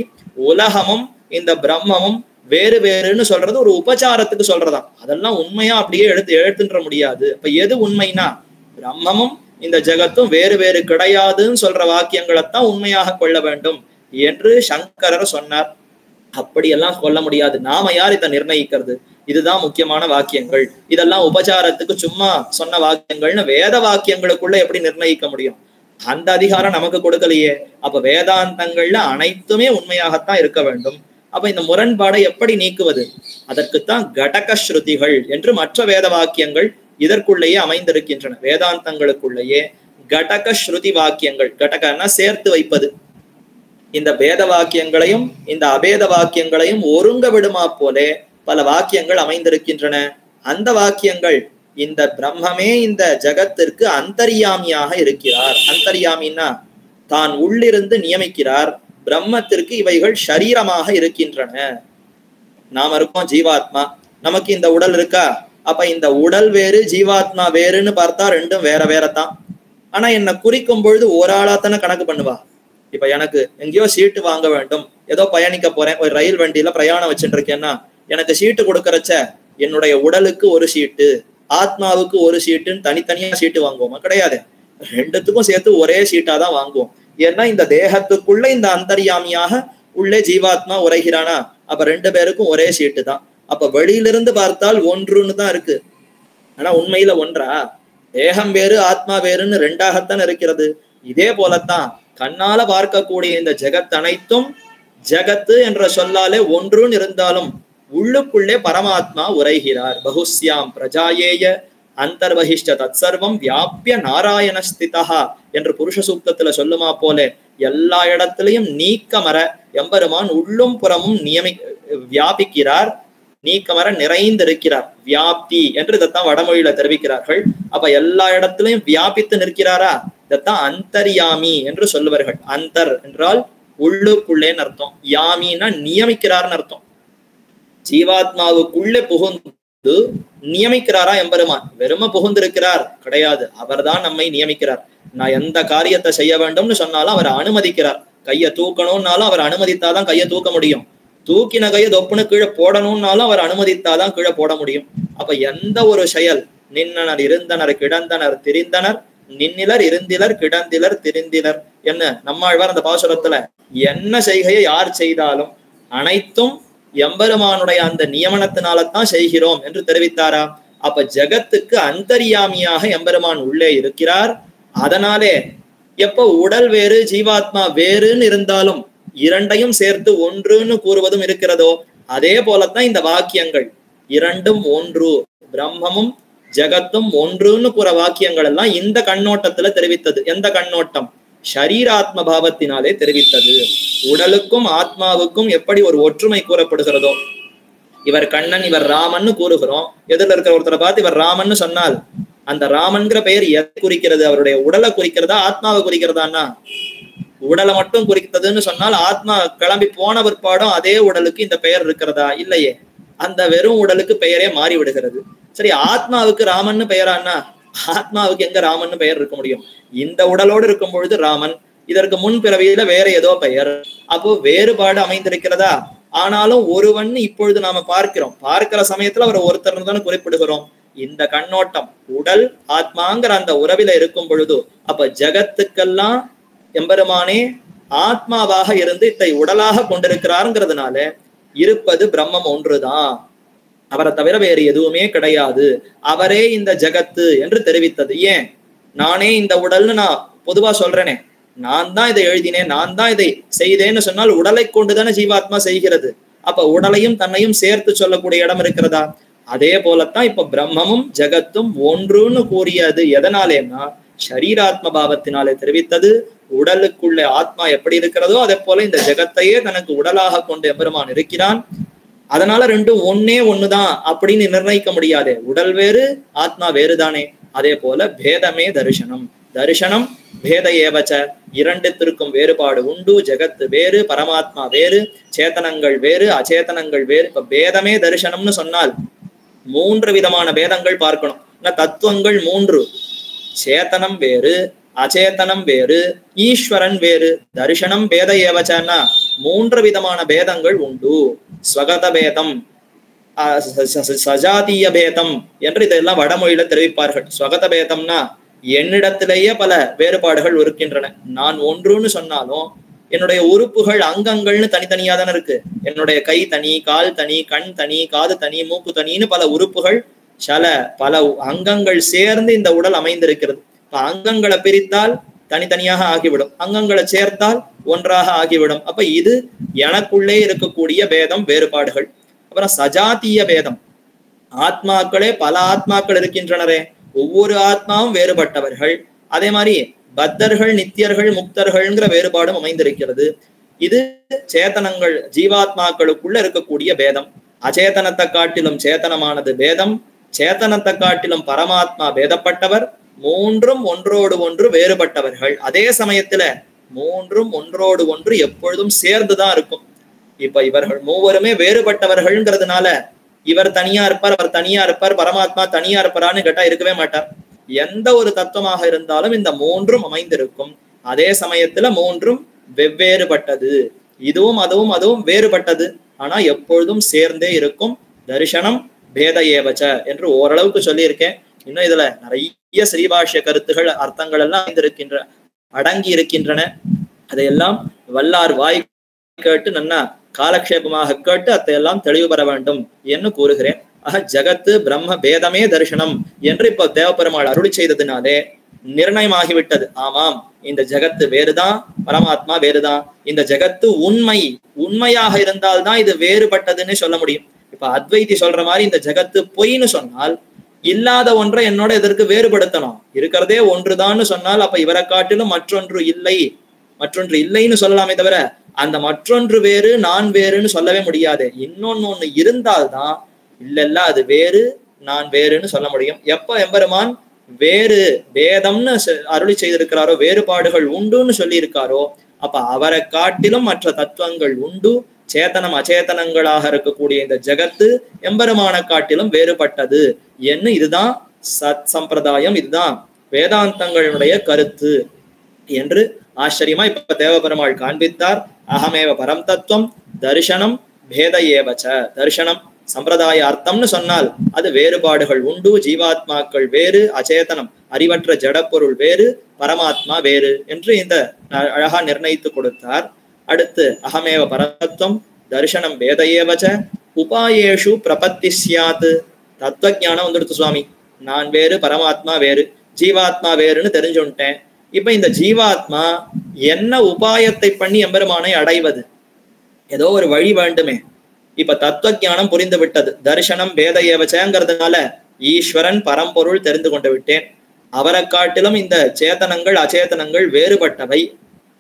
உலகமும் இந்த பிரம்மமும் வேறு வேறுன்னு சொல்றது ஒரு உபச்சாரத்துக்கு சொல்றதா, அதெல்லாம் உண்மையா அப்படியே எழுத்துன்ற முடியாது. அப்ப எது உண்மைனா பிரம்மமும் இந்த ஜகத்தும் வேறு வேறு கிடையாதுன்னு சொல்ற வாக்கியங்களைத்தான் உண்மையாக கொள்ள வேண்டும் என்று சங்கரர் சொன்னார். அப்படியெல்லாம் கொள்ள முடியாது, நாம யார் இதை நிர்ணயிக்கிறது? இதுதான் முக்கியமான வாக்கியங்கள், இதெல்லாம் உபச்சாரத்துக்கு சும்மா சொன்ன வாக்கியங்கள்னு வேத வாக்கியங்களுக்குள்ள எப்படி நிர்ணயிக்க முடியும்? அந்த அதிகாரம் நமக்கு கொடுக்கலையே. அப்ப வேதாந்தங்கள்ல அனைத்துமே உண்மையாகத்தான் இருக்க வேண்டும். அப்ப இந்த முரண்பாடை எப்படி நீக்குவது? அதற்குத்தான் கடக ஸ்ருதிகள் என்று மற்ற வேத வாக்கியங்கள் இதற்குள்ளேயே அமைந்திருக்கின்றன. வேதாந்தங்களுக்குள்ளேயே கடக ஸ்ருதி வாக்கியங்கள், கடகன்னா சேர்த்து வைப்பது, இந்த வேத வாக்கியங்களையும் இந்த அபேத வாக்கியங்களையும் ஒருங்க விடுமா போலே பல வாக்கியங்கள் அமைந்திருக்கின்றன. அந்த வாக்கியங்கள் இந்த பிரம்மமே இந்த ஜகத்திற்கு அந்தர்யாமியாக இருக்கிறார். அந்தர்யாமின்னா தான் உள்ளிருந்து நியமிக்கிறார். பிரம்மத்திற்கு இவைகள் ஷரீரமாக இருக்கின்றன. நாம இருக்கோம் ஜீவாத்மா, நமக்கு இந்த உடல் இருக்கா? அப்ப இந்த உடல் வேறு ஜீவாத்மா வேறுன்னு பார்த்தா ரெண்டும் வேற வேறதான். ஆனா என்ன குறிக்கும் பொழுது ஒரு ஆளாத்தானே கணக்கு பண்ணுவா. இப்ப எனக்கு எங்கேயோ சீட்டு வாங்க வேண்டும், ஏதோ பயணிக்க போறேன், ஒரு ரயில் வண்டியில பிரயாணம் வச்சுட்டு இருக்கேன்னா எனக்கு சீட்டு கொடுக்கறச்ச என்னுடைய உடலுக்கு ஒரு சீட்டு, ஆத்மாவுக்கு ஒரு சீட்டுன்னு தனித்தனியா சீட்டு வாங்குவோமா? கிடையாது, ரெண்டுத்துக்கும் சேர்த்து ஒரே சீட்டா தான் வாங்குவோம். ஏன்னா இந்த தேகத்துக்குள்ள இந்த அந்தர்யாமியாக உள்ளே ஜீவாத்மா உரைகிறானா, அப்ப 2 பேருக்கும் ஒரே சீட்டு தான். அப்ப வெளியிலிருந்து பார்த்தால் ஒன்றுன்னு தான் இருக்கு, ஆனா உண்மையில ஒன்றா? தேகம் வேறு ஆத்மா வேறுன்னு 2ஆகத்தான் இருக்கிறது. இதே போலத்தான் கண்ணால பார்க்கக்கூடிய இந்த ஜெகத் அனைத்தும் ஜகத்து என்ற சொல்லாலே ஒன்றுன்னு இருந்தாலும் உள்ளுக்குள்ளே பரமாத்மா உரைகிறார். பகுஸ்யாம் பிரஜாயேய அந்தர்வஹிஷ்ட தத்சர்வம் வியாபிய நாராயண ஸ்திதா என்று புருஷ சூக்தத்துல சொல்லுமா போல எல்லா இடத்திலையும் நீக்கமர எம்பெருமான் உள்ளும் புறமும் வியாபிக்கிறார், நீக்கமர நிறைந்திருக்கிறார். வியாப்தி என்று இதைத்தான் வடமொழியில தெரிவிக்கிறார்கள். அப்ப எல்லா இடத்திலையும் வியாபித்து நிற்கிறாரா, இதைத்தான் அந்தர்யாமி என்று சொல்லுவார்கள். அந்தர் என்றால் உள்ளுக்குள்ளேன்னு அர்த்தம், யாமின்னா நியமிக்கிறார்னு அர்த்தம். ஜீவாத்மாவுக்குள்ளே புகுந்து நியமிக்கிறாரா எம்பெருமான்? வெறும புகுந்திருக்கிறார் கிடையாது, அவர் தான் நம்மை நியமிக்கிறார். நான் எந்த காரியத்தை செய்ய வேண்டும்னு சொன்னாலும் அவர் அனுமதிக்கிறார். கையை தூக்கணும்னாலும் அவர் அனுமதித்தாதான் கையை தூக்க முடியும். தூக்கின கையை தொப்புன்னு கீழே போடணும்னாலும் அவர் அனுமதித்தாதான் கீழே போட முடியும். அப்ப எந்த ஒரு செயல், நின்னனர் இருந்தனர் கிடந்தனர் திரிந்தனர், நின்னிலர் இருந்திலர் கிடந்திலர் திரிந்திலர் என்ன நம்மாழ்வார் அந்த பாசுரத்துல என்ன செய்கையை யார் செய்தாலும் அனைத்தும் எம்பெருமானுடைய அந்த நியமனத்தினால்தான் செய்கிறோம் என்று தெரிவித்தாரா? அப்ப ஜகத்துக்கு அந்தர்யாமியாக எம்பெருமான் உள்ளே இருக்கிறார். அதனாலே எப்ப உடல் வேறு ஜீவாத்மா வேறுன்னு இருந்தாலும் இரண்டையும் சேர்த்து ஒன்றுன்னு கூறுவதும் இருக்கிறதோ அதே போலத்தான் இந்த வாக்கியங்கள் இரண்டும் ஒன்று, பிரம்மமும் ஜகத்தும் ஒன்றுன்னு கூற வாக்கியங்கள் எல்லாம் இந்த கண்ணோட்டத்துல தெரிவித்தது. எந்த கண்ணோட்டம்? ஷரீராத்ம பாவத்தினாலே தெரிவித்தது. உடலுக்கும் ஆத்மாவுக்கும் எப்படி ஒரு ஒற்றுமை கூறப்படுகிறதோ, இவர் கண்ணன் இவர் ராமன்னு கூறுகிறோம். எதிரில் இருக்கிற ஒருத்தரை பார்த்து இவர் ராமன்னு சொன்னால் அந்த ராமன்கிற பெயர் எதை குறிக்கிறது? அவருடைய உடலை குறிக்கிறதா ஆத்மாவை குறிக்கிறதான்னா? உடலை மட்டும் குறித்ததுன்னு சொன்னால் ஆத்மா கிளம்பி போன பிற்பாடும் அதே உடலுக்கு இந்த பெயர் இருக்கிறதா? இல்லையே. அந்த வெறும் உடலுக்கு பெயரே மாறி விடுகிறது. சரி, ஆத்மாவுக்கு ராமன்னு பெயரானா ஆத்மாவுக்கு எங்க ராமன்னு பெயர் இருக்க முடியும்? இந்த உடலோடு இருக்கும் பொழுது ராமன், இதற்கு முன் பிறவியில வேற ஏதோ பெயர். அப்போ வேறுபாடு அமைந்திருக்கிறதா? ஆனாலும் ஒருவன் இப்பொழுது நாம பார்க்கிற சமயத்துல அவர் ஒருத்தர் தானே குறிப்பிடுகிறோம். இந்த கண்ணோட்டம் உடல் ஆத்மாங்கிற அந்த உறவில இருக்கும் பொழுது அப்ப ஜகத்துக்கெல்லாம் எம்பெருமானே ஆத்மாவாக இருந்து இத்தை உடலாக கொண்டிருக்கிறாருங்கிறதுனால இருப்பது பிரம்மம் ஒன்றுதான், அவரை தவிர வேறு எதுவுமே கிடையாது, அவரே இந்த ஜகத்து என்று தெரிவித்தது. ஏன்? நானே இந்த உடல்னு நான் பொதுவா சொல்றேனே, நான் தான் இதை எழுதினேன், நான் தான் இதை செய்தேன்னு சொன்னால் உடலை கொண்டுதானே ஜீவாத்மா செய்கிறது. அப்ப உடலையும் தன்னையும் சேர்த்து சொல்லக்கூடிய இடம் இருக்கிறதா? அதே போலத்தான் இப்ப பிரம்மமும் ஜகத்தும் ஒன்றுன்னு கூறியது எதனாலேன்னா ஷரீராத்ம பாவத்தினாலே தெரிவித்தது. உடலுக்குள்ள ஆத்மா எப்படி இருக்கிறதோ அதே போல இந்த ஜகத்தையே தனக்கு உடலாக கொண்டு எம்பெருமான் இருக்கிறான். அதனால ரெண்டும் ஒண்ணுதான் அப்படின்னு நிர்ணயிக்க முடியாது. உடல் வேறு ஆத்மா வேறுதானே. அதே போல பேதமே தரிசனம், தரிசனம் பேத ஏவச்ச, இரண்டுத்திற்கும் வேறுபாடு உண்டு. ஜகத்து வேறு, பரமாத்மா வேறு, சேத்தனங்கள் வேறு, அச்சேதனங்கள் வேறு. இப்ப பேதமே தரிசனம்னு சொன்னால் 3 விதமான பேதங்கள் பார்க்கணும். தத்துவங்கள் 3, சேத்தனம் வேறு, அச்சேதனம் வேறு, ஈஸ்வரன் வேறு. தரிசனம் பேத ஏவச்சன்னா 3 விதமான பேதங்கள் உண்டு. ஸ்வகத பேதம், சஜாத்திய பேதம் என்று இதெல்லாம் வடமொழியில தெரிவிப்பார்கள். ஸ்வகத பேதம்னா என்னிடத்திலேயே பல வேறுபாடுகள் இருக்கின்றன. நான் ஒன்றுன்னு சொன்னாலும் என்னுடைய உறுப்புகள் அங்கங்கள்னு தனித்தனியா தானே இருக்கு. என்னுடைய கை தனி, கால் தனி, கண் தனி, காது தனி, மூக்கு தனின்னு பல உறுப்புகள் பல அங்கங்கள் சேர்ந்து இந்த உடல் அமைந்திருக்கிறது. அங்கங்களை பிரித்தால் தனித்தனியாக ஆகிவிடும், அங்கங்களை சேர்த்தால் ஒன்றாக ஆகிவிடும். அப்ப இது எனக்குள்ளே இருக்கக்கூடிய பேதம், வேறுபாடுகள். அப்புறம் சஜாத்திய பேதம், ஆத்மாக்களே பல ஆத்மாக்கள் இருக்கின்றனரே, ஒவ்வொரு ஆத்மாவும் வேறுபட்டவர்கள். அதே மாதிரி பத்தர்கள், நித்தியர்கள், முக்தர்கள்ங்கிற வேறுபாடும் அமைந்திருக்கிறது. இது சேத்தனங்கள் ஜீவாத்மாக்களுக்குள்ள இருக்கக்கூடிய பேதம். அச்சேதனத்தை காட்டிலும் சேத்தனமானது பேதம், சேத்தனத்தை காட்டிலும் பரமாத்மா பேதப்பட்டவர். 3ம் ஒன்றோடு ஒன்று வேறுபட்டவர்கள். அதே சமயத்துல 3ம் ஒன்றோடு ஒன்று எப்பொழுதும் சேர்ந்துதான் இருக்கும். இப்ப இவர்கள் 3வருமே வேறுபட்டவர்கள்ங்கிறதுனால இவர் தனியா இருப்பார், அவர் தனியா இருப்பார், பரமாத்மா தனியா இருப்பாரான்னு கேட்டா இருக்கவே மாட்டார். எந்த ஒரு தத்துவமாக இருந்தாலும் இந்த 3ம் அமைந்திருக்கும். அதே சமயத்துல 3ம் வெவ்வேறுபட்டது. இதுவும் அதுவும் வேறுபட்டது, ஆனா எப்பொழுதும் சேர்ந்தே இருக்கும். தரிசனம் பேத ஏவச்ச என்று ஓரளவுக்கு சொல்லியிருக்கேன். இன்னும் இதுல நிறைய ஸ்ரீபாஷ்ய கருத்துகள், அர்த்தங்கள் எல்லாம் அடங்கி இருக்கின்றன. அதையெல்லாம் வல்லார் வாய் கேட்டு நன்னா காலக்ஷேபமாக கேட்டு அதையெல்லாம் தெளிவு பெற வேண்டும் என்று கூறுகிறேன். ஜகத்து பிரம்ம பேதமே தரிசனம் என்று இப்ப தேவபெருமாள் அருளி செய்ததுனாலே நிர்ணயமாகிவிட்டது. ஆமாம், இந்த ஜகத்து வேறுதான், பரமாத்மா வேறுதான். இந்த ஜகத்து உண்மையாக இருந்தால்தான் இது வேறுபட்டதுன்னு சொல்ல முடியும். இப்ப அத்வைதி சொல்ற மாதிரி இந்த ஜகத்து பொய்ன்னு சொன்னால் இல்லாத ஒன்றை என்னோட எதற்கு வேறுபடுத்தணும்? இருக்கிறதே ஒன்றுதான்னு சொன்னால் அப்ப இவரை காட்டிலும் மற்றொன்று இல்லைன்னு சொல்லலாமே தவிர அந்த மற்றொன்று வேறு நான் வேறுன்னு சொல்லவே முடியாது. ஒண்ணு இருந்தால்தான் இல்ல அது வேறு நான் வேறுன்னு சொல்ல முடியும். எப்ப எம்பெருமான் வேறு பேதம்னு அருளி செய்திருக்கிறாரோ, வேறுபாடுகள் உண்டுன்னு சொல்லி இருக்காரோ, அப்ப அவரை காட்டிலும் மற்ற தத்துவங்கள் உண்டு. சேத்தனம் அச்சேதனங்களாக இருக்கக்கூடிய இந்த ஜகத்து எம்பெருமான காட்டிலும் வேறுபட்டது என்று இதுதான் சத் சம்பிரதாயம், இதுதான் வேதாந்தங்களுடைய கருத்து என்று ஆச்சரியமா இப்ப தேவபெருமாள் காண்பித்தார். அகமேவ பரம் தத்துவம் தரிசனம் பேத ஏவச்ச. தரிசனம் சம்பிரதாய அர்த்தம்னு சொன்னால் அது வேறுபாடுகள் உண்டு, ஜீவாத்மாக்கள் வேறு, அச்சேதனம் அறிவற்ற ஜடப்பொருள் வேறு, பரமாத்மா வேறு என்று இந்த அழகா நிர்ணயித்து கொடுத்தார். அடுத்து அகமேவ பரதத்துவம் தரிசனம் பேத ஏவச்ச உபாயேஷு பிரபத்தி ஸ்யாத். தத்துவ ஞானம் வந்துடுத்து சுவாமி. நான் வேறு, பரமாத்மா வேறு, ஜீவாத்மா வேறுன்னு தெரிஞ்சுட்டேன். இப்ப இந்த ஜீவாத்மா என்ன உபாயத்தை பண்ணி எம்பெருமானை அடைவது? ஏதோ ஒரு வழி வேண்டுமே. இப்ப தத்துவ ஞானம் புரிந்து விட்டது. தரிசனம் வேத ஏவச்சங்கிறதுனால ஈஸ்வரன் பரம்பொருள் தெரிந்து கொண்டு விட்டேன். அவரை காட்டிலும் இந்த சேதனங்கள் அச்சேதனங்கள் வேறுபட்டவை.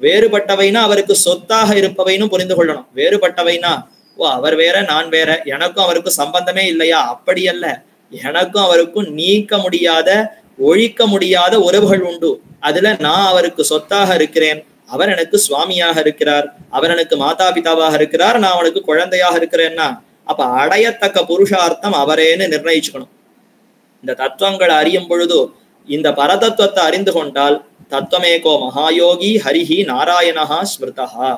வேறுபட்டவைனா அவருக்கு சொத்தாக இருப்பவைன்னு புரிந்து கொள்ளணும். வேறுபட்டவைனா ஓ அவர் வேற நான் வேற, எனக்கும் அவருக்கும் சம்பந்தமே இல்லையா? அப்படி அல்ல. எனக்கும் அவருக்கும் நீக்க முடியாத ஒழிக்க முடியாத உறவுகள் உண்டு. அதுல நான் அவருக்கு சொத்தாக இருக்கிறேன், அவர் எனக்கு சுவாமியாக இருக்கிறார், அவர் எனக்கு மாதா பிதாவாக இருக்கிறார், நான் அவனுக்கு குழந்தையாக இருக்கிறேன்னா அப்ப அடையத்தக்க புருஷார்த்தம் அவரேன்னு நிர்ணயிச்சுக்கணும். இந்த தத்துவங்களை அறியும் பொழுது இந்த பரதத்துவத்தை அறிந்து கொண்டால் தத்துவமேகோ மகாயோகி ஹரிஹி நாராயணஹா ஸ்மிருதஹா.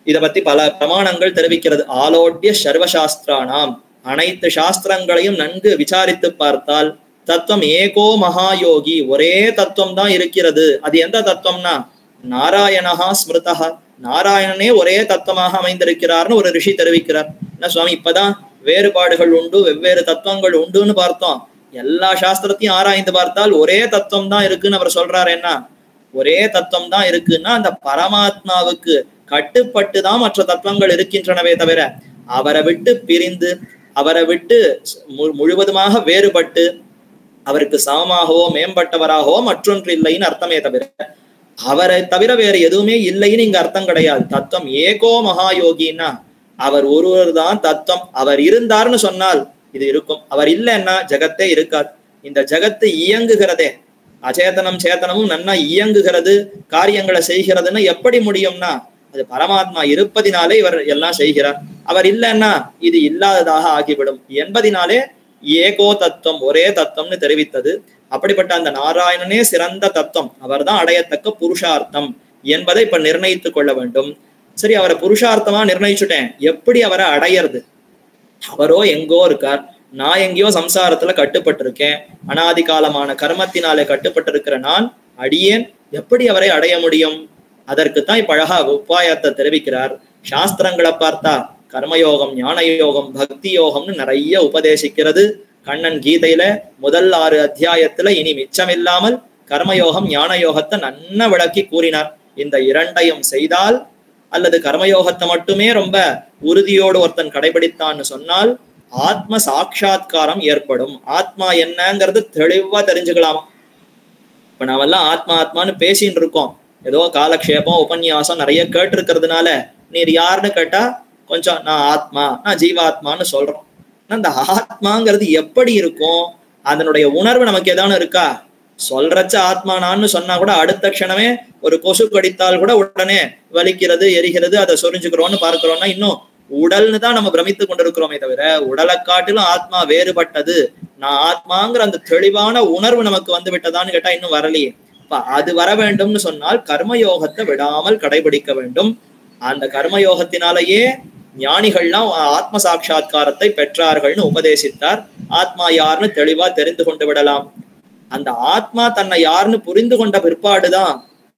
இதை பத்தி பல பிரமாணங்கள் தெரிவிக்கிறது. ஆலோட்ய சர்வசாஸ்திரானாம், அனைத்து சாஸ்திரங்களையும் நன்கு விசாரித்து பார்த்தால் தத்துவம் ஏகோ மகாயோகி, ஒரே தத்துவம் தான் இருக்கிறது. அது எந்த தத்துவம்னா நாராயணஹா ஸ்மிருதஹா, நாராயணனே ஒரே தத்துவமாக அமைந்திருக்கிறார்னு ஒரு ரிஷி தெரிவிக்கிறார். என்ன சுவாமி இப்பதான் வேறுபாடுகள் உண்டு, வெவ்வேறு தத்துவங்கள் உண்டுன்னு பார்த்தோம். எல்லா சாஸ்திரத்தையும் ஆராய்ந்து பார்த்தால் ஒரே தத்துவம் தான் இருக்குன்னு அவர் சொல்றாரு. என்ன ஒரே தத்துவம் தான் இருக்குன்னா அந்த பரமாத்மாவுக்கு கட்டுப்பட்டு தான் மற்ற தத்துவங்கள் இருக்கின்றனவே தவிர அவரை விட்டு பிரிந்து அவரை விட்டு முழுவதுமாக வேறுபட்டு அவருக்கு சமமாகவோ மேம்பட்டவராகவோ மற்றொன்று இல்லைன்னு அர்த்தமே தவிர அவரை தவிர வேற எதுவுமே இல்லைன்னு இங்க அர்த்தம் கிடையாது. தத்துவம் ஏகோ மகாயோகின்னா அவர் ஒருவர் தான் தத்துவம். அவர் இருந்தார்னு சொன்னால் இது இருக்கும், அவர் இல்லைன்னா ஜகத்தே இருக்காது. இந்த ஜகத்து இயங்குகிறதே, அச்சேதனம் சேத்தனமும் நன்னா இயங்குகிறது, காரியங்களை செய்கிறதுன்னு எப்படி முடியும்னா அது பரமாத்மா இருப்பதினாலே இவர் எல்லாம் செய்கிறார். அவர் இல்லைன்னா இது இல்லாததாக ஆகிவிடும் என்பதினாலே ஏகோ தத்துவம், ஒரே தத்துவம்னு தெரிவித்தது. அப்படிப்பட்ட அந்த நாராயணனே சிறந்த தத்துவம், அவர் தான் அடையத்தக்க புருஷார்த்தம் என்பதை இப்ப நிர்ணயித்துக் கொள்ள வேண்டும். சரி, அவரை புருஷார்த்தமா நிர்ணயிச்சுட்டேன், எப்படி அவரை அடையிறது? அவரோ எங்கோ இருக்கார், நான் எங்கேயோ சம்சாரத்துல கட்டுப்பட்டிருக்கேன், அனாதி காலமான கர்மத்தினாலே கட்டுப்பட்டிருக்கிற நான் அடியேன் எப்படி அவரை அடைய முடியும்? அதற்குத்தான் இப்ப அழகா உபாயத்தை தெரிவிக்கிறார். சாஸ்திரங்களை பார்த்தா கர்மயோகம், ஞான யோகம், பக்தி யோகம்னு நிறைய உபதேசிக்கிறது. கண்ணன் கீதையில முதல் 6 அத்தியாயத்துல இனி மிச்சமில்லாமல் கர்மயோகம் ஞான யோகத்தை நன்ன விளக்கி கூறினார். இந்த இரண்டையும் செய்தால் அல்லது கர்மயோகத்தை மட்டுமே ரொம்ப உறுதியோடு ஒருத்தன் கடைபிடித்தான்னு சொன்னால் ஆத்ம சாட்சா்காரம் ஏற்படும். ஆத்மா என்னங்கிறது தெளிவா தெரிஞ்சுக்கலாமா? இப்ப நாமெல்லாம் ஆத்மா ஆத்மான்னு பேசின்னு இருக்கோம், ஏதோ காலக்ஷேபம் உபன்யாசம் நிறைய கேட்டு இருக்கிறதுனால நீர் யாருன்னு கேட்டா கொஞ்சம் நான் ஆத்மா, நான் ஜீவாத்மான்னு சொல்றோம். அந்த ஆத்மாங்கிறது எப்படி இருக்கும்? அதனுடைய உணர்வு நமக்கு ஏதாவது இருக்கா? சொல்றச்ச ஆத்மா நான்னு சொன்னா கூட அடுத்த க்ஷணமே ஒரு கொசு கடித்தால் கூட உடனே வலிக்கிறது, எரிகிறது, அதை சொரிஞ்சுக்கிறோம்னு பார்க்கிறோம்னா இன்னும் உடல்னு தான் நம்ம பிரமித்து கொண்டிருக்கிறோமே தவிர உடலை காட்டிலும் ஆத்மா வேறுபட்டது, நான் ஆத்மாங்கிற அந்த தெளிவான உணர்வு நமக்கு வந்து விட்டதான்னு கேட்டா இன்னும் வரலையே. அது வர வேண்டும்னு சொன்னால் கர்மயோகத்தை விடாமல் கடைபிடிக்க வேண்டும். அந்த கர்மயோகத்தினாலேயே ஞானிகள்லாம் ஆத்ம சாட்சா்காரத்தை பெற்றார்கள்னு உபதேசித்தார். ஆத்மா யாருன்னு தெளிவா தெரிந்து கொண்டு விடலாம். அந்த ஆத்மா தன்னை யாருன்னு புரிந்து கொண்ட பிற்பாடுதான்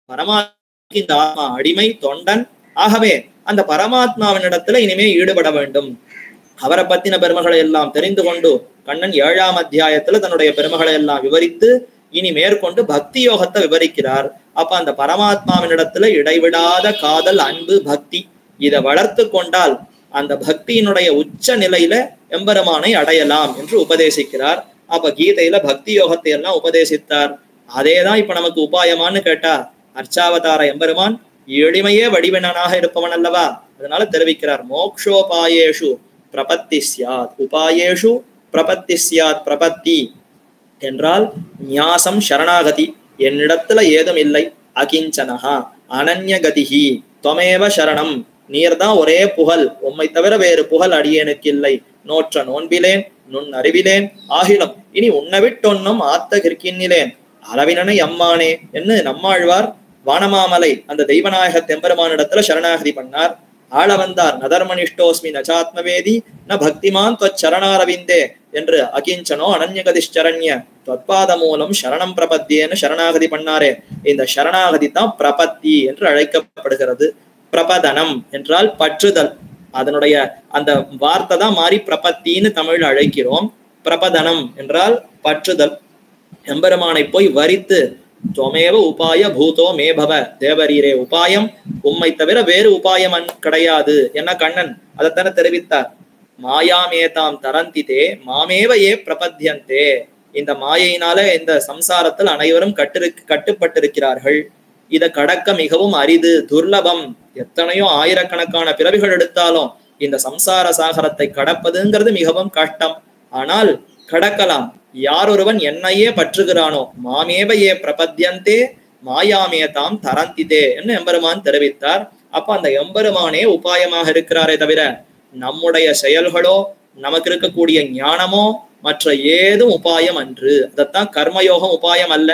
பரமாத்மாவுக்கு இந்த ஆத்மா அடிமை, தொண்டன். ஆகவே அந்த பரமாத்மாவினிடத்துல இனிமே ஈடுபட வேண்டும். அவரை பத்தின பெருமைகளை எல்லாம் தெரிந்து கொண்டு கண்ணன் 7ஆம் அத்தியாயத்துல தன்னுடைய பெருமைகளை எல்லாம் விவரித்து இனி மேற்கொண்டு பக்தி யோகத்தை விவரிக்கிறார். அப்ப அந்த பரமாத்மாவினிடத்துல இடைவிடாத காதல், அன்பு, பக்தி இதை வளர்த்து கொண்டால் அந்த பக்தியினுடைய உச்ச நிலையில எம்பெருமானை அடையலாம் என்று உபதேசிக்கிறார். அப்ப கீதையில பக்தி யோகத்தை எல்லாம் உபதேசித்தார். அதேதான் இப்ப நமக்கு உபாயமானு கேட்டா அர்ச்சாவதார எம்பெருமான் எளிமையே வடிவனாக இருப்பவன் அல்லவா? அதனால தெரிவிக்கிறார், மோக்ஷோபாயேஷு பிரபத்தி சியாத், உபாயேஷு பிரபத்தி சியாத். பிரபத்தி என்றால் ஞாசம், சரணாகதி, என்னிடத்துல ஏதும் இல்லை, அகிஞ்சனஹா அனன்யகதிஹி தொமேவ சரணம், நீர்தான் ஒரே புகழ், உம்மை தவிர வேறு புகழ் அடியேனுக்கு இல்லை, நோற்ற நோன்பிலேன், நுண் அறிவிலேன், ஆகிலும் இனி உன்னை விட்டொன்னும் ஆத்த கிற்கின்னிலேன், அளவினனை அம்மானே என்று நம்மாழ்வார் வானமாமலை அந்த தெய்வநாயக தெம்பெருமானிடத்துல சரணாகதி பண்ணார். ஆள வந்தார், நதர்மனிஷ்டோஸ்மி நச்சாத்மவேதி ந பக்திமான் தொச்சரணாரவிந்தே என்று அகிஞ்சனோ அனன்யகதிஷ்சரண்ய தொத்பாத மூலம் சரணம் பிரபத்தியேன்னு சரணாகதி பண்ணாரே. இந்த சரணாகதி தான் பிரபத்தி என்று அழைக்கப்படுகிறது. பிரபதனம் என்றால் பற்றுதல், அதனுடைய அந்த வார்த்தை தான் மாறி பிரபத்தின்னு தமிழ்ல அழைக்கிறோம். பிரபதனம் என்றால் பற்றுதல். எம்பெருமானை போய் வரித்து துவமேவ உபாய பூதோ மேபவ, தேவரீரே உபாயம், உம்மை தவிர வேறு உபாயம் கிடையாது என்ன கண்ணன் அதைத்தானே தெரிவித்தார். மாயாமேதாம் தரந்திதே மாமேவ ஏ பிரபத்யந்தே, இந்த மாயையினால இந்த சம்சாரத்தில் அனைவரும் கட்டுப்பட்டிருக்கிறார்கள். இதை கடக்க மிகவும் அரிது, துர்லபம். எத்தனையோ ஆயிரக்கணக்கான பிறவிகள் எடுத்தாலும் இந்த சம்சார சாகரத்தை கடப்பதுங்கிறது மிகவும் கஷ்டம். ஆனால் கடக்கலாம். யார் ஒருவன் என்னையே பற்றுகிறானோ, மாமேவையே பிரபத்யந்தே மாயாமேதாம் தரந்திதே என்று எம்பெருமான் தெரிவித்தார். அப்ப அந்த எம்பெருமானே உபாயமாக இருக்கிறாரே தவிர நம்முடைய செயல்களோ நமக்கு இருக்கக்கூடிய ஞானமோ மற்ற ஏதும் உபாயம் அன்று. அதத்தான் கர்மயோகம் உபாயம் அல்ல.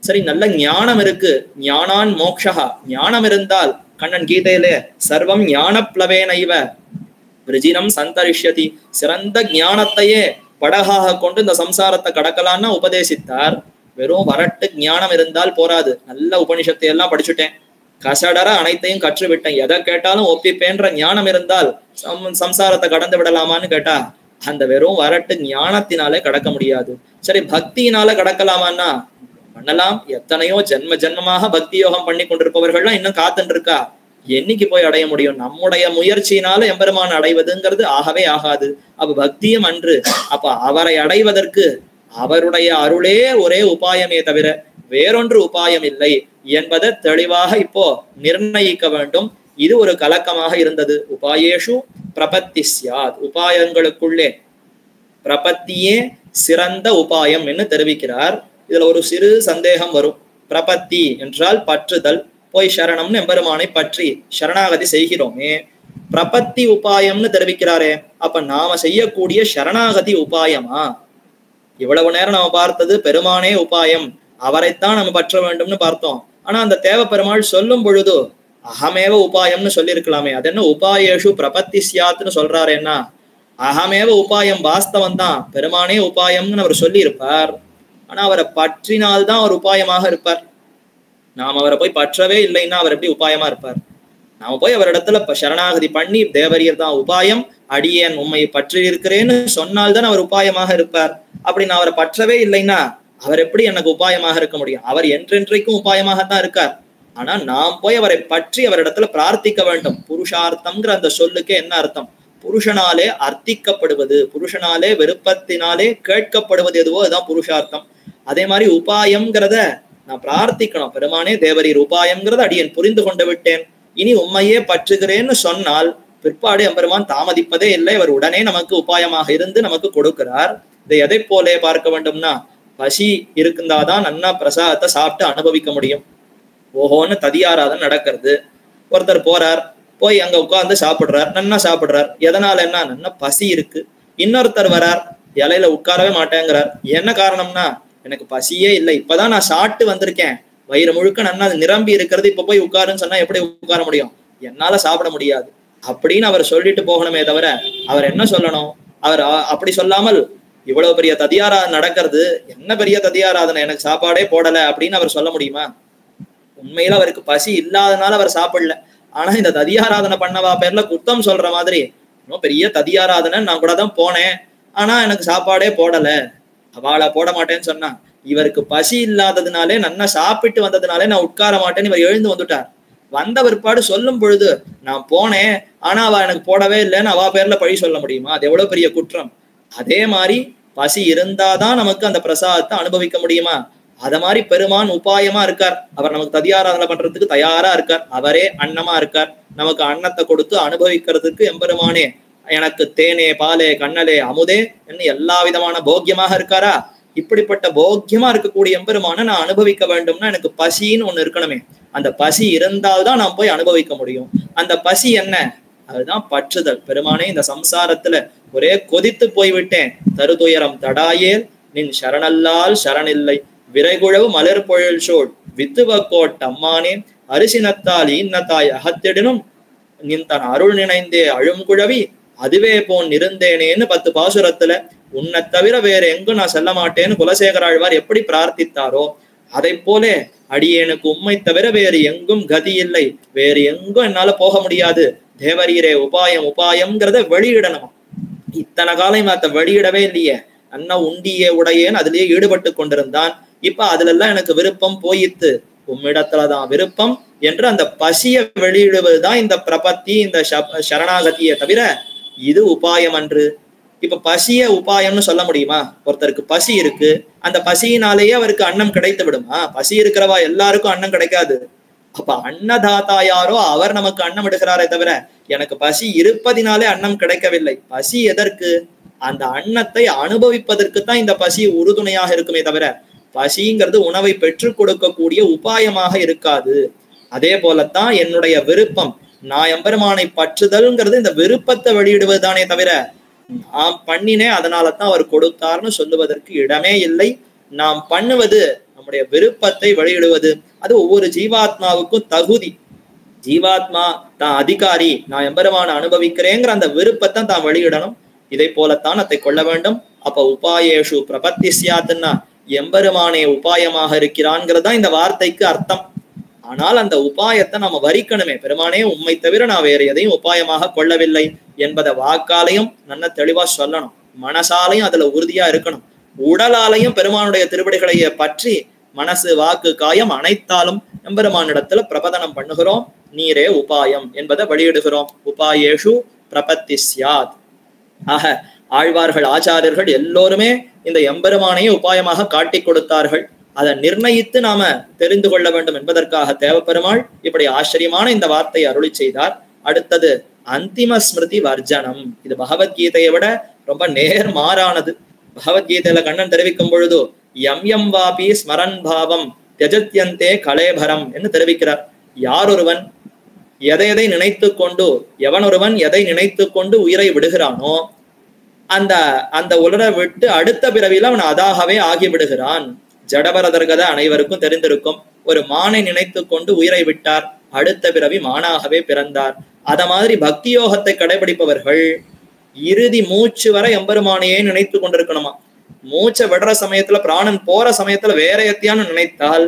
சரி, நல்ல ஞானம் இருக்கு, ஞானான் மோக்ஷா, ஞானம் இருந்தால் கண்ணன் கீதையிலே சர்வம் ஞான பிளவேனைவ விருஜினம் சந்தரிஷ்யதி, சிறந்த ஞானத்தையே படகாக கொண்டு இந்த சம்சாரத்தை கடக்கலான்னு உபதேசித்தார். வெறும் வரட்டு ஞானம் இருந்தால் போராது. நல்ல உபனிஷத்தை எல்லாம் படிச்சுட்டேன், கசடர அனைத்தையும் கற்றுவிட்டேன், எதை கேட்டாலும் ஒப்பிப்பேன்ற ஞானம் இருந்தால் சம்சாரத்தை கடந்து விடலாமான்னு கேட்டா அந்த வெறும் வரட்டு ஞானத்தினாலே கடக்க முடியாது. சரி, பக்தியினால கடக்கலாமான்னா பண்ணலாம். எத்தனையோ ஜென்ம ஜென்மமாக பக்தி யோகம் பண்ணி கொண்டிருப்பவர்கள்லாம் இன்னும் காத்துட்டு இருக்கா. என்னைக்கு போய் அடைய முடியும்? நம்முடைய முயற்சியினால எம்பெருமான் அடைவதுங்கிறது ஆகவே ஆகாது. அப்ப பக்தியும் அன்று. அப்ப அவரை அடைவதற்கு அவருடைய அருளே ஒரே உபாயமே தவிர வேறொன்று உபாயம் இல்லை என்பதை தெளிவாக இப்போ நிர்ணயிக்க வேண்டும். இது ஒரு கலக்கமாக இருந்தது. உபாயேஷு பிரபத்தி சியாத், உபாயங்களுக்குள்ளே பிரபத்தியே சிறந்த உபாயம் என்று தெரிவிக்கிறார். இதுல ஒரு சிறு சந்தேகம் வரும். பிரபத்தி என்றால் பற்றுதல், போய் சரணம்னு எம்பெருமானை பற்றி சரணாகதி செய்கிறோமே, பிரபத்தி உபாயம்னு தெரிவிக்கிறாரே, அப்ப நாம செய்யக்கூடிய சரணாகதி உபாயமா? இவ்வளவு நேரம் நாம பார்த்தது பெருமானே உபாயம், அவரைத்தான் நம்ம பற்ற வேண்டும்னு பார்த்தோம். ஆனா அந்த தேவ பெருமாள் சொல்லும் பொழுது அகமேவ உபாயம்னு சொல்லியிருக்கலாமே. அது என்ன உபாயேஷு பிரபத்தி சியாத்னு சொல்றாருன்னா, அகமேவ உபாயம் வாஸ்தவம் தான், பெருமானே உபாயம்னு அவர் சொல்லி இருப்பார். ஆனா அவரை பற்றினால்தான் அவர் உபாயமாக இருப்பார். நாம் அவரை போய் பற்றவே இல்லைன்னா அவர் எப்படி உபாயமா இருப்பார்? நாம போய் அவரிடத்துல சரணாகதி பண்ணி தேவரியர் தான் உபாயம், அடியேன் உண்மையை பற்றி இருக்கிறேன்னு சொன்னால்தான் அவர் உபாயமாக இருப்பார். அப்படி நான் அவரை பற்றவே இல்லைன்னா அவர் எப்படி எனக்கு உபாயமாக இருக்க முடியும்? அவர் என்றென்றைக்கும் உபாயமாகத்தான் இருக்கார். ஆனா நாம் போய் அவரை பற்றி அவரிடத்துல பிரார்த்திக்க வேண்டும். புருஷார்த்தம்ங்கிற அந்த சொல்லுக்கு என்ன அர்த்தம்? புருஷனாலே அர்த்திக்கப்படுவது, புருஷனாலே விருப்பத்தினாலே கேட்கப்படுவது எதுவோ அதுதான் புருஷார்த்தம். அதே மாதிரி உபாயம்ங்கிறத நான் பிரார்த்திக்கணும். பெருமானே தேவரீர் உபாயம்ங்கிறத அடியேன் புரிந்து கொண்டு விட்டேன், இனி உண்மையே பற்றுகிறேன்னு சொன்னால் பிற்பாடு எம்பெருமான் தாமதிப்பதே இல்லை. அவர் உடனே நமக்கு உபாயமாக இருந்து நமக்கு கொடுக்கிறார். இதை எதை போலே பார்க்க வேண்டும்னா, பசி இருக்குந்தாதான் நன்னா பிரசாதத்தை சாப்பிட்டு அனுபவிக்க முடியும். ஓஹோன்னு ததியாராதன் நடக்கிறது. ஒருத்தர் போறார், போய் அங்க உட்கார்ந்து சாப்பிடுறார், நன்னா சாப்பிடுறார். எதனால என்ன? நன்னா பசி இருக்கு. இன்னொருத்தர் வரார், இலையில உட்காரவே மாட்டேங்கிறார். என்ன காரணம்னா, எனக்கு பசியே இல்லை, இப்பதான் நான் சாப்பிட்டு வந்திருக்கேன், வயிறு முழுக்க நன்னா நிரம்பி இருக்கிறது, இப்ப போய் உட்காருன்னு சொன்னா எப்படி உட்கார முடியும்? என்னால சாப்பிட முடியாது அப்படின்னு அவர் சொல்லிட்டு போகணுமே தவிர அவர் என்ன சொல்லணும்? அவர் அப்படி சொல்லாமல் இவ்வளவு பெரிய ததியாராதனை நடக்கிறது, என்ன பெரிய ததியாராதனை, எனக்கு சாப்பாடே போடல அப்படின்னு அவர் சொல்ல முடியுமா? உண்மையில அவருக்கு பசி இல்லாதனால அவர் சாப்பிடல. ஆனா இந்த ததியாராதனை பண்ணவா பேர்ல குத்தம் சொல்ற மாதிரி, இன்னும் பெரிய ததியாராதனை நான் கூட தான் போனேன், ஆனா எனக்கு சாப்பாடே போடல, அவளை போட மாட்டேன்னு சொன்னா, இவருக்கு பசி இல்லாததுனாலே நன்னா சாப்பிட்டு வந்ததுனாலே நான் உட்கார மாட்டேன்னு இவர் எழுந்து வந்துட்டார். வந்த பிற்பாடு சொல்லும் பொழுது நான் போனேன் ஆனா அவ எனக்கு போடவே இல்லைன்னு அவ பேர்ல பழி சொல்ல முடியுமா? அது எவ்வளவு பெரிய குற்றம். அதே மாதிரி பசி இருந்தாதான் நமக்கு அந்த பிரசாதத்தை அனுபவிக்க முடியுமா? அத மாதிரி பெருமான் உபாயமா இருக்கார். அவர் நமக்கு ததியாராதனை பண்றதுக்கு தயாரா இருக்கார். அவரே அன்னமா இருக்கார். நமக்கு அன்னத்தை கொடுத்து அனுபவிக்கிறதுக்கு எம்பெருமானே எனக்கு தேனே பாலே கண்ணலே அமுதே என்று எல்லா விதமான போக்கியமாக இருக்காரா? இப்படிப்பட்ட போக்கியமா இருக்கக்கூடிய எம்பெருமான நான் அனுபவிக்க வேண்டும்னா எனக்கு பசின்னு ஒண்ணு இருக்கணுமே. அந்த பசி இருந்தால்தான் நான் போய் அனுபவிக்க முடியும். அந்த பசி என்ன? அதுதான் பற்றுதல். பெருமானே இந்த சம்சாரத்துல ஒரே கொதித்து போய்விட்டேன், தருதுயரம் தடாயேல் நின் சரணல்லால் சரணில்லை, விரைகுழவு மலர் பொழில் சோழ் வித்துவக்கோட் அம்மானே அரிசினத்தால் ஈன்னத்தாய் அகத்திடனும் நின் தன் அருள் நினைந்தே அழுங்குழவி அதுவே போன் இருந்தேனேன்னு 10 பாசுரத்துல உன்னை தவிர வேற எங்கும் நான் செல்ல மாட்டேன்னு குலசேகர ஆழ்வார் எப்படி பிரார்த்தித்தாரோ அதை போல அடியேனுக்கு உம்மை தவிர வேறு எங்கும் கதி இல்லை, வேறு எங்கும் என்னால போக முடியாது, தேவரீரே உபாயம் உபாயம்ங்கிறத வெளியிடணும். இத்தனை காலம் அத வெளியிடவே இல்லையே. அன்ன உண்டியே உடையேன் அதிலேயே ஈடுபட்டு கொண்டிருந்தான். இப்ப அதுல எல்லாம் எனக்கு விருப்பம் போயித்து, உம்மிடத்துலதான் விருப்பம் என்று அந்த பசியை வெளியிடுவதுதான் இந்த பிரபத்தி, இந்த சரணாகதியை தவிர இது உபாயம் அன்று. இப்ப பசிய உபாயம்னு சொல்ல முடியுமா? ஒருத்தருக்கு பசி இருக்கு, அந்த பசியினாலேயே அவருக்கு அன்னம் கிடைத்து விடுமா? பசி இருக்கிறவா எல்லாருக்கும் அன்னம் கிடைக்காது. அப்ப அன்னதாத்தா யாரோ அவர் நமக்கு அன்னம் எடுக்கிறாரே தவிர எனக்கு பசி இருப்பதினாலே அன்னம் கிடைக்கவில்லை. பசி எதற்கு? அந்த அன்னத்தை அனுபவிப்பதற்கு தான் இந்த பசி உறுதுணையாக இருக்குமே தவிர பசிங்கிறது உணவை பெற்றுக் கொடுக்கக்கூடிய உபாயமாக இருக்காது. அதே போலத்தான் என்னுடைய விருப்பம், நான் எம்பெருமானை பற்றுதல்ங்கிறது இந்த விருப்பத்தை வெளியிடுவதுதானே தவிர நாம் பண்ணினேன் அதனாலதான் அவர் கொடுத்தார்னு சொல்லுவதற்கு இடமே இல்லை. நாம் பண்ணுவது நம்முடைய விருப்பத்தை வெளியிடுவது. அது ஒவ்வொரு ஜீவாத்மாவுக்கும் தகுதி. ஜீவாத்மா தான் அதிகாரி, நான் எம்பெருமானை அனுபவிக்கிறேங்கிற அந்த விருப்பத்தை தான் வெளியிடணும். இதை போலத்தான் அதை கொள்ள வேண்டும். அப்ப உபாயேஷு பிரபத்தி சியாத்துன்னா எம்பெருமானே உபாயமாக இருக்கிறான்ங்கிறதா இந்த வார்த்தைக்கு அர்த்தம். ஆனால் அந்த உபாயத்தை நம்ம வரிக்கணுமே. பெருமானே உம்மை தவிர நான் வேற எதையும் உபாயமாக கொள்ளவில்லை என்பதை வாக்காலையும் நல்ல தெளிவா சொல்லணும், மனசாலையும் அதுல உறுதியா இருக்கணும், உடலாலையும் பெருமானுடைய திருவடிகளை பற்றி மனசு வாக்கு காயம் அனைத்தாலும் எம்பெருமானிடத்துல பிரபதனம் பண்ணுகிறோம். நீரே உபாயம் என்பதை வெளியிடுகிறோம். உபாயேஷு பிரபத்தி சியாத். ஆக ஆழ்வார்கள் ஆச்சாரியர்கள் எல்லோருமே இந்த எம்பெருமானையே உபாயமாக காட்டி கொடுத்தார்கள். அதை நிர்ணயித்து நாம தெரிந்து கொள்ள வேண்டும் என்பதற்காக தேவப்பெருமாள் இப்படி ஆச்சரியமான இந்த வார்த்தையை அருளி செய்தார். அடுத்தது அந்திம ஸ்மிருதி வர்ஜனம். இது பகவத்கீதையை விட ரொம்ப நேர்மாறானது. பகவத்கீதையில கண்ணன் தெரிவிக்கும் பொழுது எம் வாபி ஸ்மரன் பாவம் தியஜத்யந்தே கலேபரம் என்று தெரிவிக்கிறார். யாரொருவன் எதை நினைத்து கொண்டு, எவனொருவன் எதை நினைத்து கொண்டு உயிரை விடுகிறானோ அந்த உலரை விட்டு அடுத்த பிறவியில் அவன் அதாகவே ஆகிவிடுகிறான். ஜடபரதர் கதை அனைவருக்கும் தெரிந்திருக்கும். ஒரு மானை நினைத்து கொண்டு உயிரை விட்டார், அடுத்த பிறவி மானாகவே பிறந்தார். அத மாதிரி பக்தி யோகத்தை கடைபிடிப்பவர்கள் இறுதி மூச்சு வரை எம்பெருமானையே நினைத்து கொண்டிருக்கணுமா. மூச்சை விடுற சமயத்துல, பிராணன் போற சமயத்துல வேற எத்தியான்னு நினைத்தால்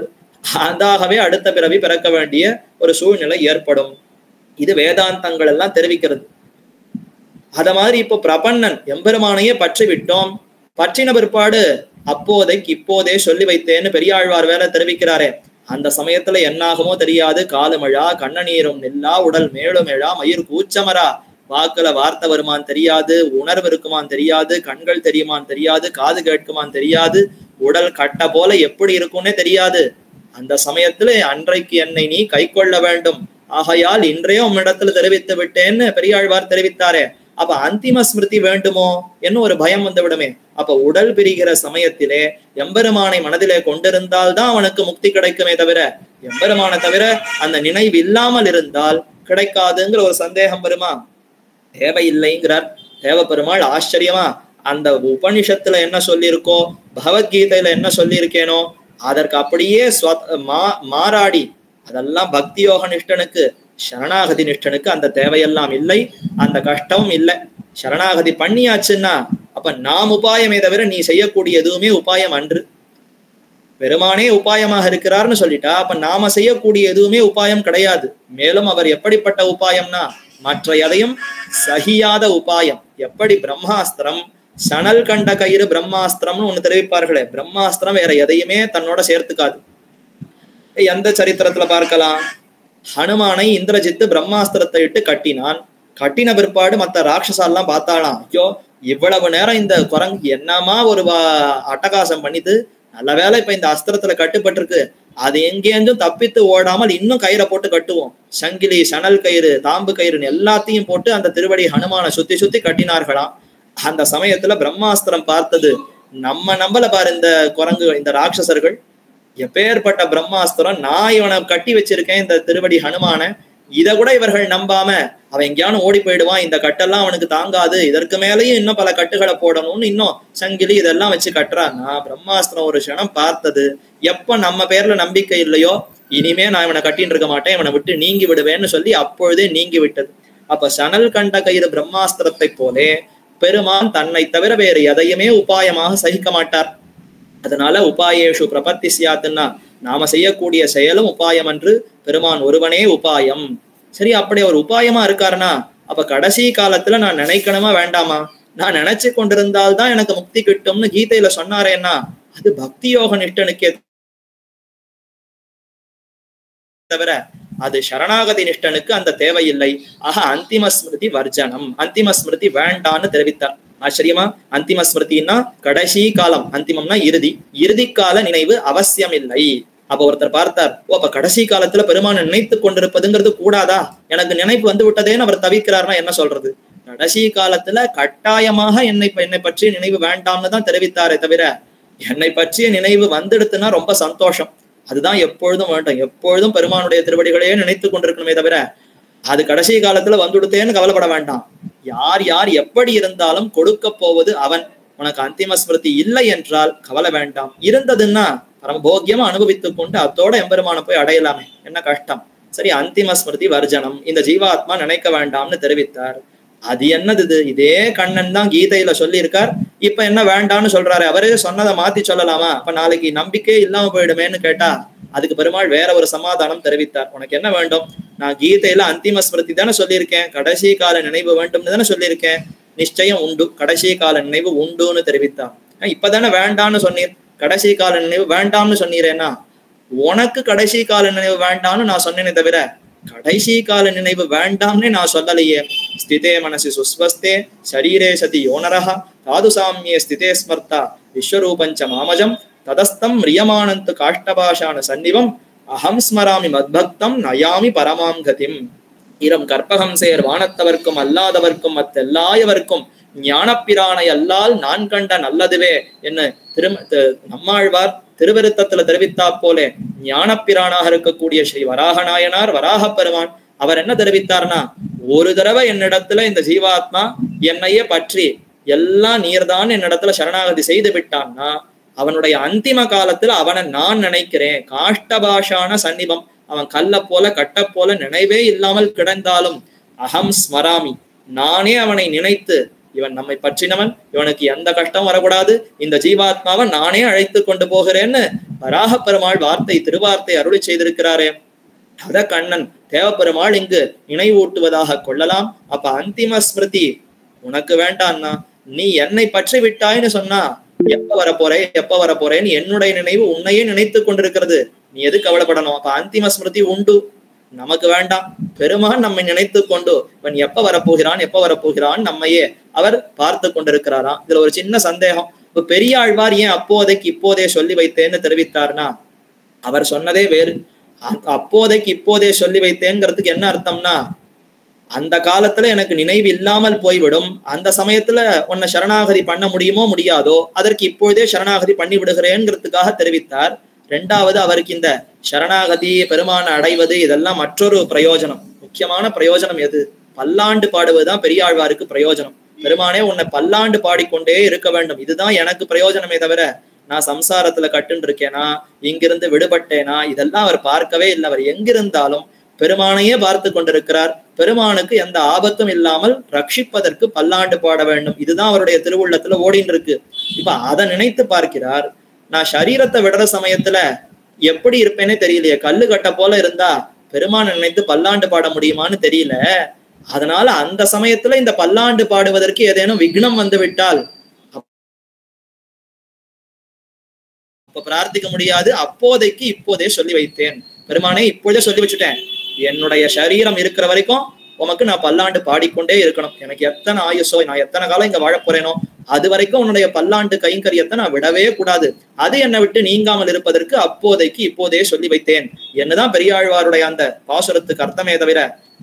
அதாகவே அடுத்த பிறவி பிறக்க வேண்டிய ஒரு சூழ்நிலை ஏற்படும். இது வேதாந்தங்கள் எல்லாம் தெரிவிக்கிறது. அத மாதிரி இப்போ பிரபன்னன் எம்பெருமானையே பற்றி விட்டோம், பற்றின பிற்பாடு அப்போதைக்கு இப்போதே சொல்லி வைத்தேன்னு பெரியாழ்வார் வேற தெரிவிக்கிறாரே. அந்த சமயத்துல என்னாகுமோ தெரியாது. காலுமழா கண்ணநீரும் நில்லா உடல் மேலுமேழா மயிர் கூச்சமரா. வாக்குல வார்த்தை வருமான் தெரியாது, உணர்வு இருக்குமான் தெரியாது, கண்கள் தெரியுமான் தெரியாது, காது கேட்குமான் தெரியாது, உடல் கட்ட போல எப்படி இருக்கும்னே தெரியாது. அந்த சமயத்துல அன்றைக்கு என்னை நீ கை கொள்ள வேண்டும், ஆகையால் இன்றைய உம்மிடத்துல தெரிவித்து விட்டேன்னு பெரியாழ்வார் தெரிவித்தாரே. அப்ப அந்திம ஸ்மிருதி வேண்டுமோ என்ன ஒரு பயம் வந்து விடுமே. அப்ப உடல் பிரிகிற சமயத்திலே எம்பெருமானை மனதிலே கொண்டிருந்தால்தான் அவனுக்கு முக்தி கிடைக்குமே தவிர எம்பெருமானை தவிர அந்த நினைவு இல்லாமல் இருந்தால் கிடைக்காதுங்கிற ஒரு சந்தேகம் வருமா? தேவையில்லைங்கிறார் தேவப்பெருமாள். ஆச்சரியமா அந்த உபனிஷத்துல என்ன சொல்லியிருக்கோ, பகவத்கீதையில என்ன சொல்லியிருக்கேனோ அதற்கு அப்படியே மாறாடி அதெல்லாம் பக்தி யோக நிஷ்டனுக்கு, சரணாகதி நிஷ்டனுக்கு அந்த தேவையெல்லாம் இல்லை, அந்த கஷ்டமும் இல்லை. சரணாகதி பண்ணியாச்சுன்னா அப்ப நாம் உபாயமே தவிர நீ செய்யக்கூடிய எதுவுமே உபாயம் அன்று. பெருமானே உபாயமாக இருக்கிறார்னு சொல்லிட்டா அப்ப நாம செய்யக்கூடிய எதுவுமே உபாயம் கிடையாது. மேலும் அவர் எப்படிப்பட்ட உபாயம்னா மற்ற எதையும் சகியாத உபாயம். எப்படி பிரம்மாஸ்திரம், சணல் கண்ட கயிறு பிரம்மாஸ்திரம்னு ஒண்ணு தெரிவிப்பார்களே, பிரம்மாஸ்திரம் வேற எதையுமே தன்னோட சேர்த்துக்காது. எந்த சரித்திரத்துல பார்க்கலாம்? ஹனுமானை இந்திரஜித்து பிரம்மாஸ்திரத்தை இட்டு கட்டினான். கட்டின பிற்பாடு மற்ற ராட்சசாலாம் பார்த்தாலாம், ஐயோ இவ்வளவு நேரம் இந்த குரங்கு என்னமா ஒரு அட்டகாசம் பண்ணிது, நல்ல வேலை இப்ப இந்த அஸ்திரத்துல கட்டுப்பட்டிருக்கு, அது எங்கேயும் தப்பித்து ஓடாமல் இன்னும் கயிறை போட்டு கட்டுவோம். சங்கிலி, சணல் கயிறு, தாம்பு கயிறுன்னு எல்லாத்தையும் போட்டு அந்த திருவடி ஹனுமான சுத்தி சுத்தி கட்டினார்களாம். அந்த சமயத்துல பிரம்மாஸ்திரம் பார்த்தது நம்மள பாரு இந்த குரங்கு, இந்த ராட்சசர்கள் எப்பேற்பட்ட பிரம்மாஸ்திரம், நான் இவனை கட்டி வச்சிருக்கேன் இந்த திருவடி ஹனுமான, இதை கூட இவர்கள் நம்பாம அவன் எங்கேயானு ஓடி போயிடுவான், இந்த கட்டெல்லாம் அவனுக்கு தாங்காது, இதற்கு மேலேயும் இன்னும் பல கட்டுகளை போடணும்னு இன்னும் சங்கிலி இதெல்லாம் வச்சு கட்டுறான்னா பிரம்மாஸ்திரம் ஒரு க்ஷணம் பார்த்தது, எப்ப நம்ம பேர்ல நம்பிக்கை இல்லையோ இனிமே நான் இவனை கட்டின்னு இருக்க மாட்டேன், இவனை விட்டு நீங்கி விடுவேன்னு சொல்லி அப்பொழுதே நீங்கி விட்டது. அப்ப சணல் கண்ட கயிறு பிரம்மாஸ்திரத்தை போலே பெருமான் தன்னை தவிர வேறு எதையுமே உபாயமாக சகிக்க மாட்டார். அதனால உபாயேஷு பிரபத்தி சியாத்துன்னா நாம செய்யக்கூடிய செயலும் உபாயம் அன்று, பெருமான் ஒருவனே உபாயம். சரி, அப்படி ஒரு உபாயமா இருக்காருன்னா அப்ப கடைசி காலத்துல நான் நினைக்கணுமா வேண்டாமா? நான் நினைச்சு கொண்டிருந்தால்தான் எனக்கு முக்தி கிட்டும்னு கீதையில சொன்னாரேன்னா அது பக்தி யோக நிஷ்டனுக்கே தவிர அது சரணாகதி நிஷ்டனுக்கு அந்த தேவையில்லை. ஆக அந்திம ஸ்மிருதி வர்ஜனம், அந்திம ஸ்மிருதி வேண்டான்னு தெரிவித்தார். ஆச்சரியமா? அந்திம ஸ்மிருதினா கடைசி காலம், அந்திமம்னா இறுதி, இறுதி கால நினைவு அவசியம் இல்லை. அப்ப ஒருத்தர் பார்த்தார், ஓ அப்ப கடைசி காலத்துல பெருமானை நினைத்து கொண்டிருப்பதுங்கிறது கூடாதா, எனக்கு நினைப்பு வந்து விட்டதேன்னு அவர் தவிக்கிறார்னா என்ன சொல்றது? கடைசி காலத்துல கட்டாயமாக என்னை பற்றிய நினைவு வேண்டாம்னு தான் தெரிவித்தாரே தவிர என்னை பற்றிய நினைவு வந்துடுத்துன்னா ரொம்ப சந்தோஷம், அதுதான் எப்பொழுதும் வேண்டும், எப்பொழுதும் பெருமானுடைய திருவடிகளையே நினைத்து கொண்டிருக்கணுமே தவிர அது கடைசி காலத்துல வந்துடுத்தேன்னு கவலைப்பட வேண்டாம். யார் யார் எப்படி இருந்தாலும் கொடுக்க போவது அவன். உனக்கு அந்திம ஸ்மிருதி இல்லை என்றால் கவலை வேண்டாம், இருந்ததுன்னா பரமபோக்கியமா அனுபவித்துக் கொண்டு அத்தோட எம்பெருமான போய் அடையலாமே, என்ன கஷ்டம். சரி, அந்திம ஸ்மிருதி வர்ஜனம், இந்த ஜீவாத்மா நினைக்க வேண்டாம்னு தெரிவித்தார். அது என்னது? இதே கண்ணன் தான் கீதையில சொல்லி இருக்கார். இப்ப என்ன வேண்டாம்னு சொல்றாரு? அவரே சொன்னதை மாத்தி சொல்லலாமா? அப்ப நாளைக்கு நம்பிக்கை இல்லாம போயிடுமேன்னு கேட்டா அதுக்கு பெருமாள் வேற ஒரு சமாதானம் தெரிவித்தார். உனக்கு என்ன வேண்டும்? நான் கீதையில அந்திம ஸ்மிருதி தானே சொல்லியிருக்கேன், கடைசி கால நினைவு வேண்டும்னு தானே சொல்லியிருக்கேன், நிச்சயம் உண்டு, கடைசி கால நினைவு உண்டுன்னு தெரிவித்தார். இப்பதானே வேண்டான்னு சொன்னீர், கடைசி கால நினைவு வேண்டாம்னு சொன்னீரேன்னா உனக்கு கடைசி கால நினைவு வேண்டாம்னு நான் சொன்னேனே தவிர கடைசி கால நினைவு வேண்டாம்னே நான் சொல்லலையே. ஸ்திதே மனசி சுஸ்வஸ்தே சரீரே சதி யோனரஹ தாது சாமியே ஸ்திதே ஸ்மர்த்தா விஸ்வரூபஞ்ச மாமஜம் ததஸ்தம் ரியமானந்து காஷ்டபாஷான சன்னிவம் அகம் ஸ்மராமி மத்பக்தம் நயாமி பரமாம் கதிம். இரம் கற்பகம் சேர் வானத்தவர்க்கும் அல்லாதவர்க்கும் மத்தெல்லாயவர்க்கும் ஞானப்பிரானை அல்லால் நான் கண்ட நல்லதுவே என்ன நம்மாழ்வார் திருவிருத்தத்துல தெரிவித்தா போலே ஞானப்பிரானாக இருக்கக்கூடிய ஸ்ரீ வராக நாயனார் வராக பெருமான் அவர் என்ன தெரிவித்தார்னா, ஒரு தடவை என்னிடத்துல இந்த ஜீவாத்மா என்னையே பற்றி எல்லாம் நீர்தான் என்னிடத்துல சரணாகதி செய்து விட்டான்னா அவனுடைய அந்திம காலத்துல அவனை நான் நினைக்கிறேன். காஷ்டபாஷான சன்னிபம், அவன் கல்ல போல கட்ட போல நினைவே இல்லாமல் கிடந்தாலும் அகம் ஸ்மராமி, நானே அவனை நினைத்து இவன் நம்மை பற்றினவன், இவனுக்கு எந்த கஷ்டம் வரக்கூடாது, இந்த ஜீவாத்மாவை நானே அழைத்து கொண்டு போகிறேன்னு வராக பெருமாள் திருவார்த்தை அருளி செய்திருக்கிறாரே. அத கண்ணன் தேவப்பெருமாள் இங்கு நினைவூட்டுவதாக கொள்ளலாம். அப்ப அந்திம ஸ்மிருதி உனக்கு வேண்டான்னா நீ என்னை பற்றி விட்டாய்னு சொன்னா எப்ப வரப்போறேன்னு என்னுடைய நினைவு உன்னையே நினைத்து கொண்டிருக்கிறது, நீ எது கவலைப்படணும்? அப்ப அந்திம ஸ்மிருதி உண்டு, நமக்கு வேண்டாம். பெருமான் நம்மை நினைத்து கொண்டு இவன் எப்ப வரப்போகிறான் நம்மையே அவர் பார்த்து கொண்டிருக்கிறாராம். இதுல ஒரு சின்ன சந்தேகம். இப்ப பெரியாழ்வார் ஏன் அப்போதைக்கு இப்போதே சொல்லி வைத்தேன்னு தெரிவித்தார்னா அவர் சொன்னதே வேறு. அப்போதைக்கு இப்போதே சொல்லி வைத்தேங்கிறதுக்கு என்ன அர்த்தம்னா, அந்த காலத்துல எனக்கு நினைவு இல்லாமல் போய்விடும், அந்த சமயத்துல உன்னை சரணாகதி பண்ண முடியுமோ முடியாதோ அதற்கு இப்பொழுதே சரணாகதி பண்ணி விடுகிறேங்கிறதுக்காக தெரிவித்தார். ரெண்டாவது, அவருக்கு இந்த சரணாகதி பெருமான அடைவது இதெல்லாம் மற்றொரு பிரயோஜனம். முக்கியமான பிரயோஜனம் எது? பல்லாண்டு பாடுவதுதான் பெரியாழ்வாருக்கு பிரயோஜனம். பெருமானே உன்னை பல்லாண்டு பாடிக்கொண்டே இருக்க வேண்டும், இதுதான் எனக்கு பிரயோஜனமே தவிர நான் சம்சாரத்துல கட்டுன்னு இருக்கேனா, இங்கிருந்து விடுபட்டேனா, இதெல்லாம் அவர் பார்க்கவே இல்லை. அவர் எங்கிருந்தாலும் பெருமானையே பார்த்து கொண்டிருக்கிறார். பெருமானுக்கு எந்த ஆபத்தும் இல்லாமல் ரட்சிப்பதற்கு பல்லாண்டு பாட வேண்டும், இதுதான் அவருடைய திருவுள்ளத்துல ஓடின்னு இருக்கு. இப்ப அதை நினைத்து பார்க்கிறார். நான் சரீரத்தை விடுற சமயத்துல எப்படி இருப்பேனே தெரியலையே, கல்லு கட்ட போல இருந்தா பெருமானை நினைத்து பல்லாண்டு பாட முடியுமான்னு தெரியல. அதனால அந்த சமயத்துல இந்த பல்லாண்டு பாடுவதற்கு ஏதேனும் விக்னம் வந்து விட்டால் அப்ப பிரார்த்திக்க முடியாது. அப்போதைக்கு இப்போதே சொல்லி வைத்தேன், பெருமானே இப்போதே சொல்லி வச்சுட்டேன், என்னுடைய சரீரம் இருக்கிற வரைக்கும் உமக்கு நான் பல்லாண்டு பாடிக்கொண்டே இருக்கணும். எனக்கு எத்தனை ஆயுசோ, நான் எத்தனை காலம் இங்க வாழ போறேனோ அது வரைக்கும் உன்னுடைய பல்லாண்டு கைங்கரியத்தை நான் விடவே கூடாது. அது என்னை விட்டு நீங்காமல் இருப்பதற்கு அப்போதைக்கு இப்போதே சொல்லி வைத்தேன் என்னதான் பெரியாழ்வாருடைய அந்த பாசுரத்துக்கு அர்த்தமே தவிர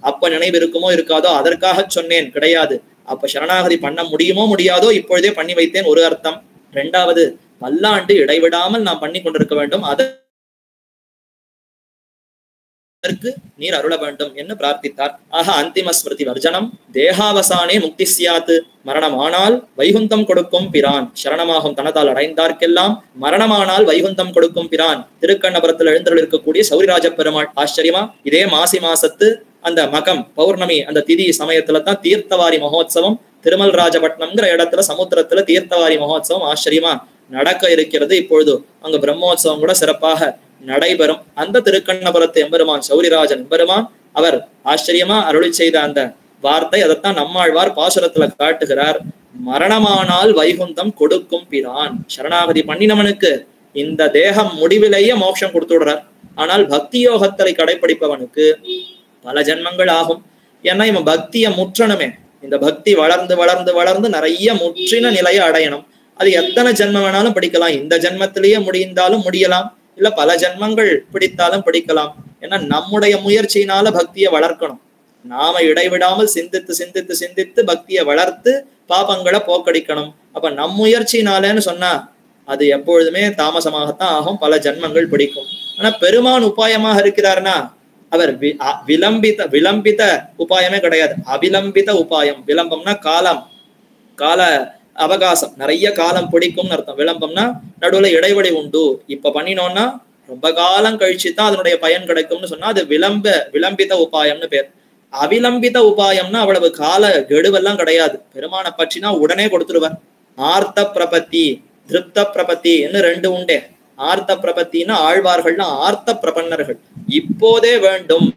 அப்ப நினைவு இருக்குமோ இருக்காதோ அதற்காக சொன்னேன் கிடையாது. அப்ப சரணாகதி பண்ண முடியுமோ முடியாதோ இப்பொழுதே பண்ணி வைத்தேன் ஒரு அர்த்தம். ரெண்டாவது, பல்லாண்டு இடைவிடாமல் நாம் பண்ணி கொண்டிருக்க வேண்டும், அதற்கு நீர் அருள வேண்டும் என்று பிரார்த்தித்தார். ஆக அந்திம ஸ்மிருதி வர்ஜனம், தேகாவசானே முக்தி சியாத்து, மரணமானால் வைகுந்தம் கொடுக்கும் பிரான், சரணமாகும் தனதால் அடைந்தார்க்கெல்லாம் மரணமானால் வைகுந்தம் கொடுக்கும் பிரான். திருக்கண்ணபுரத்தில் எழுந்தருள் இருக்கக்கூடிய சௌரிராஜ பெருமாள். ஆச்சரியமா, இதே மாசி மாசத்து அந்த மகம் பௌர்ணமி அந்த திதி சமயத்துல தான் தீர்த்தவாரி மகோத்சவம் திருமல் ராஜபட்னம்ங்கிற இடத்துல சமுத்திரத்துல தீர்த்தவாரி மகோத்சவம் ஆச்சரியமா நடக்க இருக்கிறது. இப்பொழுது அங்க பிரம்மோத்சவம் கூட சிறப்பாக நடைபெறும். அந்த திருக்கண்ணபுரத்து எம்பெருமான் சௌரிராஜன் எம்பெருமான் அவர் ஆச்சரியமா அருளி செய்த அந்த வார்த்தை. அதைத்தான் நம்மாழ்வார் பாசுரத்துல காட்டுகிறார். மரணமானால் வைகுந்தம் கொடுக்கும் பிரான். சரணாகதி பண்ணினவனுக்கு இந்த தேகம் முடிவிலேயே மோட்சம் கொடுத்து விடுறார். ஆனால் பக்தி யோகத்தை கடைபிடிப்பவனுக்கு பல ஜென்மங்கள் ஆகும். ஏன்னா இவன் பக்தியை முற்றணுமே. இந்த பக்தி வளர்ந்து வளர்ந்து வளர்ந்து நிறைய முற்றின நிலையை அடையணும். அது எத்தனை ஜென்மம் வேணாலும் பிடிக்கலாம். இந்த ஜென்மத்திலேயே முடிந்தாலும் முடியலாம், இல்ல பல ஜென்மங்கள் பிடித்தாலும் பிடிக்கலாம். ஏன்னா நம்முடைய முயற்சியினால பக்தியை வளர்க்கணும். நாம இடைவிடாமல் சிந்தித்து சிந்தித்து சிந்தித்து பக்தியை வளர்த்து பாபங்களை போக்கடிக்கணும். அப்ப நம் முயற்சினாலேன்னு சொன்னா அது எப்பொழுதுமே தாமசமாகத்தான் ஆகும், பல ஜென்மங்கள் பிடிக்கும். ஆனா பெருமான் உபாயமாக இருக்கிறார்னா அவர் விளம்பித உபாயமே கிடையாது, அவிலம்பித உபாயம். விளம்பம்னா கால அவகாசம், நிறைய காலம் பிடிக்கும்னு அர்த்தம். விளம்பம்னா நடுவுல இடைவெளி உண்டு. இப்ப பண்ணினோம்னா ரொம்ப காலம் கழிச்சுதான் அதனுடைய பயன் கிடைக்கும்னு சொன்னா அது விளம்பித உபாயம்னு பேர். அவிலம்பித உபாயம்னா அவ்வளவு கால கெடுவெல்லாம் கிடையாது. பெருமானை பற்றினா உடனே கொடுத்துருவார். ஆர்த்த பிரபத்தி, திருப்த பிரபத்தி என்று ரெண்டு உண்டே. ஆர்த்த பிரபத்தின்னா ஆழ்வார்கள்னா ஆர்த்த பிரபன்னர்கள், இப்போதே வேண்டும்,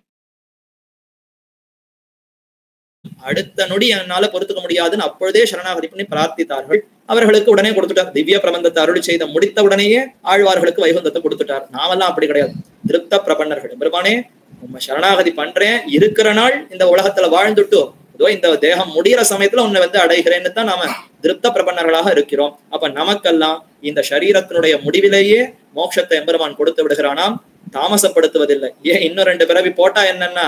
அடுத்த நொடி என்னால பொறுத்துக்க முடியாதுன்னு அப்பொழுதே சரணாகதி பண்ணி பிரார்த்தித்தார்கள். அவர்களுக்கு உடனே கொடுத்துட்டார். திவ்ய பிரபந்தத்தை அருள் செய்த முடித்த உடனேயே ஆழ்வார்களுக்கு வைகுந்தத்தை கொடுத்துட்டார். நாமெல்லாம் அப்படி கிடையாது, திருப்த பிரபன்னர்கள். பெருமானே உண்மை சரணாகதி பண்றேன், இருக்கிற நாள் இந்த உலகத்துல வாழ்ந்துட்டு இதோ இந்த தேகம் முடிகிற சமயத்துல உன்னை அடைகிறேன்னு தான் நாம திருப்த பிரபன்னர்களாக இருக்கிறோம். அப்ப நமக்கெல்லாம் இந்த சரீரத்தினுடைய முடிவிலேயே மோட்சத்தை எம்பெருமான் கொடுத்து விடுகிறானாம், தாமசப்படுத்துவதில்லை. ஏன் இன்னும் 2 பிறவி போட்டா என்னன்னா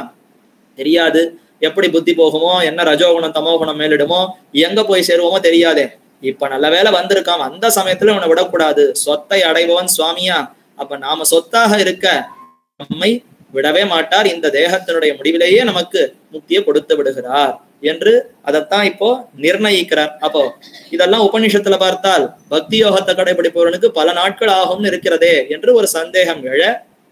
தெரியாது, எப்படி புத்தி போகுமோ, என்ன ரஜோகுணம் தமோகுணம் மேலிடுமோ, எங்க போய் சேருவோமோ தெரியாதே. இப்ப நல்ல வேலை வந்திருக்கான், அந்த சமயத்துல உன்னை விடக்கூடாது. சொத்தை அடைபவன் சுவாமியா. அப்ப நாம சொத்தாக இருக்க நம்மை விடவே மாட்டார். இந்த தேகத்தினுடைய முடிவிலேயே நமக்கு முக்தியை கொடுத்து விடுகிறார் என்று அதைத்தான் இப்போ நிர்ணயிக்கிறார். அப்போ இதெல்லாம் உபநிஷத்துல பார்த்தால் பக்தி யோகத்தை கடைபிடிப்பவனுக்கு பல நாட்கள் ஆகும்னு இருக்கிறதே என்று ஒரு சந்தேகம் எழ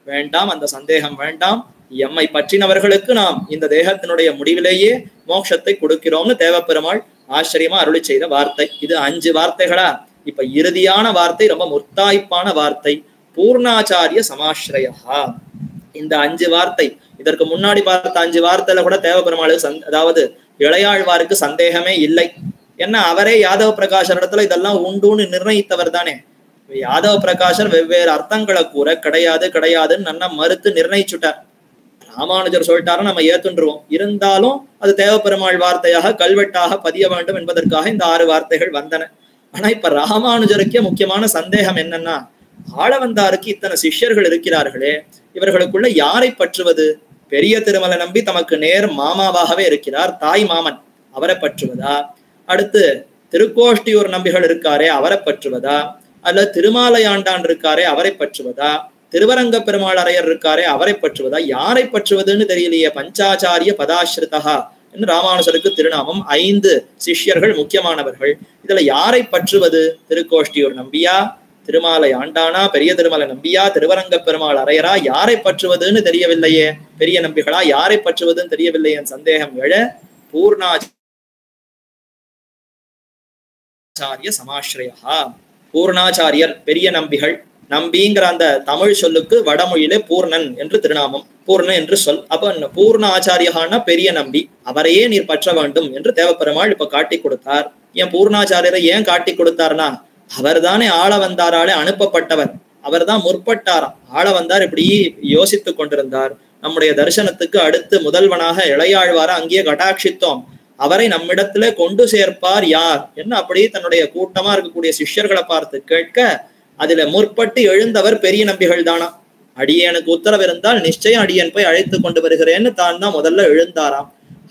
வேண்டாம். அந்த சந்தேகம் வேண்டாம். எம்மை பற்றினவர்களுக்கு நாம் இந்த தேகத்தினுடைய முடிவிலேயே மோட்சத்தை கொடுக்கிறோம்னு தேவப்பெருமாள் ஆச்சரியமா அருளி செய்த வார்த்தை. இது 5 வார்த்தைகளா. இப்ப இறுதியான வார்த்தை ரொம்ப முத்தாய்ப்பான வார்த்தை, பூர்ணாச்சாரிய சமாஸ்ரயா. இந்த 5 வார்த்தை, இதற்கு முன்னாடி பார்த்த 5 வார்த்தையில கூட தேவப்பெருமாளுக்கு அதாவது இளையாழ்வாருக்கு சந்தேகமே இல்லை. ஏன்னா அவரே யாதவ பிரகாஷர் இடத்துல இதெல்லாம் உண்டுன்னு நிர்ணயித்தவர் தானே. யாதவ பிரகாஷர் வெவ்வேறு அர்த்தங்களை கூற கிடையாதுன்னு நன்னா மறுத்து நிர்ணயிச்சுட்டார். ராமானுஜர் சொல்லிட்டாரு, நம்ம ஏத்துன்றுவோம். இருந்தாலும் அது தேவப்பெருமாள் வார்த்தையாக கல்வெட்டாக பதிய வேண்டும் என்பதற்காக இந்த 6 வார்த்தைகள் வந்தன. ஆனா இப்ப ராமானுஜருக்கே முக்கியமான சந்தேகம் என்னன்னா, ஆளவந்தாருக்கு இத்தனை சிஷ்யர்கள் இருக்கிறார்களே, இவர்களுக்குள்ள யாரை பற்றுவது? பெரிய திருமலை நம்பி தமக்கு நேர் மாமாவாகவே இருக்கிறார், தாய் மாமன், அவரை பற்றுவதா? அடுத்து திருக்கோஷ்டியூர் நம்பிகள் இருக்காரே, அவரை பற்றுவதா? அல்ல திருமாலையாண்டான் இருக்காரே, அவரை பற்றுவதா? திருவரங்க பெருமாள் அரையர் இருக்காரே, அவரை பற்றுவதா? யாரை பற்றுவதுன்னு தெரியலையே. பஞ்சாச்சாரிய பதாஸ்ருதா என்று ராமானுஜருக்கு திருநாமம். 5 சிஷ்யர்கள் முக்கியமானவர்கள். இதுல யாரை பற்றுவது? திருக்கோஷ்டியூர் நம்பியா, திருமாலை ஆண்டானா, பெரிய திருமலை நம்பியா, திருவரங்க பெருமாள் அரையரா? யாரை பற்றுவதுன்னு தெரியவில்லையே. பெரிய நம்பிகளா? யாரை பற்றுவதுன்னு தெரியவில்லையே. சந்தேகம் எழ பூர்ணாச்சாரிய சமாஸ்ரயா. பூர்ணாச்சாரியர் பெரிய நம்பிகள். நம்பிங்கிற அந்த தமிழ் சொல்லுக்கு வடமொழியிலே பூர்ணன் என்று திருநாமம், பூர்ணன் என்று சொல். அப்ப பூர்ண ஆச்சாரியான பெரிய நம்பி, அவரையே நீர் பற்ற வேண்டும் என்று தேவப்பெருமாள் இப்ப காட்டி கொடுத்தார். ஏன் பூர்ணாச்சாரியரை ஏன் காட்டி கொடுத்தார்னா, அவர் தானே ஆளவந்தாராலே அனுப்பப்பட்டவர். அவர் தான் முற்பட்டாராம். ஆளவந்தார் இப்படி யோசித்து கொண்டிருந்தார். நம்முடைய தரிசனத்துக்கு அடுத்து முதல்வனாக இளையாழ்வார அங்கேயே கடாட்சித்தோம். அவரை நம்மிடத்துல கொண்டு சேர்ப்பார் யார் என்ன அப்படி தன்னுடைய கூட்டமா இருக்கக்கூடிய சிஷ்யர்களை பார்த்து கேட்க, அதுல முற்பட்டு எழுந்தவர் பெரிய நம்பிகள் தானா. அடியனுக்கு உத்தரவு இருந்தால் நிச்சயம் அடியன் போய் அழைத்து கொண்டு வருகிறேன்னு தான் முதல்ல எழுந்தாராம்.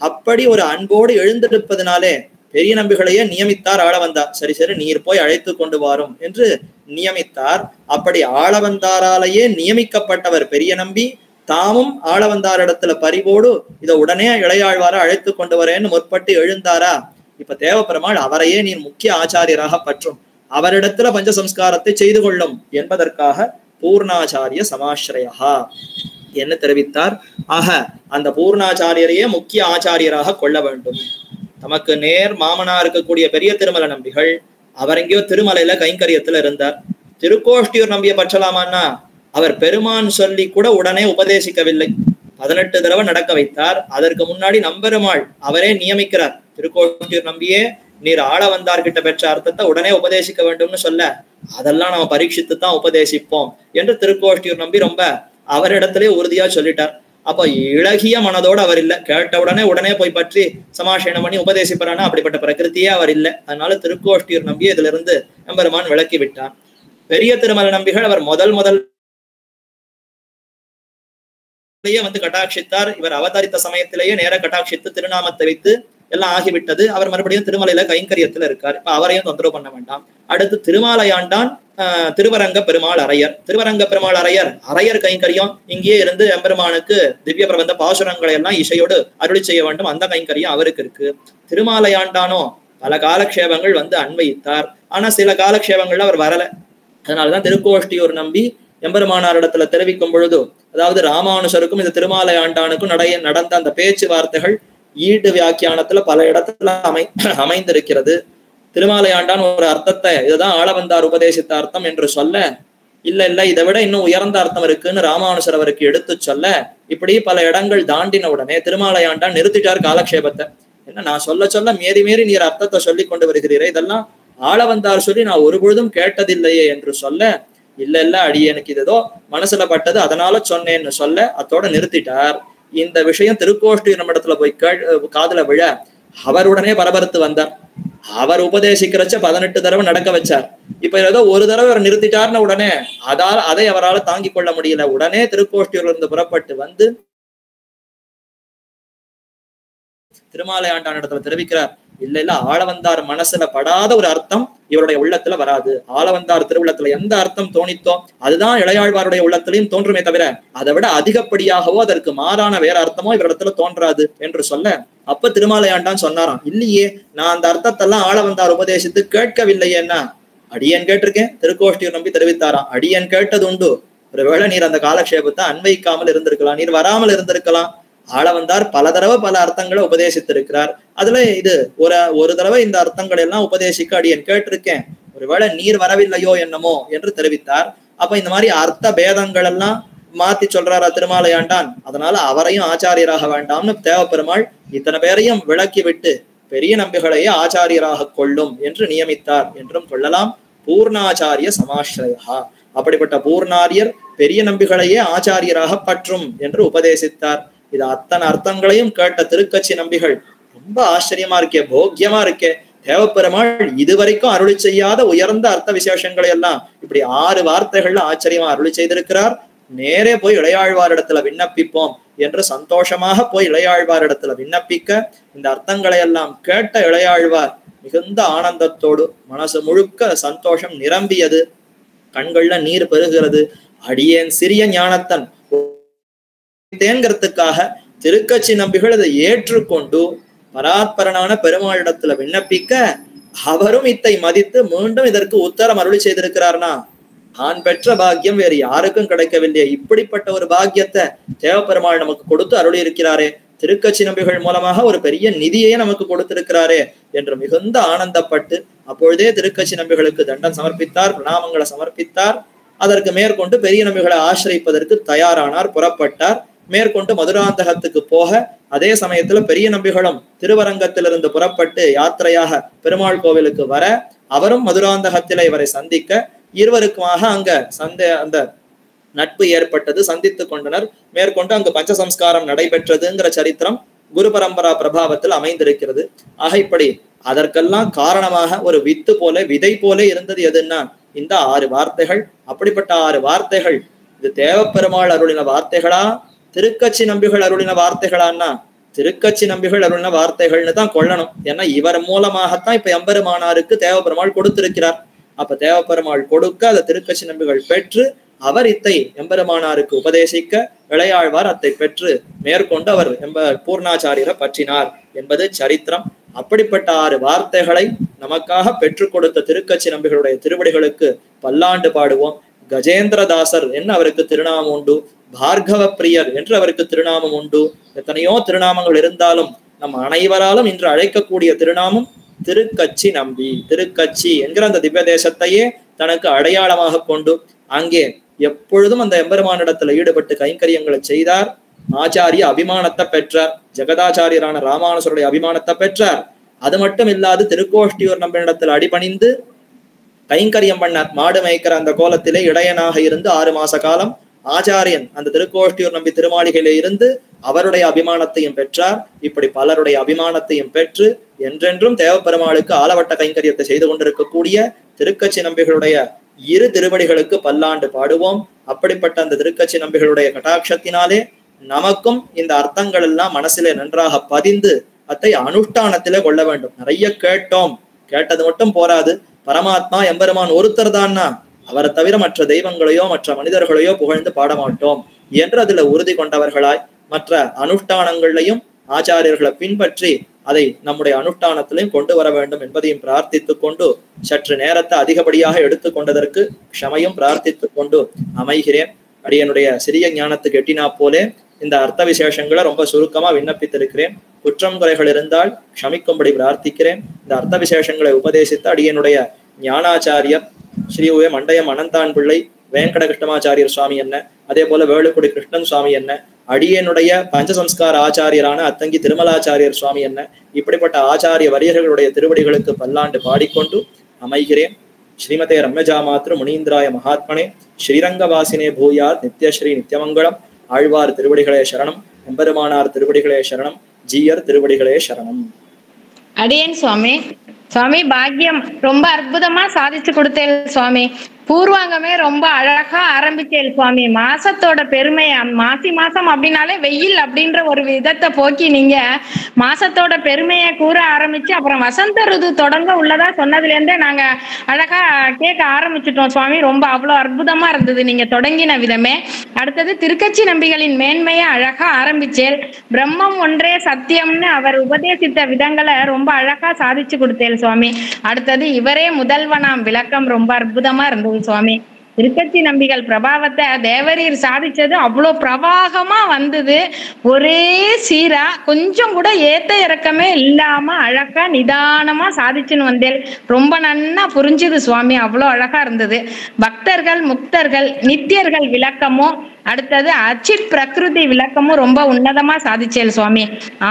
அப்படி ஒரு அன்போடு எழுந்திருப்பதனாலே பெரிய நம்பிகளையே நியமித்தார் ஆளவந்தார். சரி நீர் போய் அழைத்து கொண்டு வாரும் என்று நியமித்தார். அப்படி ஆளவந்தாராலேயே நியமிக்கப்பட்டவர் பெரிய நம்பி தாமும் ஆளவந்தாரிடத்துல பரிவோடு இதை உடனே இளையாழ்வார அழைத்து கொண்டு வரேன்னு முற்பட்டு எழுந்தாரா. இப்ப தேவப்பெருமாள் அவரையே நீர் முக்கிய ஆச்சாரியராக பற்றும், அவரிடத்துல பஞ்சசம்ஸ்காரத்தை செய்து கொள்ளும் என்பதற்காக பூர்ணாச்சாரிய சமாஸ்ரயா என்ன தெரிவித்தார். ஆக அந்த பூர்ணாச்சாரியரையே முக்கிய ஆச்சாரியராக கொள்ள வேண்டும். தமக்கு நேர் மாமனா இருக்கக்கூடிய பெரிய திருமலை நம்பிகள் அவர் எங்கேயோ திருமலையில கைங்கரியத்துல இருந்தார். திருக்கோஷ்டியூர் நம்பிய பற்றலாமான்னா அவர் பெருமான் சொல்லி கூட உடனே உபதேசிக்கவில்லை. 18 தடவை நடக்க வைத்தார். அதற்கு முன்னாடி நம்பெருமாள் அவரே நியமிக்கிறார், திருக்கோஷ்டியூர் நம்பியே நீர் ஆள வந்தார்கிட்ட பெற்ற அர்த்தத்தை உடனே உபதேசிக்க வேண்டும்னு சொல்ல, அதெல்லாம் நம்ம பரீட்சித்து தான் உபதேசிப்போம் என்று திருக்கோஷ்டியூர் நம்பி ரொம்ப அவரிடத்திலே உறுதியா சொல்லிட்டார். அப்ப இளகிய மனதோடு அவர் இல்லை, கேட்ட உடனே போய் பற்றி சமாஷேனம் பண்ணி உபதேசிப்பறானா அப்படிப்பட்ட பிரகிருத்தியே அவர் இல்லை. அதனால திருக்கோஷ்டியூர் நம்பி இதுல இருந்து எம்பெருமான் விளக்கி விட்டார். பெரிய திருமல நம்பிகள் அவர் முதல் வந்து கட்டாட்சித்தார். இவர் அவதரித்த சமயத்திலேயே நேர கட்டாட்சித்து திருநாமத்தை வைத்து எல்லாம் ஆகிவிட்டது. அவர் மறுபடியும் திருமலையில கைங்கரியத்துல இருக்கார். இப்ப அவரையும் தொந்தரவு பண்ண வேண்டாம். அடுத்து திருமாலையாண்டான் திருவரங்க பெருமாள் அரையர். திருவரங்க பெருமாள் அரையர் கைங்கரியம் இங்கேயே இருந்து எம்பெருமானுக்கு திவ்ய பிரபந்த பாசுரங்களை எல்லாம் இசையோடு அருளி செய்ய வேண்டும். அந்த கைங்கரியம் அவருக்கு இருக்கு. திருமாலையாண்டானோ பல காலக்ஷேபங்கள் வந்து அன்வயித்தார். ஆனா சில காலக்ஷேபங்கள்ல அவர் வரல. அதனாலதான் திருக்கோஷ்டியூர் நம்பி எம்பெருமானாரிடத்துல தெரிவிக்கும் பொழுது, அதாவது ராமானுஷருக்கும் இந்த திருமாலையாண்டானுக்கும் நடந்த அந்த பேச்சுவார்த்தைகள் ஈடு வியாக்கியானத்துல பல இடத்துல அமைந்திருக்கிறது. திருமாலையாண்டான் ஒரு அர்த்தத்தை இதுதான் ஆள வந்தார் உபதேசித்த அர்த்தம் என்று சொல்ல, இல்ல இதை விட இன்னும் உயர்ந்த அர்த்தம் இருக்குன்னு ராமானுஷர் அவருக்கு எடுத்து சொல்ல, இப்படி பல இடங்கள் தாண்டின உடனே திருமாலையாண்டான் நிறுத்திட்டார் காலக்ஷேபத்தை. என்ன நான் சொல்ல மீறி நீர் அர்த்தத்தை சொல்லி கொண்டு வருகிறீரே, இதெல்லாம் ஆள வந்தார் சொல்லி நான் ஒரு பொழுதும் கேட்டதில்லையே என்று சொல்ல, இல்ல அடியனுக்கு இதோ மனசுல பட்டது அதனால சொன்னேன்னு சொல்ல அத்தோட நிறுத்திட்டார். இந்த விஷயம் திருக்கோஷ்டியூர் நம்மிடத்துல போய் காதுல விழ அவருடனே பரபரத்து வந்தார். அவர் உபதேசிக்கிறச்ச 18 தடவை நடக்க வச்சார். இப்ப ஏதோ ஒரு தடவை அவர் நிறுத்திட்டார்னு உடனே அதை அவரால் தாங்கிக் கொள்ள முடியல. உடனே திருக்கோஷ்டியூர்ல இருந்து புறப்பட்டு வந்து திருமாலையாண்டான் இடத்துல தெரிவிக்கிறார், இல்ல ஆளவந்தார் மனசுல படாத ஒரு அர்த்தம் இவருடைய உள்ளத்துல வராது. ஆளவந்தார் திருவுள்ளத்துல எந்த அர்த்தம் தோணித்தோ அதுதான் இளையாழ்வாருடைய உள்ளத்திலையும் தோன்றுமே தவிர அதை விட அதிகப்படியாகவோ அதற்கு மாறான வேற அர்த்தமோ இவரிடத்துல தோன்றாது என்று சொல்ல, அப்ப திருமாலையாண்டான் சொன்னாராம், இல்லையே நான் அந்த அர்த்தத்தெல்லாம் ஆளவந்தார் உபதேசித்து கேட்கவில்லையேன்னா. அடியன் கேட்டிருக்கேன். திருக்கோஷ்டியூர் நம்பி தெரிவித்தாராம், அடியன் கேட்டது உண்டு. ஒருவேளை நீர் அந்த காலக்ஷேபத்தை அன்வைக்காமல் இருந்திருக்கலாம், நீர் வராமல் இருந்திருக்கலாம். ஆளவந்தார் பல தடவை பல அர்த்தங்களை உபதேசித்திருக்கிறார். அதுல இது ஒரு தடவை இந்த அர்த்தங்களை எல்லாம் உபதேசிக்க அடியன் கேட்டிருக்கேன், ஒருவேளை நீர் வரவில்லையோ என்னமோ என்று தெரிவித்தார். அப்ப இந்த மாதிரி அர்த்த பேதங்கள் எல்லாம் மாத்தி சொல்றாரா திருமாலையாண்டான். அதனால அவரையும் ஆச்சாரியராக வேண்டாம்னு தேவப்பெருமாள் இத்தனை பேரையும் விளக்கி விட்டு பெரிய நம்பிகளையே ஆச்சாரியராக கொள்ளும் என்று நியமித்தார் என்றும் கொள்ளலாம். பூர்ணாச்சாரிய சமாஸ்ரயா, அப்படிப்பட்ட பூர்ணாரியர் பெரிய நம்பிகளையே ஆச்சாரியராக பற்றும் என்று உபதேசித்தார். இது அத்தனை அர்த்தங்களையும் கேட்ட திருக்கச்சி நம்பிகள் ரொம்ப ஆச்சரியமா இருக்கே, போக்கியமா இருக்கே, தேவப்பெருமாள் இதுவரைக்கும் அருளி செய்யாத உயர்ந்த அர்த்த விசேஷங்களை எல்லாம் இப்படி 6 வார்த்தைகள்ல ஆச்சரியமா அருளி செய்திருக்கிறார். நேரே போய் இளையாழ்வாரிடத்துல விண்ணப்பிப்போம் என்று சந்தோஷமாக போய் இளையாழ்வாரிடத்துல விண்ணப்பிக்க, இந்த அர்த்தங்களை எல்லாம் கேட்ட இளையாழ்வார் மிகுந்த ஆனந்தத்தோடு மனசு முழுக்க சந்தோஷம் நிரம்பியது. கண்கள்ல நீர் பெருகிறது. அடியேன் சிறிய ஞானத்தன் தேங்கிறதுக்காக திருக்கச்சி நம்பிகள் அதை ஏற்றுக்கொண்டு பராத்பரனான பெருமாளிடத்துல விண்ணப்பிக்க, அவரும் இத்தை மதித்து மீண்டும் இதற்கு உத்தரம் அருளி செய்திருக்கிறார்னா, நான் பெற்ற பாக்கியம் வேறு யாருக்கும் கிடைக்கவில்லையே, இப்படிப்பட்ட ஒரு பாக்கியத்தை தேவப்பெருமாள் நமக்கு கொடுத்து அருளி இருக்கிறாரே, திருக்கச்சி நம்பிகள் மூலமாக ஒரு பெரிய நிதியை நமக்கு கொடுத்திருக்கிறாரே என்று மிகுந்த ஆனந்தப்பட்டு அப்பொழுதே திருக்கச்சி நம்பிகளுக்கு தண்டம் சமர்ப்பித்தார், பிரணாமங்களை சமர்ப்பித்தார். அதற்கு மேற்கொண்டு பெரிய நம்பிகளை ஆசிரிப்பதற்கு தயாரானார், புறப்பட்டார். மேற்கொண்டு மதுராந்தகத்துக்கு போக, அதே சமயத்துல பெரிய நம்பிகளும் திருவரங்கத்திலிருந்து புறப்பட்டு யாத்திரையாக பெருமாள் கோவிலுக்கு வர, அவரும் மதுராந்தகத்தில இவரை சந்திக்க, இருவருக்குமாக அங்க அந்த நட்பு ஏற்பட்டது, சந்தித்து கொண்டனர். மேற்கொண்டு அங்கு பஞ்சசம்ஸ்காரம் நடைபெற்றதுங்கிற சரித்திரம் குரு பரம்பரா பிரபாவத்தில் அமைந்திருக்கிறது. ஆக இப்படி அதற்கெல்லாம் காரணமாக ஒரு வித்து போல விதை போல இருந்தது எதுன்னா இந்த 6 வார்த்தைகள். அப்படிப்பட்ட 6 வார்த்தைகள் இது தேவப்பெருமாள் அருளின வார்த்தைகளா, திருக்கச்சி நம்பிகள் அருளின வார்த்தைகளான்னா திருக்கச்சி நம்பிகள் அருளின வார்த்தைகள்னு தான் கொள்ளணும். ஏன்னா இவர் மூலமாகத்தான் இப்ப எம்பெருமானாருக்கு தேவப்பெருமாள் கொடுத்திருக்கிறார். அப்ப தேவப்பெருமாள் கொடுக்க அதை திருக்கச்சி நம்பிகள் பெற்று அவர் இத்தை எம்பெருமானாருக்கு உபதேசிக்க, இளையாழ்வார் அத்தை பெற்று மேற்கொண்டு அவர் பூர்ணாச்சாரியரை பற்றினார் என்பது சரித்திரம். அப்படிப்பட்ட 6 வார்த்தைகளை நமக்காக பெற்றுக் கொடுத்த திருக்கச்சி நம்பிகளுடைய திருவடிகளுக்கு பல்லாண்டு பாடுவோம். கஜேந்திரதாசர் என்று அவருக்கு திருநாமம் உண்டு, பார்கவ பிரியர் என்று அவருக்கு திருநாமம் உண்டு. எத்தனையோ திருநாமங்கள் இருந்தாலும் நம் அனைவராலும் இன்று அழைக்கக்கூடிய திருநாமம் திருக்கச்சி நம்பி. திருக்கச்சி என்கிற அந்த திவ்ய தேசத்தையே தனக்கு அடையாளமாக கொண்டு அங்கே எப்பொழுதும் அந்த எம்பெருமானிடத்துல ஈடுபட்டு கைங்கரியங்களை செய்தார். ஆச்சாரிய அபிமானத்தை பெற்றார். ஜெகதாச்சாரியரான ராமானுஜருடைய அபிமானத்தை பெற்றார். அது மட்டும் இல்லாது திருக்கோஷ்டியூர் நம்பினிடத்தில் அடிபணிந்து கைங்கரியம் பண்ணார். மாடு மேய்க்கிற அந்த கோலத்திலே இடையனாக இருந்து 6 மாச காலம் ஆச்சாரியன் அந்த திருக்கோஷ்டியூர் நம்பி திருமாளிகையிலே இருந்து அவருடைய அபிமானத்தையும் பெற்றார். இப்படி பலருடைய அபிமானத்தையும் பெற்று என்றென்றும் தேவப்பெருமாளுக்கு ஆலவட்ட கைங்கரியத்தை செய்து கொண்டிருக்கக்கூடிய திருக்கச்சி நம்பிகளுடைய 2 திருவடிகளுக்கு பல்லாண்டு பாடுவோம். அப்படிப்பட்ட அந்த திருக்கச்சி நம்பிகளுடைய கட்டாட்சத்தினாலே நமக்கும் இந்த அர்த்தங்கள் எல்லாம் மனசிலே நன்றாக பதிந்து அதை அனுஷ்டானத்திலே கொள்ள வேண்டும். நிறைய கேட்டோம், கேட்டது மட்டும் போராது. பரமாத்மா எம்பெருமான் ஒருத்தர் தான்னா அவரை தவிர மற்ற தெய்வங்களையோ மற்ற மனிதர்களையோ புகழ்ந்து பாடமாட்டோம் என்று அதுல உறுதி கொண்டவர்களாய் மற்ற அனுஷ்டானங்களையும் ஆச்சாரியர்களை பின்பற்றி அதை நம்முடைய அனுஷ்டானத்திலையும் கொண்டு வர வேண்டும் என்பதையும் பிரார்த்தித்துக் கொண்டு சற்று நேரத்தை அதிகப்படியாக எடுத்துக்கொண்டதற்கு க்ஷமையும் பிரார்த்தித்துக் கொண்டு அமைகிறேன். அடியனுடைய சிறிய ஞானத்துக்கு எட்டினா போலே இந்த அர்த்த விசேஷங்களை ரொம்ப சுருக்கமா விண்ணப்பித்திருக்கிறேன். குற்றம் குறைகள் இருந்தால் க்ஷமிக்கும்படி பிரார்த்திக்கிறேன். இந்த அர்த்த விசேஷங்களை உபதேசித்து அடியனுடைய ஞானாச்சாரியர் ஸ்ரீ உவே மண்டயம் அனந்தான் பிள்ளை வேங்கட கிருஷ்ணமாச்சாரியர் சுவாமி என்ன, அதே போல வேலுக்குடி கிருஷ்ணன் சுவாமி என்ன, அடியனுடைய பஞ்சசம்ஸ்கார ஆச்சாரியரான அத்தங்கி திருமலாச்சாரியர் சுவாமி என்ன, இப்படிப்பட்ட ஆச்சாரிய வரியர்களுடைய திருவடிகளுக்கு பல்லாண்டு பாடிக்கொண்டு அமைகிறேன். ஸ்ரீமதே ரம்யஜா மாத்ரு முனீந்திராய மகாத்மனே ஸ்ரீரங்கவாசினே பூயாத் நித்யஸ்ரீ நித்யமங்கலம். ஆழ்வார் திருவடிகளே சரணம், எம்பெருமானார் திருவடிகளே சரணம், ஜீயர் திருவடிகளே சரணம். அடியேன் சுவாமி. சுவாமி பாக்கியம் ரொம்ப அற்புதமா சாதிச்சு கொடுத்தேன் சுவாமி. பூர்வாங்கமே ரொம்ப அழகா ஆரம்பிச்சேன் சுவாமி. மாசத்தோட பெருமை, மாசி மாசம் அப்படின்னாலே வெயில் அப்படின்ற ஒரு விதத்தை போக்கி நீங்க மாசத்தோட பெருமையை கூற ஆரம்பிச்சு அப்புறம் வசந்த ருது தொடங்க உள்ளதா சொன்னதுல இருந்தே நாங்க அழகா கேட்க ஆரம்பிச்சுட்டோம் சுவாமி. ரொம்ப அவ்வளவு அற்புதமா இருந்தது நீங்க தொடங்கின விதமே. அடுத்தது திருக்கச்சி நம்பிகளின் மேன்மையை அழகா ஆரம்பிச்சேன். பிரம்மம் ஒன்றே சத்தியம்னு அவர் உபதேசித்த விதங்களை ரொம்ப அழகா சாதிச்சு கொடுத்தேன் சுவாமி. அடுத்தது இவரே முதல்வனாம் விளக்கம் ரொம்ப அற்புதமா இருந்தது சுவாமி. திருக்கச்சி நம்பிகள் பிரபாவத்தை தேவரீர் சாதிச்சது அவ்வளவு பிரவாகமா வந்தது. ஒரே சீரா கொஞ்சம் கூட ஏத்த இறக்கமே இல்லாம அழகா நிதானமா சாதிச்சுன்னு வந்தேன். ரொம்ப நன்னா புரிஞ்சுது சுவாமி. அவ்வளவு அழகா இருந்தது. பக்தர்கள் முக்தர்கள் நித்தியர்கள் விளக்கமும் அடுத்தது அச்சித் பிரகிருதி விளக்கமும் ரொம்ப உன்னதமா சாதிச்சேல் சுவாமி.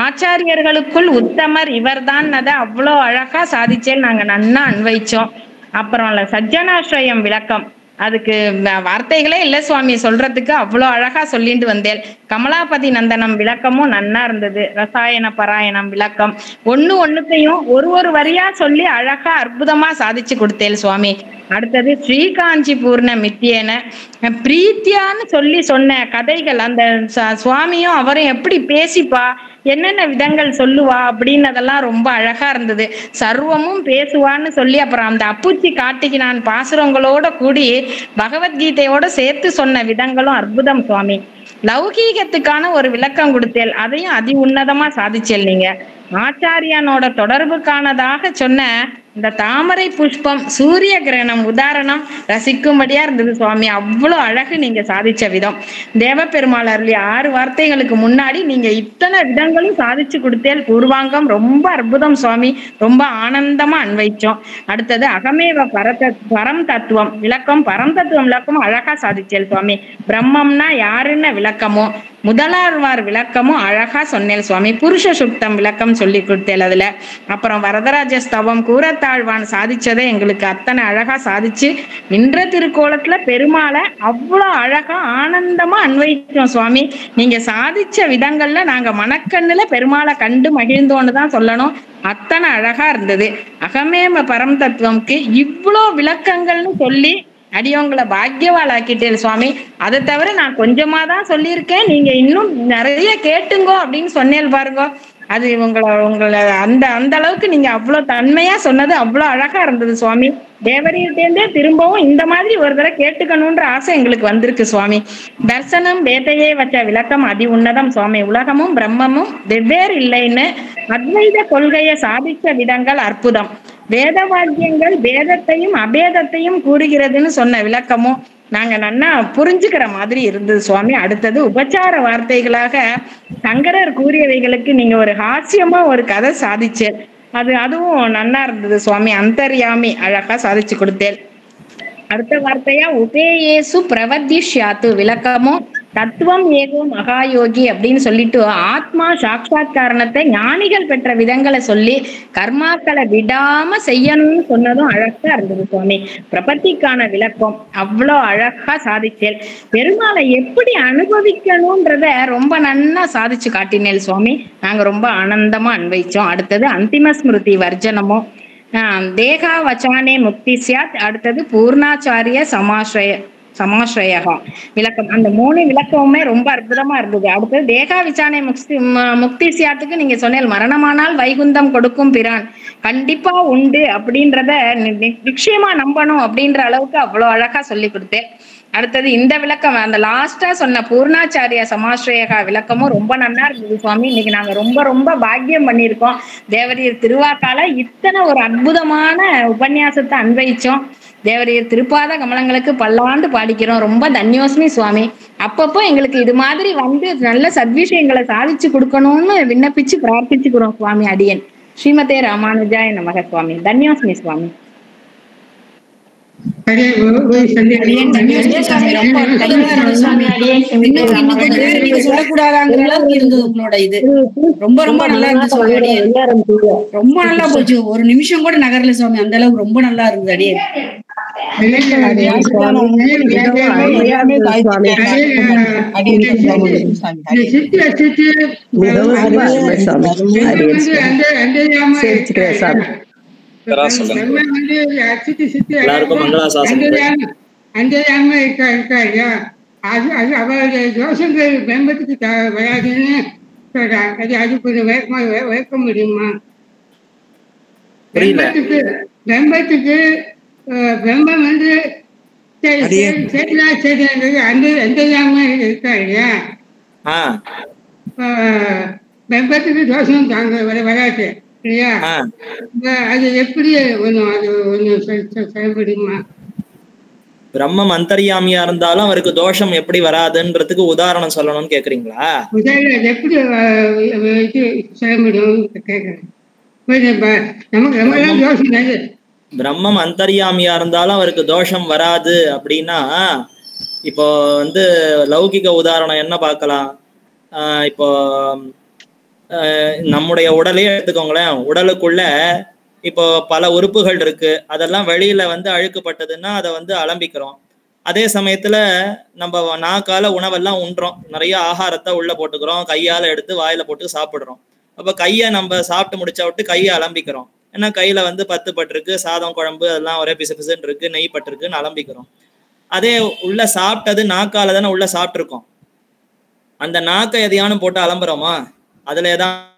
ஆச்சாரியர்களுக்குள் உத்தமர் இவர் தான் அவ்வளோ அழகா சாதிச்சேல். நாங்க நன்னா அன்வைச்சோம். அப்புறம் சஜ்ஜனாஸ்ரயம் விளக்கம் அதுக்கு வார்த்தைகளே இல்லை சுவாமி சொல்றதுக்கு. அவ்வளோ அழகா சொல்லிட்டு வந்தேன். கமலாபதி நந்தனம் விளக்கமும் நன்னா இருந்தது. ரசாயன பராயணம் விளக்கம் ஒண்ணுத்தையும் ஒரு வரியா சொல்லி அழகா அற்புதமா சாதிச்சு கொடுத்தேன் சுவாமி. அடுத்தது ஸ்ரீகாஞ்சி பூர்ண மித்தியன பிரீத்தியான்னு சொல்லி சொன்ன கதைகள், அந்த சுவாமியும் அவரும் எப்படி பேசிப்பா, என்னென்ன விதங்கள் சொல்லுவா அப்படின்னு அதெல்லாம் ரொம்ப அழகா இருந்தது. சர்வமும் பேசுவான்னு சொல்லி அப்புறம் அந்த அப்புச்சி காட்டிக்கு நான் பாசுரங்களோட கூடி பகவத்கீதையோட சேர்த்து சொன்ன விதங்களும் அற்புதம் சுவாமி. லௌகீகத்துக்கான ஒரு விளக்கம் கொடுத்தேன், அதையும் அதி உன்னதமா சாதிச்சேல் நீங்க. ஆச்சாரியனோட தொடர்புக்கானதாக சொன்ன இந்த தாமரை புஷ்பம் சூரிய கிரகணம் உதாரணம் ரசிக்கும்படியா இருந்தது சுவாமி. அவ்வளவு அழகு நீங்க சாதிச்ச விதம். தேவப்பெருமாள் அருளி 6 வார்த்தைகளுக்கு முன்னாடி நீங்க இத்தனை விதங்களும் சாதிச்சு கொடுத்தேல். பூர்வாங்கம் ரொம்ப அற்புதம் சுவாமி. ரொம்ப ஆனந்தமா அன்வைச்சோம். அடுத்தது அகமேவ பரம் தத்துவம் விளக்கம், பரம் தத்துவம் விளக்கமும் அழகா சாதிச்சேல் சுவாமி. பிரம்மம்னா யாருன்னு விளக்கமும் முதலாழ்வார் விளக்கமும் அழகா சொன்னேன் சுவாமி. புருஷ சுத்தம் விளக்கம் சொல்லி கொடுத்தேன் அதுல. அப்புறம் வரதராஜ ஸ்தவம் கூரத்தாழ்வான் சாதிச்சதை எங்களுக்கு அத்தனை அழகா சாதிச்சு நின்ற திருக்கோலத்துல பெருமாளை அவ்வளோ அழகா ஆனந்தமா அன்வைச்சோம் சுவாமி. நீங்க சாதிச்ச விதங்கள்ல நாங்க மனக்கண்ணுல பெருமாளை கண்டு மகிழ்ந்தோன்னு தான் சொல்லணும். அத்தனை அழகா இருந்தது. அகமேம பரம் தத்துவம்க்கு இவ்வளோ விளக்கங்கள்னு சொல்லி அடியவங்களை பாக்கியவாளாக்கிட்டேன் சுவாமி. அதை தவிர நான் கொஞ்சமா தான் சொல்லியிருக்கேன். நீங்க இன்னும் நிறைய கேட்டுங்கோ அப்படின்னு சொன்னேன் பாருங்க. அது உங்களை அந்த அளவுக்கு நீங்க அவ்வளவு தன்மையா சொன்னது அவ்வளவு அழகா இருந்தது சுவாமி. தேவரீர்கிட்டே திரும்பவும் இந்த மாதிரி ஒரு தடவை கேட்டுக்கணும்ன்ற ஆசை எங்களுக்கு வந்திருக்கு சுவாமி. தர்சனம் வேதையே வச்ச விளக்கம் அதி உன்னதம் சுவாமி. உலகமும் பிரம்மமும் வெவ்வேறு இல்லைன்னு அத்வைத கொள்கையை சாதிச்ச விதங்கள் அற்புதம். வேத வாக்கியங்கள் வேதத்தையும் அபேதத்தையும் கூறுகிறதுன்னு சொன்ன விளக்கமும் நாங்க நன்னா புரிஞ்சுக்கிற மாதிரி இருந்தது சுவாமி. அடுத்தது உபச்சார வார்த்தைகளாக சங்கரர் கூறியவைகளுக்கு நீங்க ஒரு ஹாஸ்யமா ஒரு கதை சாதிச்சேன். அதுவும் நன்னா இருந்தது சுவாமி. அந்தர்யாமி அழகா சாதிச்சு கொடுத்தேன். அடுத்த வார்த்தையா உபேயேசு பிரவத்திஷ்யாத்து விளக்கமும் தத்துவம் ஏகோ மகாயோகி அப்படின்னு சொல்லிட்டு ஆத்மா சாட்சாத்காரணத்தை ஞானிகள் பெற்ற விதங்களை சொல்லி கர்மாக்களை விடாம செய்யணும்னு சொன்னதும் அழகா இருந்தது சுவாமி. பிரபத்திக்கான விளக்கம் அவ்வளோ அழகா சாதிச்சேன். பெருமாளை எப்படி அனுபவிக்கணும்ன்றத ரொம்ப நன்னா சாதிச்சு காட்டினேன் சுவாமி. நாங்க ரொம்ப ஆனந்தமா அன்வைச்சோம். அடுத்தது அந்திம ஸ்மிருதி வர்ஜனமும் தேகா வச்சானே முக்தி சியாத், அடுத்தது பூர்ணாச்சாரிய சமாஸ்ரயா விளக்கம். அந்த 3 விளக்கமுமே ரொம்ப அற்புதமா இருந்தது. அடுத்தது தேகா விசானே முக்தி சியாத்துக்கு நீங்க சொன்னேன் மரணமானால் வைகுந்தம் கொடுக்கும் பிரான் கண்டிப்பா உண்டு அப்படின்றத நிச்சயமா நம்பணும் அப்படின்ற அளவுக்கு அவ்வளவு அழகா சொல்லி கொடுத்தேன். அடுத்தது இந்த விளக்கம் அந்த லாஸ்டா சொன்ன பூர்ணாச்சாரிய சமாஸ்ரயா விளக்கமும் ரொம்ப நல்லா இருந்தது சுவாமி. இன்னைக்கு நாங்க ரொம்ப ரொம்ப பாக்கியம் பண்ணியிருக்கோம். தேவரீர் திருவாக்கால இத்தனை ஒரு அற்புதமான உபன்யாசத்தை அன்வைச்சோம். தேவரீர் திருப்பாத கமலங்களுக்கு பல்லாண்டு பாடிக்கிறோம். ரொம்ப தன்யோஸ்மி சுவாமி. அப்பப்போ எங்களுக்கு இது மாதிரி வந்து நல்ல சத்விஷயங்களை சாதிச்சு கொடுக்கணும்னு விண்ணப்பிச்சு பிரார்த்திச்சுக்கிறோம் சுவாமி. அடியன் ஸ்ரீமதே ராமானுஜாய நமக சுவாமி. தன்யோஸ்மி சுவாமி. சொல்லக்கூடாதாங்கிறதுக்கு இருந்தது உங்களோட இது. ரொம்ப ரொம்ப நல்லா இருந்துச்சு சுவாமி. ரொம்ப நல்லா போச்சு. ஒரு நிமிஷம் கூட நகரல சுவாமி. அந்த அளவுக்கு ரொம்ப நல்லா இருந்தது அடியே. அவருடைய தோஷங்கள் பிரம்மத்துக்கு வராதுன்னு சொல்றாங்க. அது கொஞ்சம் விளக்க முடியுமா? பிரம்மத்துக்கு பிரம்மம் வந்து அந்தரியாம இருக்கா இல்லையா? பிரம்மத்துக்கு தோஷம் தாங்க வராது இல்லையா? அது எப்படி ஒண்ணு சொல்ல முடியுமா? பிரம்மம் அந்தர்யாமியா இருந்தாலும் அவருக்கு தோஷம் எப்படி வராதுன்றதுக்கு உதாரணம் சொல்லணும்னு கேக்குறீங்களா? எப்படி சொல்ல முடியும் கேக்குறேன். பிரம்மம் அந்தர்யாமியா இருந்தாலும் அவருக்கு தோஷம் வராது அப்படின்னா இப்போ வந்து லௌகிக உதாரணம் என்ன பார்க்கலாம்? இப்போ நம்முடைய உடலே எடுத்துக்கோங்களேன். உடலுக்குள்ள இப்போ பல உறுப்புகள் இருக்கு. அதெல்லாம் வெளியில வந்து அழுக்குப்பட்டதுன்னா அதை வந்து அலம்பிக்கிறோம். அதே சமயத்துல நம்ம நாக்கால உணவெல்லாம் உண்றோம். நிறைய ஆகாரத்தை உள்ள போட்டுக்கிறோம். கையால எடுத்து வாயில போட்டு சாப்பிடுறோம். அப்ப கையை நம்ம சாப்பிட்டு முடிச்சா விட்டு கையை அலம்பிக்கிறோம். ஏன்னா கையில வந்து பத்து பட்டிருக்கு, சாதம் குழம்பு அதெல்லாம் ஒரே பிசு பிசுன்னு இருக்கு, நெய் பட்டிருக்குன்னு அலம்பிக்கிறோம். அதே உள்ள சாப்பிட்டது நாக்கால தானே உள்ள சாப்பிட்டுருக்கோம். அந்த நாக்கை எதையானும் போட்டு அலம்புறோமா? அதுல ஏதானும்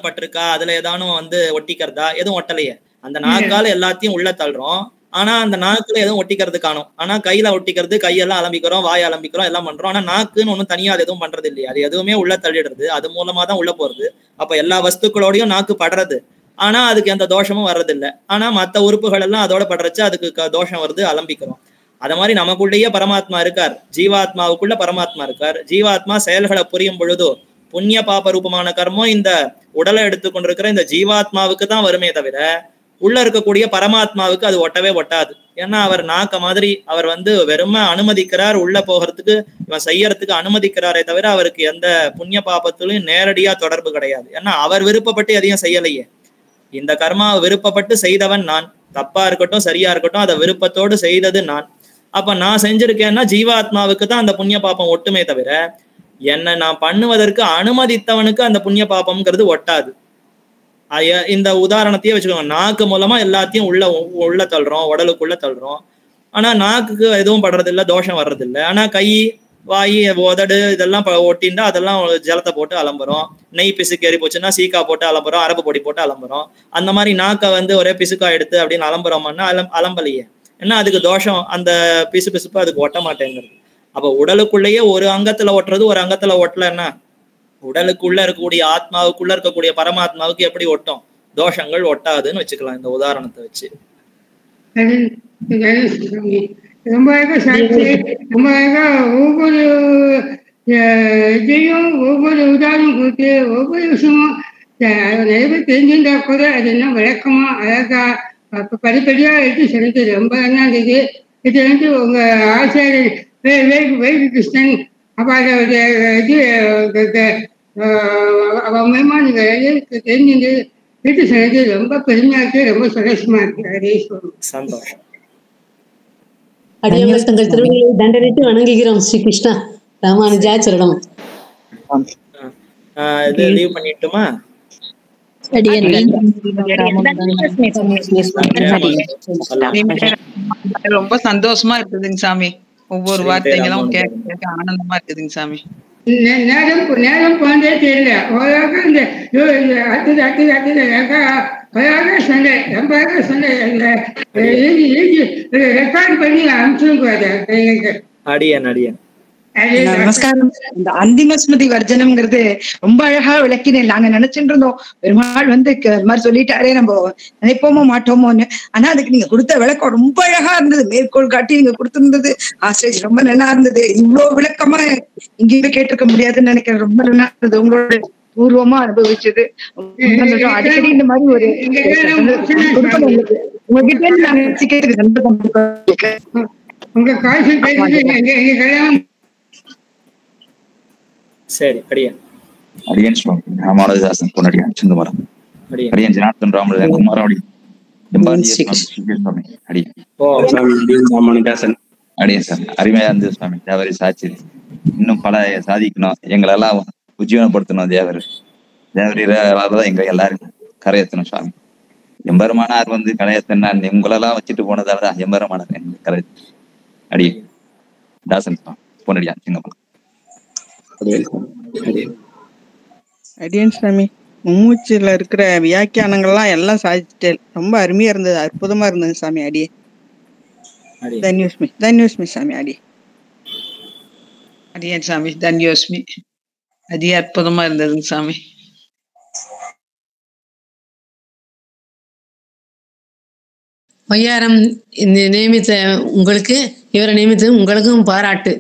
பட்டிருக்கா? அதுல ஏதானும் வந்து ஒட்டிக்கிறதா? எதுவும் ஒட்டலையே. அந்த நாக்கால எல்லாத்தையும் உள்ள தள்ளுறோம். ஆனா அந்த நாக்குல எதுவும் ஒட்டிக்கிறது காணும். ஆனா கையில ஒட்டிக்கிறது, கையெல்லாம் அலம்பிக்கிறோம், வாயை அலம்பிக்கிறோம், எல்லாம் பண்றோம். ஆனா நாக்குன்னு ஒண்ணும் தனியா அது எதுவும் பண்றது இல்லையா? அது எதுவுமே உள்ள தள்ளிடுறது. அது மூலமா தான் உள்ள போறது. அப்ப எல்லா வஸ்துக்களோடையும் நாக்கு படுறது. ஆனா அதுக்கு எந்த தோஷமும் வர்றது இல்லை. ஆனா மத்த உறுப்புகள் எல்லாம் அதோட படுறச்சு அதுக்கு தோஷம் வருது, அலம்பிக்கிறோம். அத மாதிரி நமக்குள்ளேயே பரமாத்மா இருக்கார். ஜீவாத்மாவுக்குள்ள பரமாத்மா இருக்கார். ஜீவாத்மா செயல்களை புரியும் பொழுதோ புண்ணிய பாப ரூபமான கர்மம் இந்த உடலை எடுத்துக்கொண்டிருக்கிற இந்த ஜீவாத்மாவுக்கு தான் வருமே தவிர உள்ள இருக்கக்கூடிய பரமாத்மாவுக்கு அது ஒட்டவே ஒட்டாது. ஏன்னா அவர் நாக்க மாதிரி அவர் வந்து வெறுமை அனுமதிக்கிறார், உள்ள போகிறதுக்கு இவன் செய்யறதுக்கு அனுமதிக்கிறாரே தவிர அவருக்கு எந்த புண்ணிய பாபத்திலையும் நேரடியா தொடர்பு கிடையாது. ஏன்னா அவர் விருப்பப்பட்டு எதையும் செய்யலையே. இந்த கர்மாவை விருப்பப்பட்டு செய்தவன் நான். தப்பா இருக்கட்டும் சரியா இருக்கட்டும் அதை விருப்பத்தோடு செய்தது நான். அப்ப நான் செஞ்சிருக்கேன்னா ஜீவாத்மாவுக்கு தான் அந்த புண்ணிய பாபம் ஒட்டுமே தவிர என்ன நான் பண்ணுவதற்கு அனுமதித்தவனுக்கு அந்த புண்ணிய பாபம்ங்கிறது ஒட்டாது. இந்த உதாரணத்தையே வச்சுக்கோங்க. நாக்கு மூலமா எல்லாத்தையும் உள்ள தள்ளுறோம், உடலுக்குள்ள தள்ளுறோம். ஆனா நாக்குக்கு எதுவும் படுறது இல்லை, தோஷம் வர்றது இல்லை. ஆனா கை, வாய், உதடு இதெல்லாம் ஒட்டிண்டா அதெல்லாம் ஜலத்தை போட்டு அலம்புறோம். நெய் பிசுக்கு ஏறி போச்சுன்னா சீக்கா போட்டு அலம்புறோம், அரப்பு பொடி போட்டு அலம்புறோம். அந்த மாதிரி நாக்கை வந்து ஒரே பிசுக்கா எடுத்து அப்படின்னு அலம்புறோம்னா அலம்பலையே. ஏன்னா அதுக்கு தோஷம், அந்த பிசு பிசுப்பு அதுக்கு ஒட்ட மாட்டேங்கிறது. அப்ப உடலுக்குள்ளேயே ஒரு அங்கத்துல ஒட்டுறது ஒரு அங்கத்துல ஒட்டலன்னா உடலுக்குள்ள இருக்கக்கூடிய ஆத்மாவுக்குள்ள இருக்கக்கூடிய பரமாத்மாவுக்கு எப்படி ஒட்டும்? தோஷங்கள் ஒட்டாதுன்னு வச்சுக்கலாம் இந்த உதாரணத்தை வச்சு. ரொம்ப ரொம்ப ஒவ்வொரு இதையும் ஒவ்வொரு உதாரணம் கொடுத்து ஒவ்வொரு விஷயமும் நிறைய பேர் தெரிஞ்சுட்டா கூட அது என்ன விளக்கமா அழகா படிப்படியா எடுத்து சொல்லிட்டு ரொம்ப நல்லா இருந்தது. இது உங்க ஆசிரியர் வேகு கிருஷ்ணன் அப்ப அதை மூலமா நீங்க தெரிஞ்சு வீட்டு சொன்னது ரொம்ப பெருமையா இருக்கு, ரொம்ப சந்தோஷமா இருக்கு. சந்தோஷம். அடியவர்கள் தங்கள் திருவிழியை தண்டனைத்து வணங்குகிறோம். ஸ்ரீ கிருஷ்ணா ராமானுஜா சரணம். இது லீவ் பண்ணிட்டுமா? ரொம்ப சந்தோஷமா இருக்குதுங்க சாமி. ஒவ்வொரு வார்த்தைகளும் கேட்க ஆனந்தமா இருக்குதுங்க சாமி. நேரம் போனதே தெரியல. சண்டை ரொம்ப சண்டை ரெக்கார்ட் பண்ணி அனுப்பிச்சு. அடியன் நமஸ்காரம். இந்த அந்திம ஸ்மிருதி வர்ஜனம்ங்கிறது ரொம்ப அழகா விளக்கினேன். நாங்க நினைச்சுட்டு இருந்தோம் பெருமாள் வந்து மாதிரி சொல்லிட்டாரே நம்ம நினைப்போமோ மாட்டோமோன்னு. ஆனா அதுக்கு நீங்க கொடுத்த விளக்கம் ரொம்ப அழகா இருந்தது. மேற்கோள் காட்டி நீங்க கொடுத்திருந்தது ஆசிரியர் ரொம்ப நல்லா இருந்தது. இவ்வளவு விளக்கமா இங்கேயுமே கேட்டிருக்க முடியாதுன்னு நினைக்கிறேன். ரொம்ப நல்லா இருந்தது. உங்களோட பூர்வமா அனுபவிச்சது. அடிக்கடி இந்த மாதிரி ஒரு உங்ககிட்ட நாங்க வச்சுக்கிறதுக்கு உங்க காசு கல்யாணம். சரி அடியன் சுவாமி ராமானுஜதாசன் பொன்னடியான் சிந்துமரம் அடியன் ஜனார்த்தன் ராமதாசன் குமாரவாடி ராமானுஜதாசன் அடியன் சார் அருமையா இருந்தது சுவாமி. தேவரை சாட்சி இன்னும் பல சாதிக்கணும், எங்களெல்லாம் உஜ்ஜீவனப்படுத்தணும். தேவரிதான் எங்க எல்லாரும் கரையேற்றணும் சுவாமி. எம்பெருமானார் வந்து கரையேத்தனா உங்களெல்லாம் வச்சுட்டு போனதாலதான் எம்பெருமானார் கரை அடி தாசன் பொன்னடியான் சிங்கமரம். அடியன் சாமி மும்மூச்சில இருக்கிற வியாக்கியானங்கள்லாம் எல்லாம் சாதிச்சிட்டே ரொம்ப அருமையா இருந்தது, அற்புதமா இருந்தது சாமி. அடியே தன்யோஸ்மி சாமி. அடியன் சாமி தன்யோஸ்மி. அதி அற்புதமா இருந்ததுங்க சாமி. வையாரம் நியமித்த உங்களுக்கு, இவரை நியமித்த உங்களுக்கும் பாராட்டு.